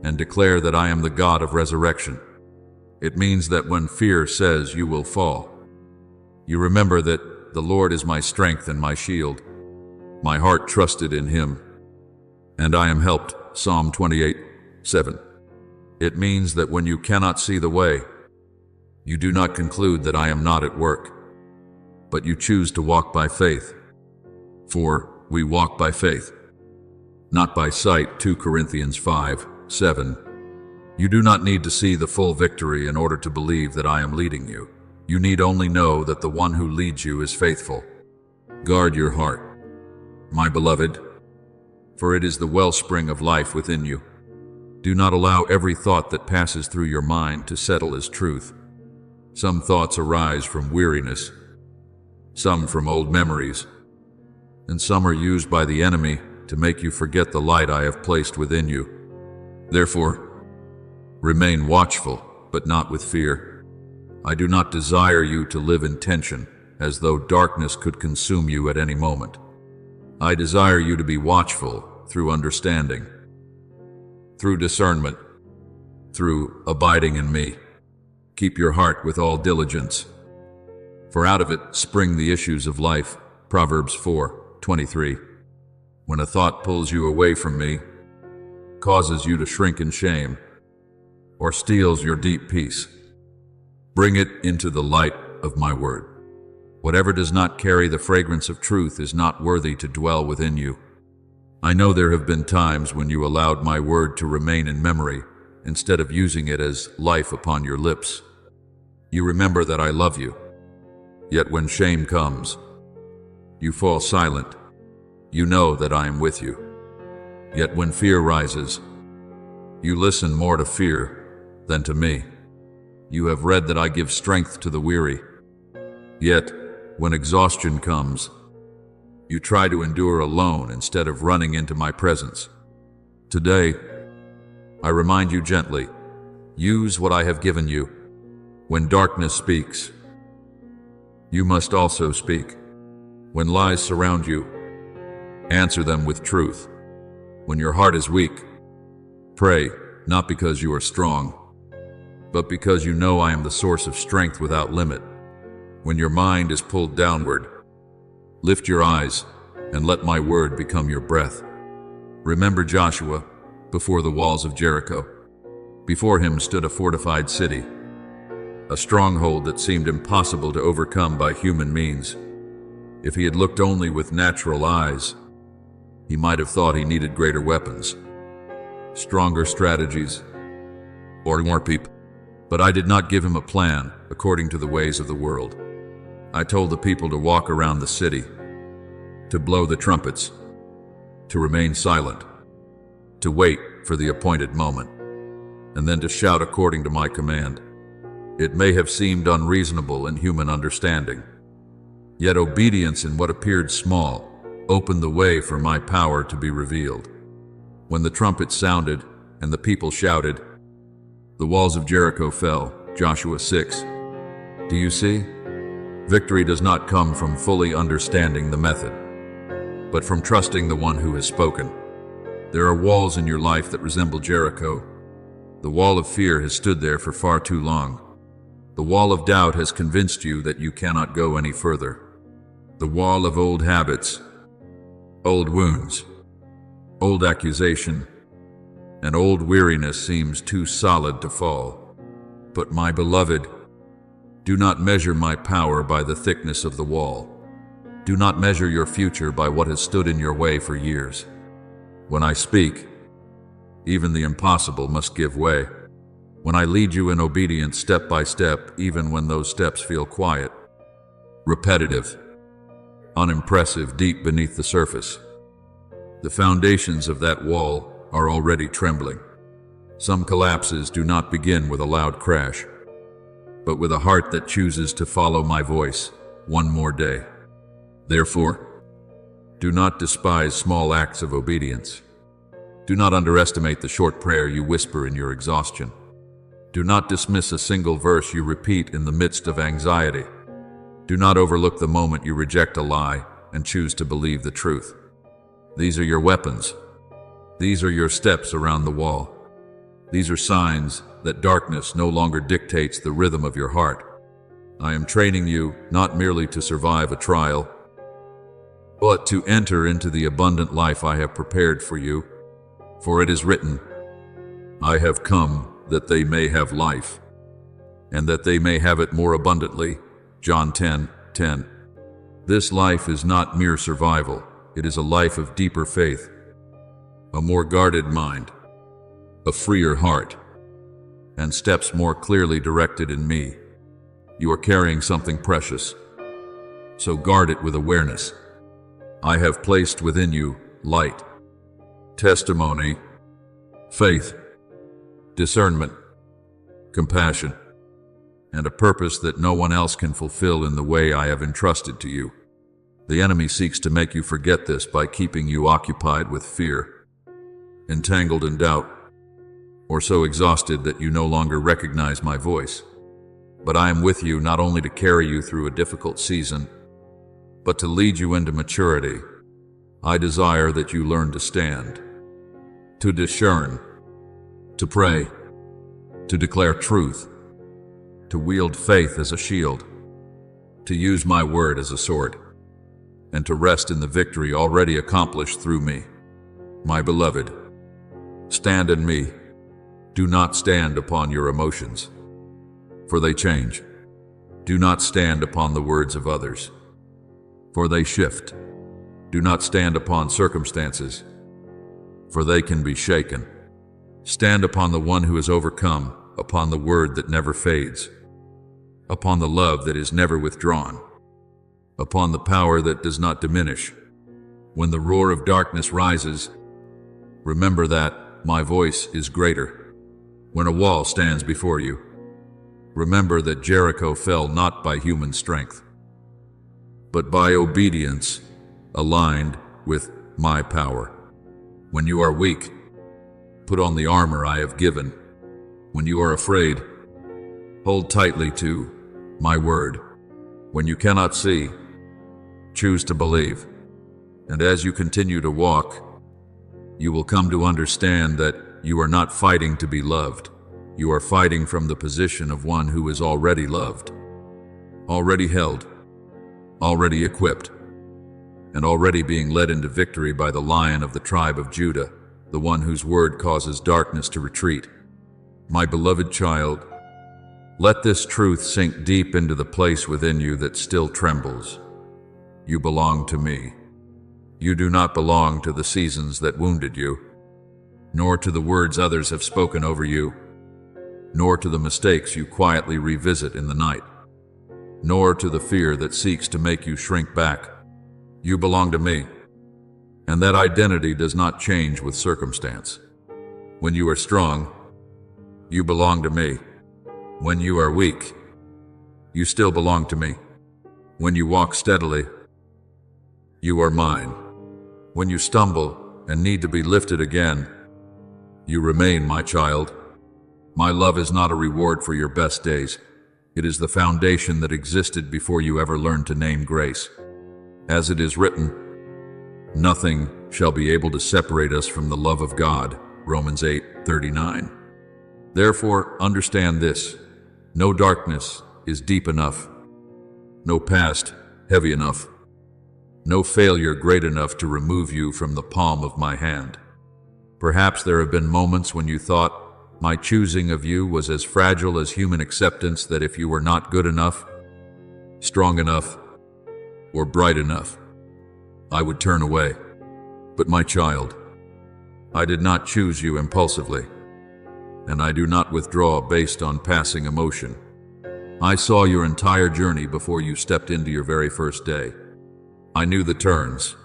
and declare that I am the God of resurrection. It means that when fear says you will fall, you remember that the Lord is my strength and my shield. My heart trusted in him, and I am helped. Psalm 28:7. It means that when you cannot see the way, you do not conclude that I am not at work, but you choose to walk by faith. For we walk by faith, not by sight. 2 Corinthians 5:7. You do not need to see the full victory in order to believe that I am leading you. You need only know that the one who leads you is faithful. Guard your heart, my beloved, for it is the wellspring of life within you. Do not allow every thought that passes through your mind to settle as truth. Some thoughts arise from weariness, some from old memories, and some are used by the enemy to make you forget the light I have placed within you. Therefore, remain watchful, but not with fear. I do not desire you to live in tension, as though darkness could consume you at any moment. I desire you to be watchful through understanding, through discernment, through abiding in me. Keep your heart with all diligence, for out of it spring the issues of life. Proverbs 4:23. When a thought pulls you away from me, causes you to shrink in shame, or steals your deep peace, bring it into the light of my word. Whatever does not carry the fragrance of truth is not worthy to dwell within you. I know there have been times when you allowed my word to remain in memory instead of using it as life upon your lips. You remember that I love you, yet when shame comes, you fall silent. You know that I am with you, yet when fear rises, you listen more to fear than to me. You have read that I give strength to the weary, yet when exhaustion comes, you try to endure alone instead of running into my presence. Today, I remind you gently, use what I have given you. When darkness speaks, you must also speak. When lies surround you, answer them with truth. When your heart is weak, pray, not because you are strong, but because you know I am the source of strength without limit. When your mind is pulled downward, lift your eyes and let my word become your breath. Remember Joshua before the walls of Jericho. Before him stood a fortified city, a stronghold that seemed impossible to overcome by human means. If he had looked only with natural eyes, he might have thought he needed greater weapons, stronger strategies, or more people. But I did not give him a plan according to the ways of the world. I told the people to walk around the city, to blow the trumpets, to remain silent, to wait for the appointed moment, and then to shout according to my command. It may have seemed unreasonable in human understanding, yet obedience in what appeared small opened the way for my power to be revealed. When the trumpet sounded and the people shouted, the walls of Jericho fell. Joshua 6. Do you see? Victory does not come from fully understanding the method, but from trusting the one who has spoken. There are walls in your life that resemble Jericho. The wall of fear has stood there for far too long. The wall of doubt has convinced you that you cannot go any further. The wall of old habits, old wounds, old accusation, and old weariness seems too solid to fall. But my beloved, do not measure my power by the thickness of the wall. Do not measure your future by what has stood in your way for years. When I speak, even the impossible must give way. When I lead you in obedience step by step, even when those steps feel quiet, repetitive, unimpressive deep beneath the surface, the foundations of that wall are already trembling. Some collapses do not begin with a loud crash, but with a heart that chooses to follow my voice one more day. Therefore, do not despise small acts of obedience. Do not underestimate the short prayer you whisper in your exhaustion. Do not dismiss a single verse you repeat in the midst of anxiety. Do not overlook the moment you reject a lie and choose to believe the truth. These are your weapons. These are your steps around the wall. These are signs that darkness no longer dictates the rhythm of your heart. I am training you not merely to survive a trial, but to enter into the abundant life I have prepared for you. For it is written, I have come that they may have life, and that they may have it more abundantly. John 10:10. This life is not mere survival. It is a life of deeper faith, a more guarded mind, a freer heart, and steps more clearly directed in me. You are carrying something precious, so guard it with awareness. I have placed within you light, testimony, faith, discernment, compassion, and a purpose that no one else can fulfill in the way I have entrusted to you. The enemy seeks to make you forget this by keeping you occupied with fear, entangled in doubt, or so exhausted that you no longer recognize my voice. But I am with you not only to carry you through a difficult season, but to lead you into maturity. I desire that you learn to stand, to discern, to pray, to declare truth, to wield faith as a shield, to use my word as a sword, and to rest in the victory already accomplished through me. My beloved, stand in me. Do not stand upon your emotions, for they change. Do not stand upon the words of others, for they shift. Do not stand upon circumstances, for they can be shaken. Stand upon the one who has overcome, upon the word that never fades, upon the love that is never withdrawn, upon the power that does not diminish. When the roar of darkness rises, remember that my voice is greater. When a wall stands before you, remember that Jericho fell not by human strength, but by obedience aligned with my power. When you are weak, put on the armor I have given. When you are afraid, hold tightly to my word. When you cannot see, choose to believe. And as you continue to walk, you will come to understand that you are not fighting to be loved. You are fighting from the position of one who is already loved, already held, already equipped, and already being led into victory by the Lion of the tribe of Judah, the one whose word causes darkness to retreat. My beloved child, let this truth sink deep into the place within you that still trembles. You belong to me. You do not belong to the seasons that wounded you, nor to the words others have spoken over you. nor to the mistakes you quietly revisit in the night, nor to the fear that seeks to make you shrink back. You belong to me, and that identity does not change with circumstance. When you are strong, you belong to me. When you are weak, you still belong to me. When you walk steadily, you are mine. When you stumble and need to be lifted again, you remain my child. My love is not a reward for your best days. It is the foundation that existed before you ever learned to name grace. As it is written, nothing shall be able to separate us from the love of God. Romans 8:39. Therefore, understand this. No darkness is deep enough. No past heavy enough. No failure great enough to remove you from the palm of my hand. Perhaps there have been moments when you thought my choosing of you was as fragile as human acceptance, that if you were not good enough, strong enough, or bright enough, I would turn away. But my child, I did not choose you impulsively, and I do not withdraw based on passing emotion. I saw your entire journey before you stepped into your very first day. I knew the turns,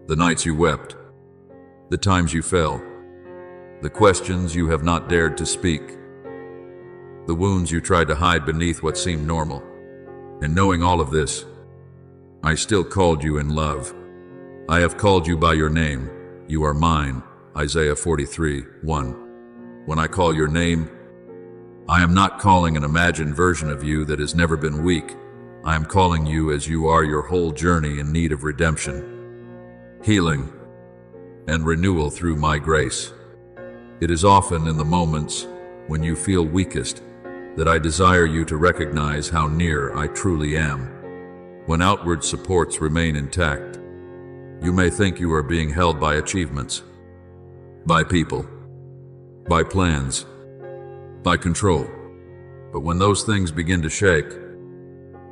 the nights you wept, the times you fell, the questions you have not dared to speak, the wounds you tried to hide beneath what seemed normal. And knowing all of this, I still called you in love. I have called you by your name. You are mine. Isaiah 43:1. When I call your name, I am not calling an imagined version of you that has never been weak. I am calling you as you are, your whole journey in need of redemption, healing, and renewal through my grace. It is often in the moments when you feel weakest that I desire you to recognize how near I truly am. When outward supports remain intact, you may think you are being held by achievements, by people, by plans, by control. But when those things begin to shake,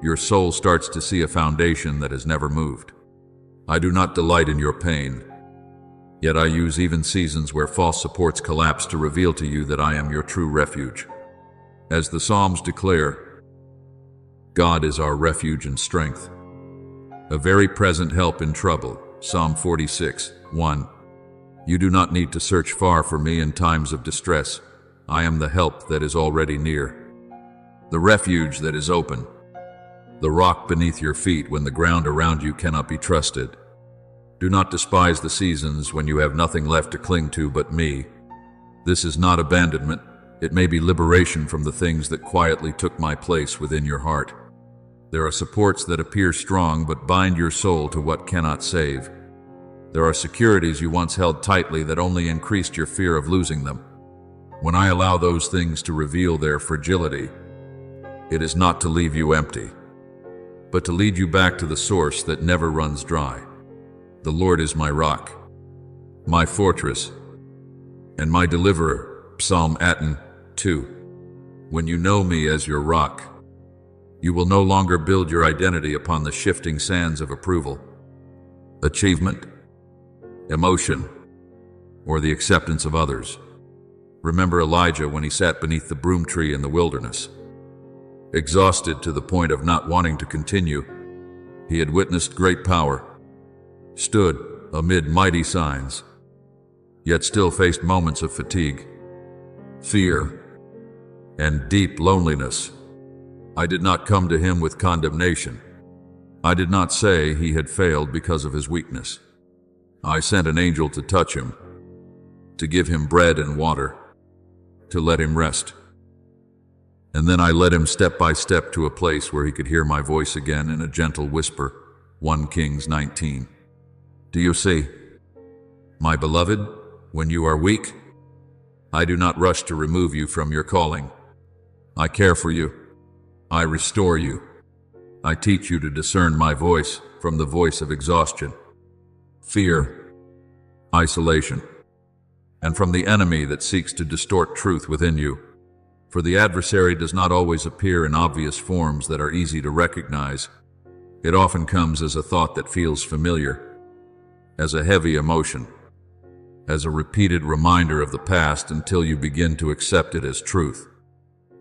your soul starts to see a foundation that has never moved. I do not delight in your pain, yet I use even seasons where false supports collapse to reveal to you that I am your true refuge. As the Psalms declare, God is our refuge and strength, a very present help in trouble. Psalm 46:1. You do not need to search far for me in times of distress. I am the help that is already near, the refuge that is open, the rock beneath your feet when the ground around you cannot be trusted. Do not despise the seasons when you have nothing left to cling to but me. This is not abandonment. It may be liberation from the things that quietly took my place within your heart. There are supports that appear strong but bind your soul to what cannot save. There are securities you once held tightly that only increased your fear of losing them. When I allow those things to reveal their fragility, it is not to leave you empty, but to lead you back to the source that never runs dry. The Lord is my rock, my fortress, and my deliverer. Psalm 82. When you know me as your rock, you will no longer build your identity upon the shifting sands of approval, achievement, emotion, or the acceptance of others. Remember Elijah when he sat beneath the broom tree in the wilderness. Exhausted to the point of not wanting to continue, he had witnessed great power, stood amid mighty signs, yet still faced moments of fatigue, fear, and deep loneliness. I did not come to him with condemnation. I did not say he had failed because of his weakness. I sent an angel to touch him, to give him bread and water, to let him rest. And then I led him step by step to a place where he could hear my voice again in a gentle whisper. 1 Kings 19. Do you see, my beloved, when you are weak, I do not rush to remove you from your calling. I care for you. I restore you. I teach you to discern my voice from the voice of exhaustion, fear, isolation, and from the enemy that seeks to distort truth within you. For the adversary does not always appear in obvious forms that are easy to recognize. It often comes as a thought that feels familiar, as a heavy emotion, as a repeated reminder of the past until you begin to accept it as truth.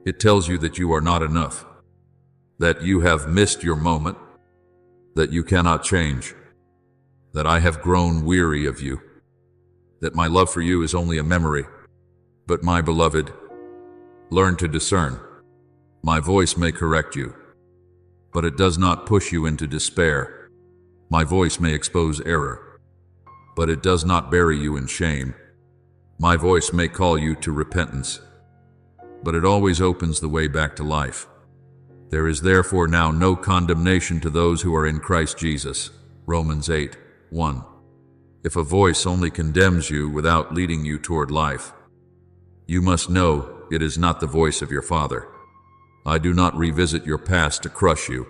It tells you that you are not enough, that you have missed your moment, that you cannot change, that I have grown weary of you, that my love for you is only a memory. But my beloved, learn to discern. My voice may correct you, but it does not push you into despair. My voice may expose error, but it does not bury you in shame. My voice may call you to repentance, but it always opens the way back to life. There is therefore now no condemnation to those who are in Christ Jesus. Romans 8:1. If a voice only condemns you without leading you toward life, you must know it is not the voice of your Father. I do not revisit your past to crush you.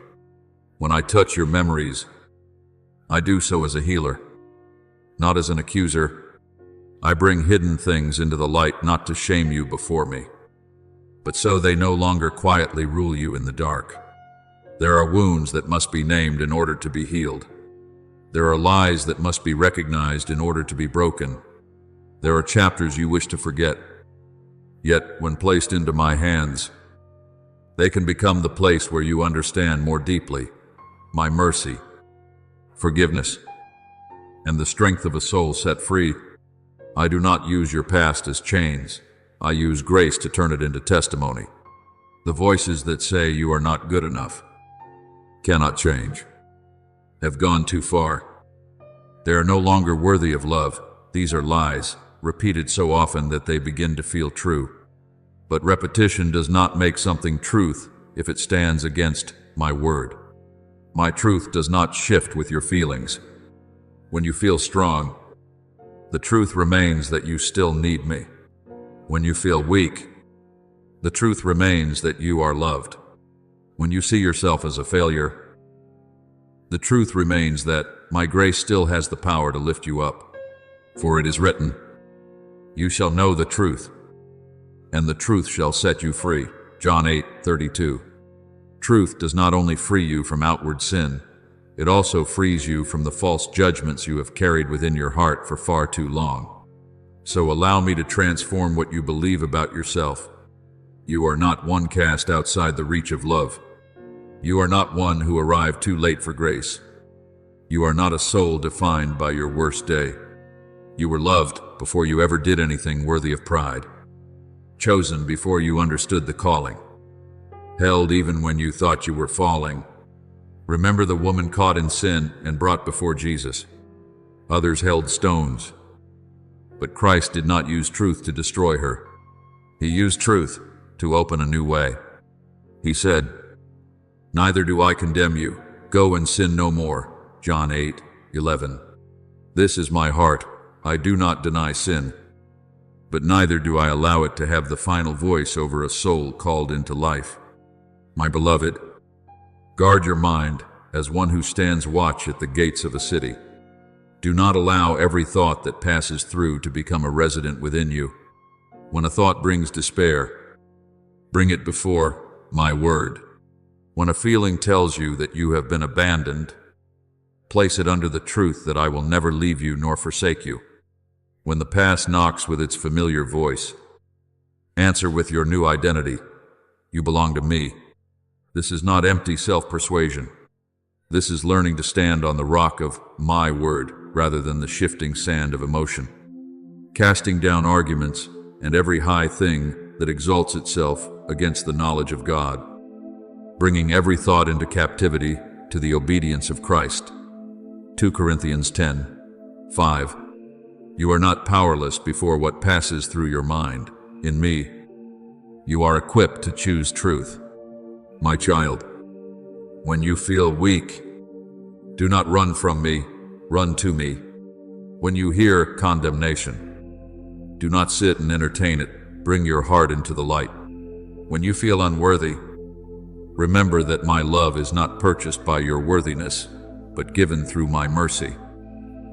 When I touch your memories, I do so as a healer, not as an accuser. I bring hidden things into the light not to shame you before me, but so they no longer quietly rule you in the dark. There are wounds that must be named in order to be healed. There are lies that must be recognized in order to be broken. There are chapters you wish to forget, yet when placed into my hands, they can become the place where you understand more deeply my mercy, forgiveness, and the strength of a soul set free. I do not use your past as chains. I use grace to turn it into testimony. The voices that say you are not good enough, cannot change, have gone too far. They are no longer worthy of love. These are lies, repeated so often that they begin to feel true. But repetition does not make something truth if it stands against my word. My truth does not shift with your feelings. When you feel strong, the truth remains that you still need me. When you feel weak, the truth remains that you are loved. When you see yourself as a failure, the truth remains that my grace still has the power to lift you up. For it is written, "You shall know the truth, and the truth shall set you free." John 8:32. Truth does not only free you from outward sin, it also frees you from the false judgments you have carried within your heart for far too long. So allow me to transform what you believe about yourself. You are not one cast outside the reach of love. You are not one who arrived too late for grace. You are not a soul defined by your worst day. You were loved before you ever did anything worthy of pride. Chosen before you understood the calling. Held even when you thought you were falling. Remember the woman caught in sin and brought before Jesus. Others held stones, but Christ did not use truth to destroy her. He used truth to open a new way. He said, "Neither do I condemn you. Go and sin no more." John 8:11. This is my heart. I do not deny sin, but neither do I allow it to have the final voice over a soul called into life. My beloved, guard your mind as one who stands watch at the gates of a city. Do not allow every thought that passes through to become a resident within you. When a thought brings despair, bring it before my word. When a feeling tells you that you have been abandoned, place it under the truth that I will never leave you nor forsake you. When the past knocks with its familiar voice, answer with your new identity. You belong to me. This is not empty self-persuasion. This is learning to stand on the rock of my word rather than the shifting sand of emotion. Casting down arguments and every high thing that exalts itself against the knowledge of God. Bringing every thought into captivity to the obedience of Christ. 2 Corinthians 10:5. You are not powerless before what passes through your mind. In me, you are equipped to choose truth. My child, when you feel weak, do not run from me, run to me. When you hear condemnation, do not sit and entertain it. Bring your heart into the light. When you feel unworthy, remember that my love is not purchased by your worthiness, but given through my mercy.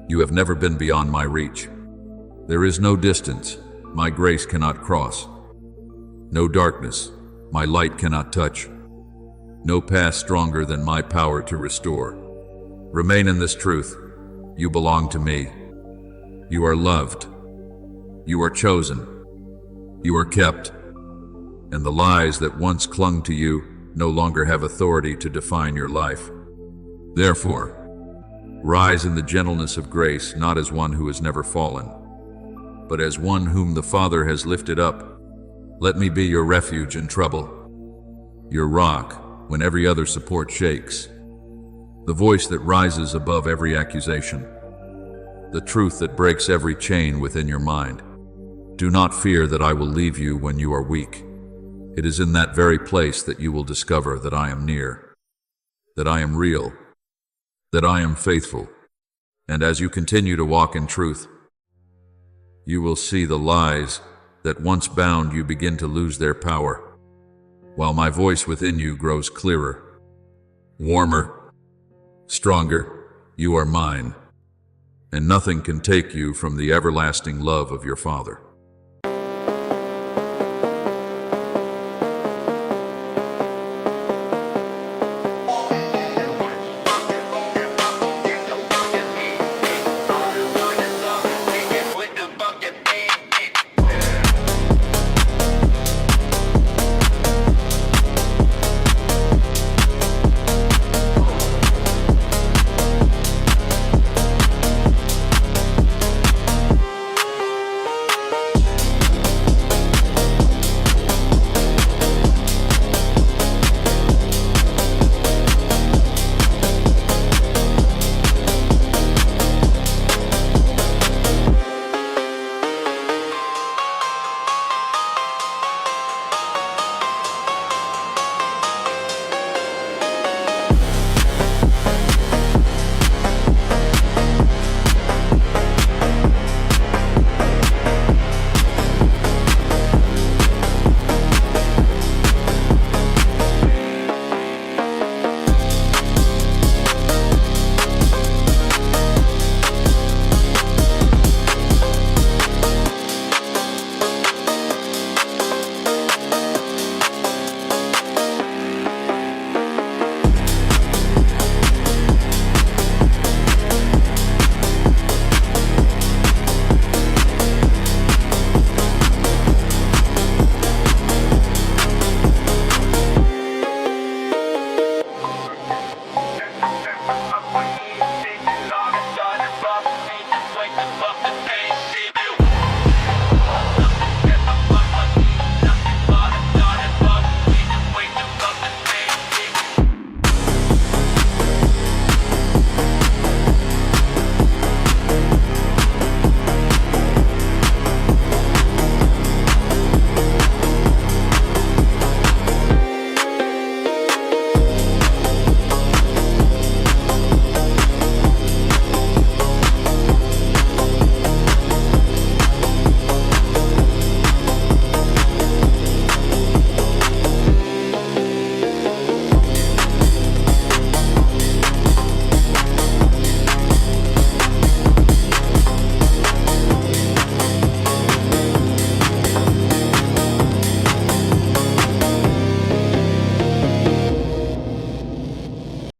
You have never been beyond my reach. There is no distance my grace cannot cross. No darkness my light cannot touch. No past stronger than my power to restore. Remain in this truth. You belong to me. You are loved. You are chosen. You are kept. and the lies that once clung to you no longer have authority to define your life. Therefore, rise in the gentleness of grace, not as one who has never fallen, but as one whom the Father has lifted up. Let me be your refuge in trouble, your rock when every other support shakes, the voice that rises above every accusation, the truth that breaks every chain within your mind. Do not fear that I will leave you when you are weak. It is in that very place that you will discover that I am near, that I am real, that I am faithful. And as you continue to walk in truth, you will see the lies that once bound you begin to lose their power, while my voice within you grows clearer, warmer, stronger. You are mine, and nothing can take you from the everlasting love of your Father.